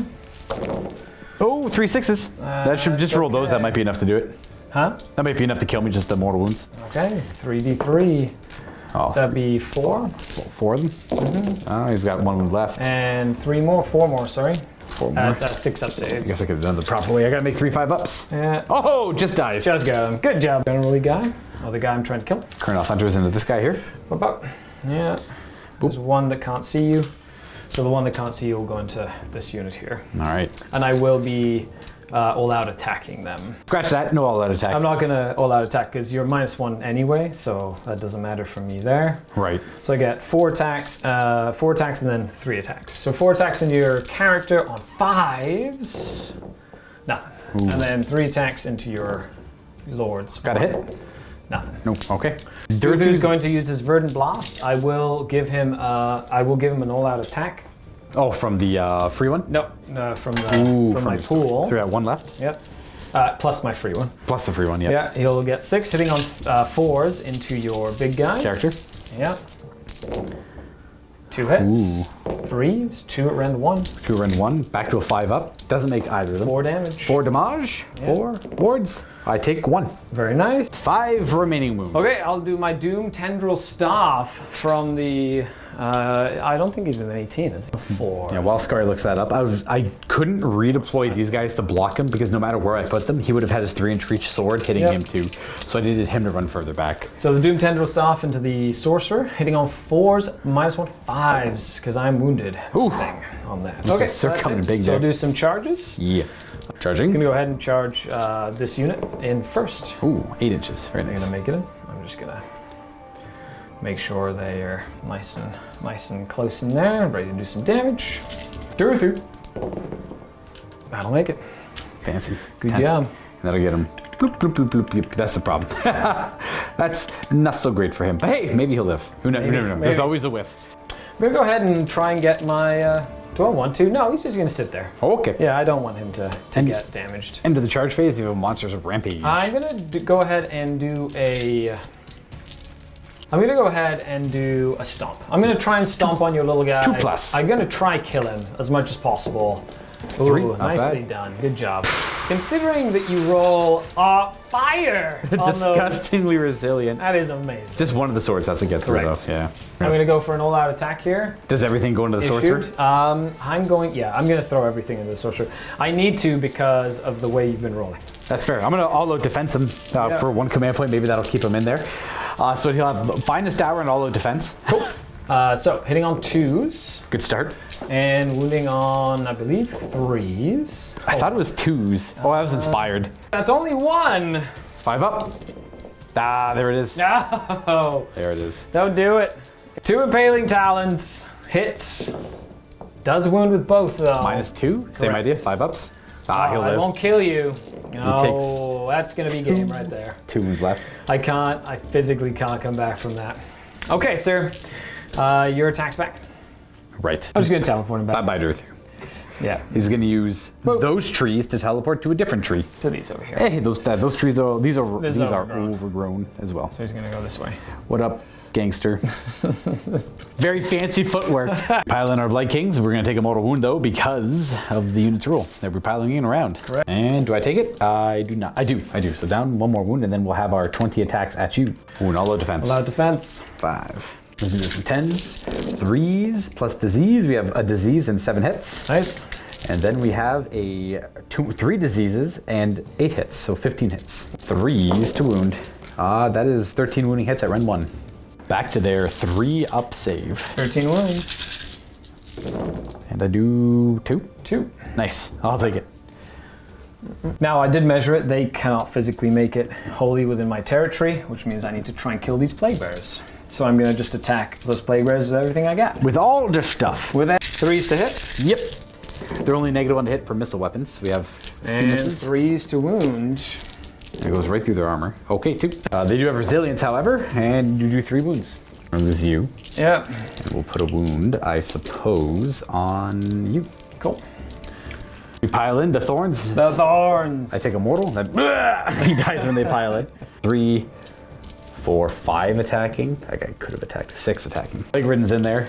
Oh, 3 6s. That should just roll those. That might be enough to do it. Huh? That might be enough to kill me, just the mortal wounds. Okay, 3d3. Oh. So that'd be 4. 4 of them? Mm-hmm. Oh, he's got 1 wound left. And 4 more, sorry. 4 more. 6 up saves. I guess I could have done the proper way. I gotta make 3 5-ups. Yeah. Oh, just dies. Just got him. Good job, generally guy. Oh, the guy I'm trying to kill. Kurnoth Hunters into this guy here. Bop. Yeah. There's one that can't see you. So the one that can't see you will go into this unit here. All right. And I will be all out attacking them. Scratch that. No all out attack. I'm not going to all out attack because you're -1 anyway, so that doesn't matter for me there. Right. So I get 4 attacks, and then 3 attacks. So 4 attacks into your character on 5s. Nothing. Ooh. And then 3 attacks into your lords. Got a hit. Nothing. Nope. Okay. Durthu's going to use his Verdant Blast. I will give him an all-out attack. Oh, from the free one? No, from my pool. So we got one left? Yep. Plus my free one. Plus the free one, yeah. Yeah, he'll get 6 hitting on 4s into your big guy. Character? Yeah. 2 hits. 3s, 2 at rend 1. 2 rend 1, back to a 5 up. Doesn't make either of them. 4 damage. 4 damage. Yeah. 4 wards. I take 1. Very nice. 5 remaining wounds. Okay, I'll do my Doom Tendril Staff from the... I don't think he's an 18, is he? 4. Yeah, while Skari looks that up, I couldn't redeploy these guys to block him because no matter where I put them, he would have had his 3-inch reach sword hitting him too. So I needed him to run further back. So the Doom Tendril Staff into the Sorcerer, hitting on 4s, -1 5s, because I'm wounded. Ooh. Thing on that. Okay, so that's coming it. big So there. I'll do some charges. Yeah. Charging. I'm going to go ahead and charge this unit in first. Ooh, 8 inches. Very I'm nice. going to make it in. I'm just going to make sure they are nice and close in there, ready to do some damage. Durthu. That'll make it. Fancy. Good job. That'll get him. Bloop, bloop, bloop, bloop, bloop. That's the problem. That's not so great for him. But hey, maybe he'll live. Who knows? Maybe. There's always a whiff. I'm going to go ahead and try and get my... do I want to? No, he's just going to sit there. Okay. Yeah, I don't want him to get damaged. End of the charge phase, you have monsters of rampage. I'm going to go ahead and do a... I'm going to go ahead and do a stomp. I'm going to try and stomp on your little guy. 2+. I'm going to try kill him as much as possible. 3, Ooh, not nicely bad. done. Good job. Considering that you roll fire on those, Disgustingly resilient. that is amazing. Just one of the swords has to get through Correct. though. Yeah. I'm going to go for an all-out attack here. Does everything go into the sorcerer? Issued. I'm going to throw everything into the sorcerer. I need to because of the way you've been rolling. That's fair. I'm going to all-out defense him for 1 command point. Maybe that'll keep him in there. So he'll have finest hour and all-out defense. Cool. So hitting on 2s Good start. and wounding on, I believe, 3s. I thought it was 2s. Oh, I was inspired. That's only 1. 5 up. Ah, there it is. No, There it is. don't do it. 2 impaling talons hits. Does wound with both though. -2. Same Correct. idea. 5 ups. Ah, he'll I live. won't kill you. No, takes that's gonna be game right there. 2 wounds left. I physically can't come back from that. Okay, sir. Your attack's back. Right. I'm just gonna teleport him back. Bye-bye, Durthu. Yeah, He's going to use those trees to teleport to a different tree. to these over here. Hey, those trees are these are overgrown. overgrown as well. So he's gonna go this way. What up, gangster? Very fancy footwork. Pile in our Blight Kings. We're going to take a mortal wound though because of the unit's rule. They're piling in around. Correct. And do I take it? I do not. I do. So down 1 more wound, and then we'll have our 20 attacks at you. Wound all out defense. Allowed defense. 5. Let's do some 10s, 3s plus disease. We have a disease and 7 hits. Nice. And then we have 3 diseases and 8 hits, so 15 hits. 3s to wound. That is 13 wounding hits at rend 1. Back to their 3 up save. 13 wounds. And I do 2. 2. Nice, I'll take it. Now, I did measure it. They cannot physically make it wholly within my territory, which means I need to try and kill these plague bearers. So I'm going to just attack those plague bearers with everything I got. With all the stuff. With that, 3s to hit. Yep. They're only -1 to hit for missile weapons. We have 2 And misses. 3s to wound. It goes right through their armor. Okay, 2. They do have resilience, however, and you do 3 wounds. I'll lose you. Yep. And we'll put a wound, I suppose, on you. Cool. We pile in the thorns. The thorns. I take a mortal. He dies when they pile in. 3, 4, 5 attacking. That guy could have attacked. 6 attacking. Plague Ridden's in there.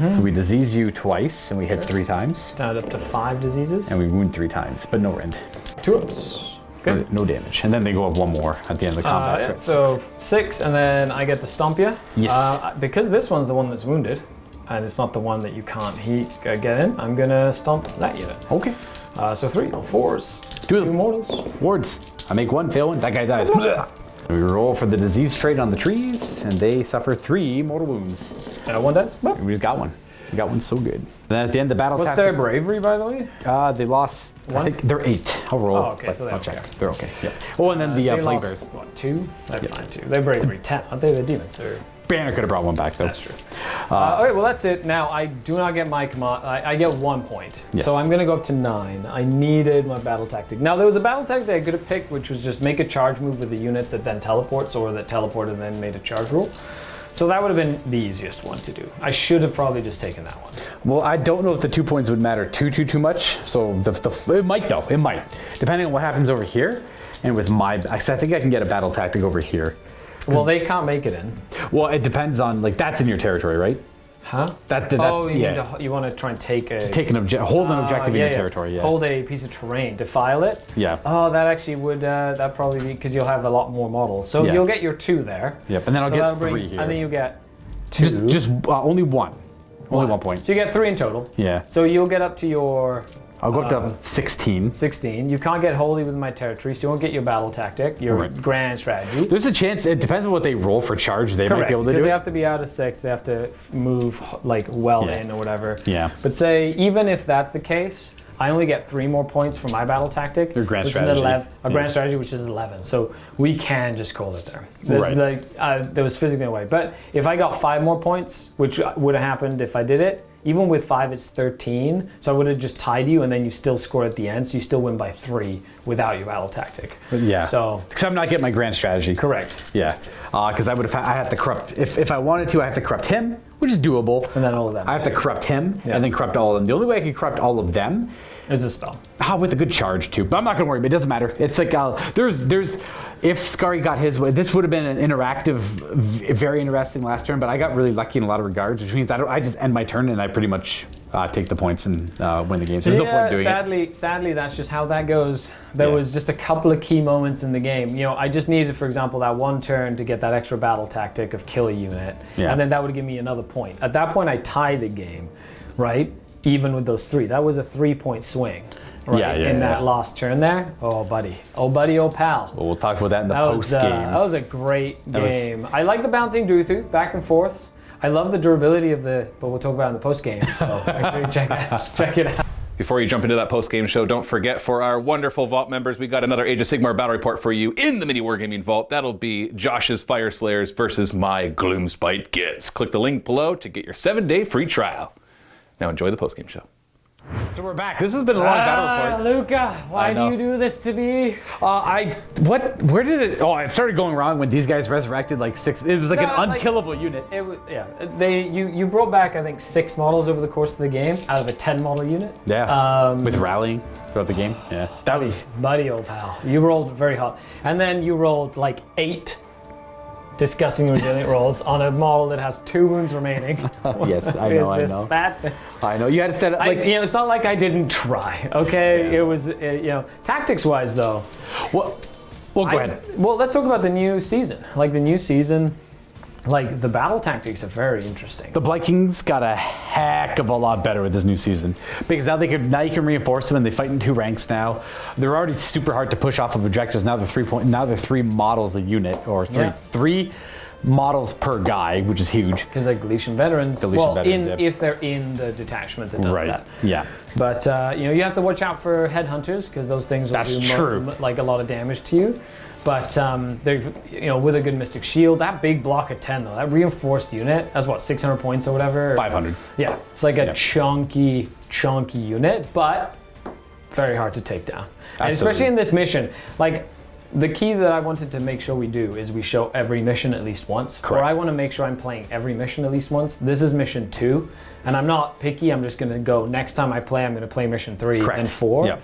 So we disease you twice, and we hit 3 times. Down up to 5 diseases. And we wound 3 times, but no rend. 2 ups. Good. No damage. And then they go up 1 more at the end of the combat. Yeah, so 6, and then I get to stomp you. Yes. Because this one's the one that's wounded, and it's not the one that you can't get in, I'm gonna stomp that unit. Okay. So 3, 4s, 2 2 mortals. Wards. I make 1, fail 1. That guy dies. We roll for the disease trait on the trees, and they suffer 3 mortal wounds. 1 dies. Boop. We've got 1. We got 1 so good. Then at the end, the battle What's tactic. their bravery, by the way? They lost. 1? I think they're 8. I'll roll. Oh, okay, but so they're I'll check. okay. They're okay. Yeah. Oh, and then the They plague lost, bears. what, 2? They're fine, 2. They're bravery 10. Aren't they the demons? Or Banner could have brought one back, though. That's true. Okay, well that's it. Now I do not get my command. I get 1 point. Yes. So I'm going to go up to 9. I needed my battle tactic. Now there was a battle tactic I could have picked, which was just make a charge move with a unit that then teleports, or that teleported and then made a charge roll. So that would have been the easiest one to do. I should have probably just taken that one. Well, I don't know if the 2 points would matter too much. So it might though. It might, depending on what happens over here. And with my, I think I can get a battle tactic over here. Well, they can't make it in. Well, it depends on, like, that's in your territory, right? Huh? You want to try and take a... Just take an hold an objective in your territory, yeah. Hold a piece of terrain, defile it. Yeah. Oh, that actually would, that probably be, because you'll have a lot more models. So you'll get your 2 there. Yep, and then I'll get 3 here. And then you get 2. Just only 1. Only 1 point. So you get 3 in total. Yeah. So you'll get up to your... I'll go up to 16. 16. You can't get holy with my territory, so you won't get your battle tactic, your grand strategy. There's a chance, it depends on what they roll for charge, they might be able to do because it. they have to be out of 6, they have to move like in or whatever. Yeah. But say, even if that's the case, I only get 3 more points for my battle tactic. Your grand which strategy. Is a grand strategy, which is 11. So we can just call it there. There was physically no way. But if I got 5 more points, which would have happened if I did it, even with 5, it's 13. So I would have just tied you, and then you still score at the end. So you still win by 3 without your battle tactic. Yeah. So because I'm not getting my grand strategy. Correct. Yeah. Because I have to corrupt. If I wanted to, I have to corrupt him, which is doable. And then all of them. I have to corrupt him and then corrupt all of them. The only way I can corrupt all of them is a spell. With a good charge too. But I'm not gonna worry. But it doesn't matter. It's like there's. If Skari got his way, this would have been an interactive, very interesting last turn, but I got really lucky in a lot of regards, which means I just end my turn and I pretty much take the points and win the game. So there's no point in doing it. Sadly, that's just how that goes. There was just a couple of key moments in the game. You know, I just needed, for example, that 1 turn to get that extra battle tactic of kill a unit, and then that would give me another point. At that point, I tie the game, right? Even with those 3. That was a 3-point swing. Right, in that last turn there. Oh, buddy. Oh, pal. Well, we'll talk about that in the post game. That was a great game. I like the bouncing Druthu, back and forth. I love the durability of but we'll talk about it in the post game. So make sure you check it out. Before you jump into that post-game show, don't forget, for our wonderful Vault members, we got another Age of Sigmar Battle Report for you in the MiniWarGaming Vault. That'll be Josh's Fyreslayers versus my Gloomspite Gitz. Click the link below to get your 7-day free trial. Now enjoy the post-game show. So we're back. This has been a long battle report. Luka, why do you do this to me? Where did it? Oh, it started going wrong when these guys resurrected like 6. It was like an unkillable unit. It was, you brought back, I think, 6 models over the course of the game out of a 10 model unit. Yeah. With rallying throughout the game. Yeah. That was buddy, old pal. You rolled very hot, and then you rolled like 8 disgusting resilient rolls on a model that has 2 wounds remaining. Yes, I know. I know. You had to set it like it's not like I didn't try. Okay, it was tactics wise though. Well, go ahead. Well, let's talk about the new season. Like the new season, like the battle tactics are very interesting. The Blight Kings got a heck of a lot better with this new season because now you can reinforce them and they fight in 2 ranks now. They're already super hard to push off of objectives. Now they're 3 models a unit, or 3 models per guy, which is huge. Because they're Galician veterans. If they're in the detachment that does that. Yeah. But you have to watch out for headhunters because those things will do like a lot of damage to you. But they're with a good Mystic Shield, that big block of 10 though, that reinforced unit, that's what, 600 points or whatever? 500. Yeah, it's like a chunky unit, but very hard to take down. And especially in this mission, like the key that I wanted to make sure we do is we show every mission at least once. Correct. Or I want to make sure I'm playing every mission at least once. This is mission 2, and I'm not picky. I'm just going to go, next time I play, I'm going to play mission 3 and 4. Yep.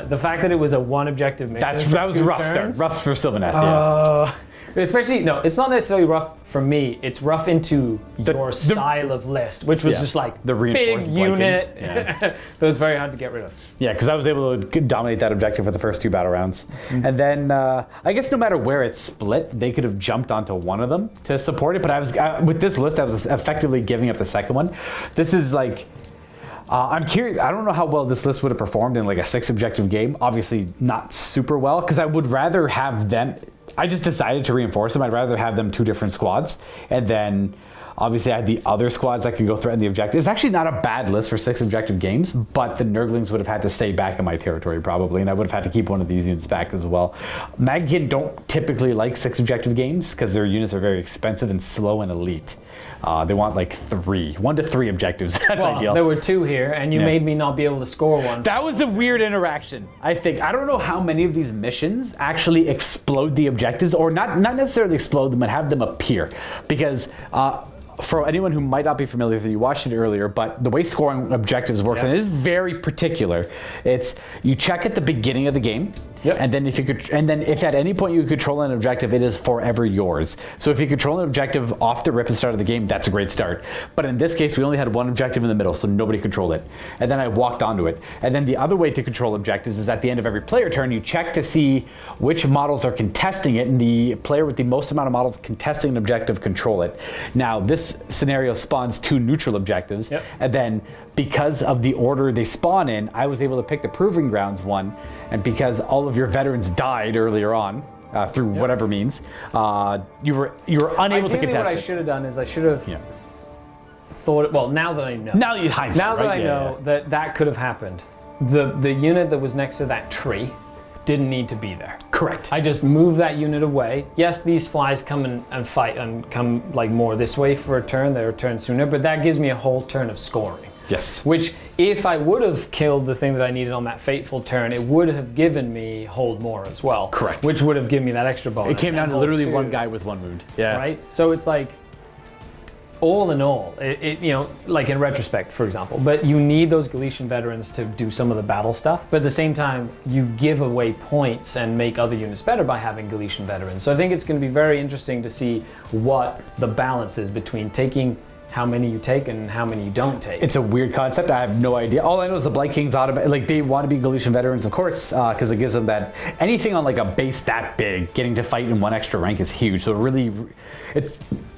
The fact that it was a 1 objective mission. That was a rough start. Rough for Sylvaneth, Especially, no, it's not necessarily rough for me. It's rough into your style of list, which was just like the big unit. That was very hard to get rid of. Yeah, because I was able to dominate that objective for the first 2 battle rounds. Mm-hmm. And then I guess no matter where it's split, they could have jumped onto one of them to support it. But with this list, I was effectively giving up the second one. This is like... I'm curious. I don't know how well this list would have performed in like a 6 objective game. Obviously not super well, because I would rather have them... I just decided to reinforce them. I'd rather have them 2 different squads, and then Obviously, I had the other squads that could go threaten the objective. It's actually not a bad list for 6 objective games, but the Nurglings would have had to stay back in my territory probably, and I would have had to keep one of these units back as well. Maggotkin don't typically like 6 objective games because their units are very expensive and slow and elite. They want like 1 to 3 objectives. That's ideal. There were 2 here, and you made me not be able to score one. That was a weird interaction, I think. I don't know how many of these missions actually explode the objectives, or not necessarily explode them, but have them appear. Because for anyone who might not be familiar with it, you watched it earlier, but the way scoring objectives works, and it is very particular. It's you check at the beginning of the game, and then if at any point you control an objective, it is forever yours. So if you control an objective off the rip at the start of the game, that's a great start. But in this case, we only had one objective in the middle, so nobody controlled it. And then I walked onto it. And then the other way to control objectives is at the end of every player turn, you check to see which models are contesting it, and the player with the most amount of models contesting an objective control it. Now, this scenario spawns 2 neutral objectives, and then because of the order they spawn in, I was able to pick the Proving Grounds one, and because all of your veterans died earlier on through whatever means, you were unable to contest what I should have done is I should have thought. Well, now that I know, now you hindsight, now that I know that could have happened, the unit that was next to that tree didn't need to be there. Correct. I just moved that unit away. Yes, these flies come and fight and come like more this way for a turn. They return sooner, but that gives me a whole turn of scoring. Yes. Which, if I would have killed the thing that I needed on that fateful turn, it would have given me hold more as well. Correct. Which would have given me that extra bonus. It came down to literally 1 guy with 1 wound. Yeah. Right? So it's like, all in all, like in retrospect, for example, but you need those Galician veterans to do some of the battle stuff, but at the same time, you give away points and make other units better by having Galician veterans. So I think it's going to be very interesting to see what the balance is between taking how many you take and how many you don't take. It's a weird concept. I have no idea. All I know is the Blight Kings they want to be Galician veterans, of course, because it gives them that anything on like a base that big, getting to fight in 1 extra rank is huge. So really,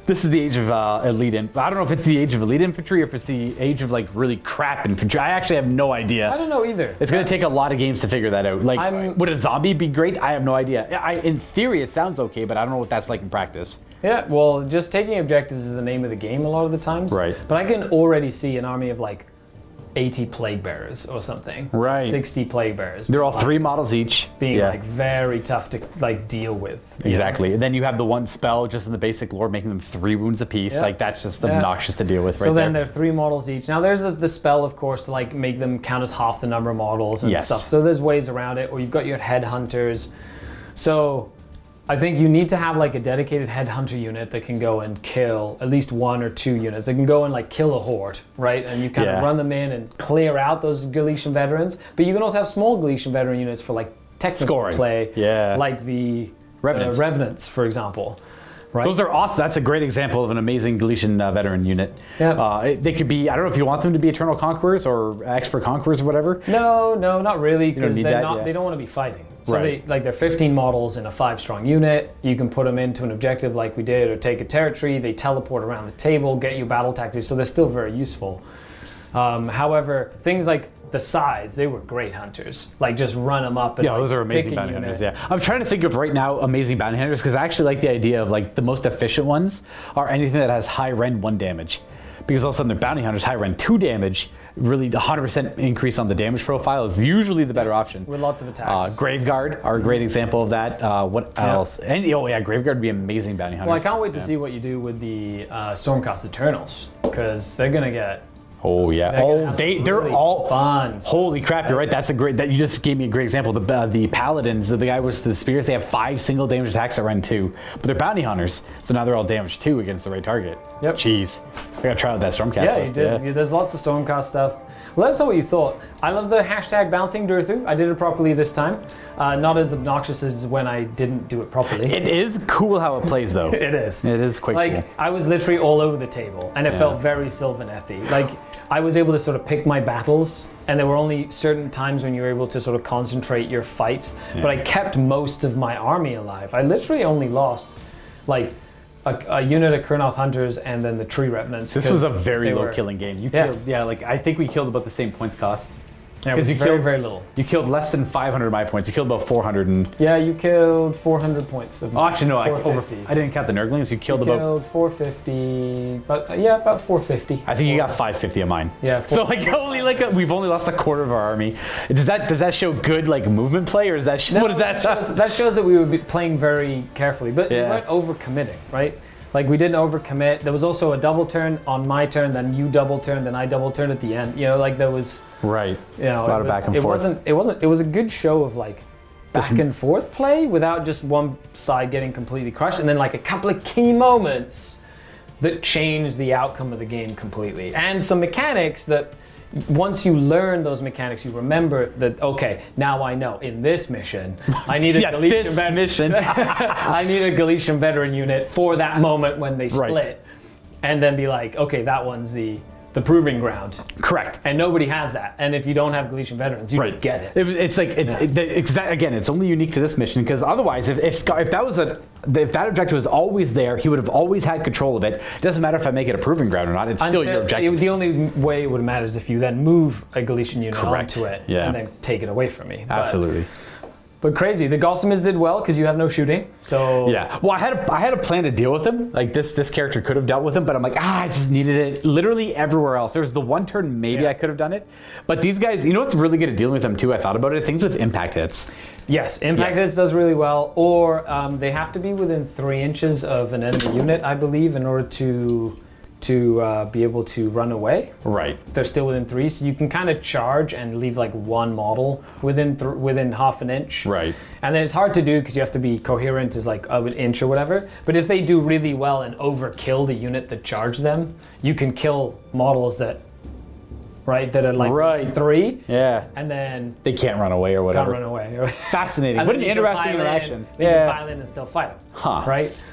this is the age of elite. I don't know if it's the age of elite infantry or if it's the age of like really crap infantry. I actually have no idea. I don't know either. It's going to take a lot of games to figure that out. Like, would a zombie be great? I have no idea. In theory, it sounds okay, but I don't know what that's like in practice. Yeah, well, just taking objectives is the name of the game a lot of the times. Right. But I can already see an army of like 80 plague bearers or something. Right. 60 plague bearers. They're all 3 models each. Being like very tough to like deal with. Exactly. And then you have the 1 spell just in the basic lore making them 3 wounds apiece. Like that's just obnoxious to deal with So then they're 3 models each. Now there's the spell, of course, to like make them count as half the number of models and stuff. So there's ways around it. Or you've got your headhunters. So I think you need to have like a dedicated headhunter unit that can go and kill at least 1 or 2 units. They can go and like kill a horde, right? And you kind of run them in and clear out those Galician veterans. But you can also have small Galician veteran units for like technical play, like the Revenants, for example. Right. Those are awesome. That's a great example of an amazing Galician veteran unit. They could be, I don't know if you want them to be Eternal Conquerors or Expert Conquerors or whatever. No, not really, because they don't want to be fighting. So they're 15 models in a 5-strong unit. You can put them into an objective like we did, or take a territory. They teleport around the table, get you battle tactics, so they're still very useful. However, things like the sides, they were great hunters. Like just run them up and those are amazing bounty hunters. I'm trying to think of right now amazing bounty hunters because I actually like the idea of like the most efficient ones are anything that has high rend 1 damage, because all of a sudden they're bounty hunters, high rend 2 damage. Really, 100% increase on the damage profile is usually the better option. With lots of attacks. Graveguard are a great example of that. What else? And Graveguard would be amazing bounty hunters. Well, I can't wait to see what you do with the Stormcast Eternals, because they're gonna get. Oh yeah! They're all fun. Holy crap! You're right. That's a great. That you just gave me a great example. The paladins, the guy with the spears, they have 5 single damage attacks at run 2, but they're bounty hunters, so now they're all damage 2 against the right target. Yep. Jeez, I gotta try out that Stormcast list. Yeah, there's lots of Stormcast stuff. Let us know what you thought. I love the hashtag bouncing Durthu. I did it properly this time. Not as obnoxious as when I didn't do it properly. It is cool how it plays, though. It is. It is quite cool. I was literally all over the table, and it felt very Sylvaneth-y. Like, I was able to sort of pick my battles, and there were only certain times when you were able to sort of concentrate your fights, but I kept most of my army alive. I literally only lost, like, a unit of Kurnoth Hunters and then the Tree Revenants. This was a very low killing game. You killed, I think we killed about the same points cost. Yeah, it was very little. You killed less than 500 of my points. You killed about 400 and... Yeah, you killed 400 points. Oh, actually, no. I 450. didn't count the Nurglings. You killed about... 450. But yeah, about 450. I think you got 550 of mine. Yeah. So we've only lost a quarter of our army. Does that show good movement play, or is that what is that? That shows that we would be playing very carefully, but we weren't overcommitting, right? Like we didn't overcommit. There was also a double turn on my turn, then you double turned, then I double turned at the end. There was right. A lot of back and forth. It was a good show of back and forth play without just one side getting completely crushed, and then a couple of key moments that changed the outcome of the game completely, and some mechanics that. Once you learn those mechanics, you remember that, okay, now I know in this mission, I need a I need a Galician veteran unit for that moment when they split. Right. And then be like, okay, that one's the proving ground. Correct. And nobody has that. And if you don't have Galician veterans, you don't get it. It's only unique to this mission, because otherwise, if that objective was always there, he would have always had control of it. It doesn't matter if I make it a proving ground or not. It's still your objective. The only way it would matter is if you then move a Galician unit onto it and then take it away from me. Absolutely. But crazy, the Gossamers did well because you have no shooting. So yeah, well, I had a plan to deal with him. This character could have dealt with him, but I'm like, I just needed it literally everywhere else. There was the one turn maybe I could have done it, but these guys, what's really good at dealing with them too? I thought about it. Things with impact hits. Yes, impact hits does really well, or they have to be within 3 inches of an enemy unit, I believe, in order to be able to run away. Right. They're still within 3, so you can kind of charge and leave one model within half an inch. Right. And then it's hard to do because you have to be coherent as of an inch or whatever. But if they do really well and overkill the unit that charged them, you can kill models that are 3. Yeah. And then they can't run away or whatever. Can't run away. Fascinating. What an interesting interaction. They can pile in and still fight them. Huh. Right?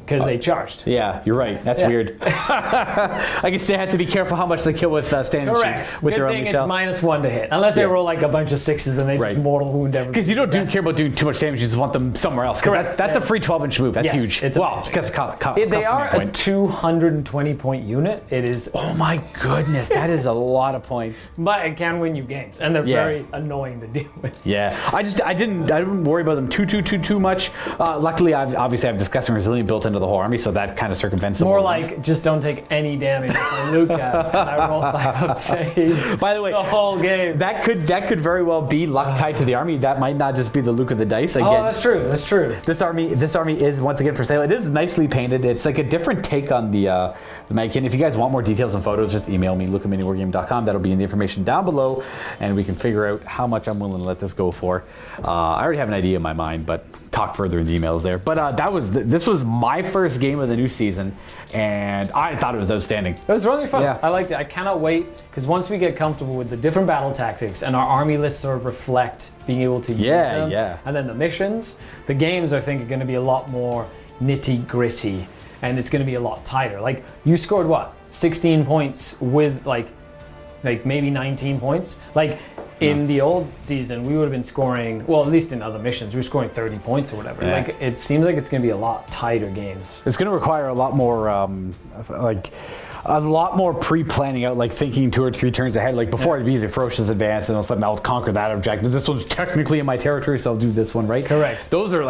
Because they charged. Yeah, you're right. That's weird. I guess they have to be careful how much they kill with standing sheets. With Good their thing own it's -1 to hit. Unless they roll a bunch of 6s and they just mortal wound everything. Because you don't care about doing too much damage. You just want them somewhere else. Correct. That's a free 12-inch move. That's huge. It's because they are a 220-point unit. It is. Oh my goodness, that is a lot of points. But it can win you games, and they're very annoying to deal with. Yeah, I didn't worry about them too much. Luckily, I have Disgusting Resilient built into the whole army, so that kind of circumvents them. More just don't take any damage from Luka. And I roll 5-up saves. By the way, the whole game. That could very well be luck tied to the army. That might not just be the Luka the dice. Again, oh, that's true. This army is once again for sale. It is nicely painted. It's a different take on the Maggotkin. If you guys want more details and photos, just email me, luka@miniwargaming.com. That'll be in the information down below, and we can figure out how much I'm willing to let this go for. I already have an idea in my mind, but talk further in the emails there. But this was my first game of the new season, and I thought it was outstanding. It was really fun. Yeah. I liked it. I cannot wait, because once we get comfortable with the different battle tactics and our army lists sort of reflect being able to use them, and then the missions, the games I think are going to be a lot more nitty gritty, and it's going to be a lot tighter. Like, you scored 16 points with maybe 19 points. In the old season, we would have been scoring, well, at least in other missions, we were scoring 30 points or whatever. Yeah. It seems like it's going to be a lot tighter games. It's going to require a lot more, pre-planning out, thinking 2 or 3 turns ahead. Before, it'd be the Ferocious Advance, and I'll conquer that objective. This one's technically in my territory, so I'll do this one, right? Correct. Those are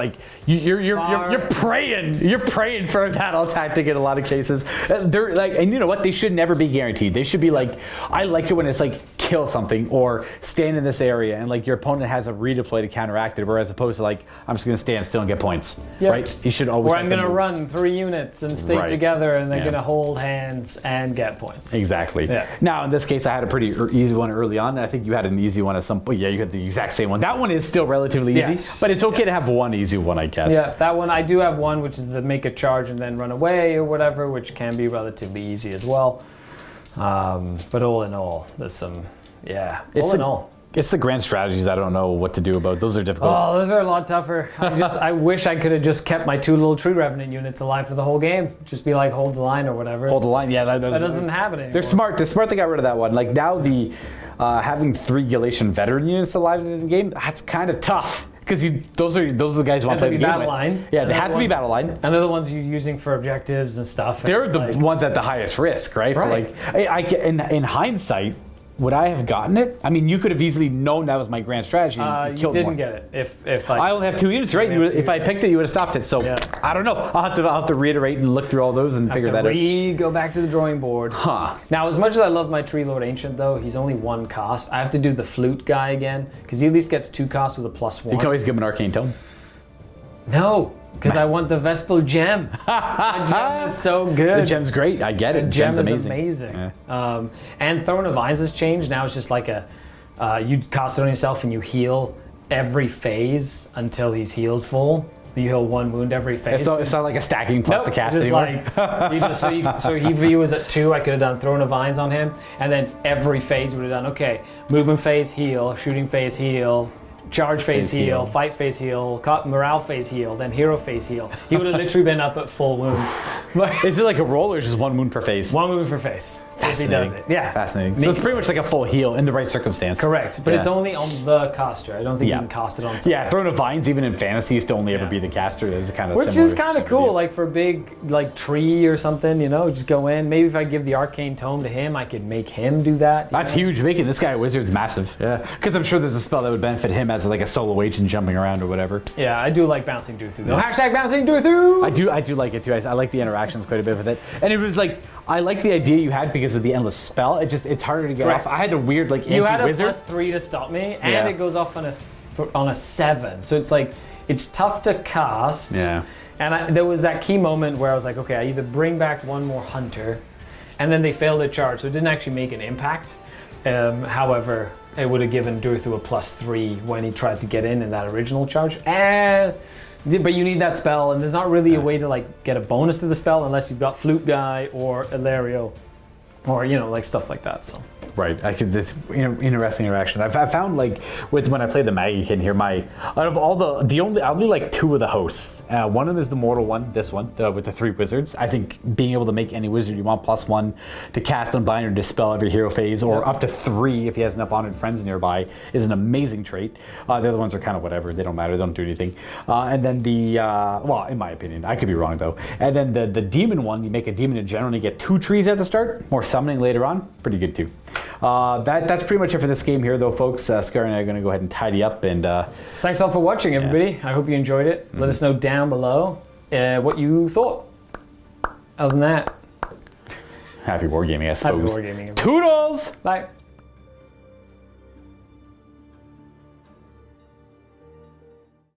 you're praying for a battle tactic in a lot of cases. They're and you know what? They should never be guaranteed. They should be I like it when it's kill something or stand in this area, and your opponent has a redeploy to counteract it, whereas opposed to I'm just going to stand still and get points. Yep. Right? You should always. Or I'm going to run 3 units and stay together, and they're going to hold hands and get points. Exactly. Yeah. Now, in this case, I had a pretty easy one early on. I think you had an easy one at some point. Yeah, you had the exact same one. That one is still relatively easy, but it's okay to have one easy one, I guess. Yeah, that one, I do have one, which is the make a charge and then run away or whatever, which can be relatively easy as well. But all in all, there's some, It's the grand strategies I don't know what to do about. Those are difficult. Oh, those are a lot tougher. I wish I could have just kept my 2 little Tree Revenant units alive for the whole game. Just be hold the line or whatever. Hold the line, yeah. That doesn't happen anymore. They're smart. They're smart they got rid of that one. Now the having 3 Galician veteran units alive in the game, that's kind of tough. Because those are the guys you want to play the game battle with. Line. Yeah, they have to be battle line. And they're the ones you're using for objectives and stuff. They're the ones at the highest risk, right? Right. So in hindsight, would I have gotten it? I mean, you could have easily known that was my grand strategy. And You killed didn't more. get it. If I only have 2 units, right? If I picked it, you would have stopped it. So I don't know. I'll have to reiterate and look through all those and figure that out. Go back to the drawing board. Huh. Now, as much as I love my Tree Lord Ancient, though, he's only 1 cost. I have to do the Flute guy again because he at least gets 2 costs with a +1. You can always give him an Arcane Tome. No, because I want the Vespel Gem. The gem is so good. The gem's great. I get it. The gem Gem's is amazing. And Throne of Vines has changed. Now it's just like you cast it on yourself and you heal every phase until he's healed full. You heal 1 wound every phase. It's not like a stacking plus the cast just anymore. Like so if he was at 2, I could have done Throne of Vines on him, and then every phase would have done okay. Movement phase heal, shooting phase heal, charge phase heal, fight phase heal, morale phase heal, then hero phase heal. He would have literally been up at full wounds. Is it like a roll or is it just 1 wound per phase? 1 wound per phase. If he does it. Yeah. Fascinating. So it's pretty much like a full heal in the right circumstance. Correct. But it's only on the caster. I don't think you can cast it on something. Yeah, Throne of Vines, even in fantasy, used to only ever be the caster. There's kind of Which is kind of cool, like for a big like tree or something, just go in. Maybe if I give the Arcane Tome to him, I could make him do that. That's huge. Making this guy a wizard's massive. Yeah. Because I'm sure there's a spell that would benefit him as like a solo agent jumping around or whatever. Yeah, I do like Bouncing Durthu though. Hashtag Bouncing Durthu! I do like it too. I like the interactions quite a bit with it. And it was like, I like the idea you had because of the endless spell. It's harder to get off. I had a weird like you anti-wizard. had a +3 to stop me, and it goes off on a 7. So it's like, it's tough to cast. Yeah. And there was that key moment where I was like, okay, I either bring back 1 more hunter, and then they failed to charge, so it didn't actually make an impact. However, it would have given Durthu a +3 when he tried to get in that original charge. But you need that spell, and there's not really a way to like get a bonus to the spell unless you've got Flute Guy or Ilario, or like stuff like that. So. Right, it's interesting interaction. I found like when I played the Maggotkin here, out of all the only like 2 of the hosts. One of them is the mortal one, this one with the 3 wizards. I think being able to make any wizard you want +1 to cast, unbind, or dispel every hero phase, or up to 3 if he has enough honored friends nearby, is an amazing trait. The other ones are kind of whatever; they don't matter, they don't do anything. And then well, in my opinion, I could be wrong though. And then the demon one, you make a demon in general, and you get 2 trees at the start, more summoning later on. Pretty good too. That's pretty much it for this game here, though, folks. Skari and I are going to go ahead and tidy up. And thanks all for watching, everybody. I hope you enjoyed it. Let us know down below what you thought. Other than that, happy wargaming, I suppose. Happy wargaming. Toodles! Bye.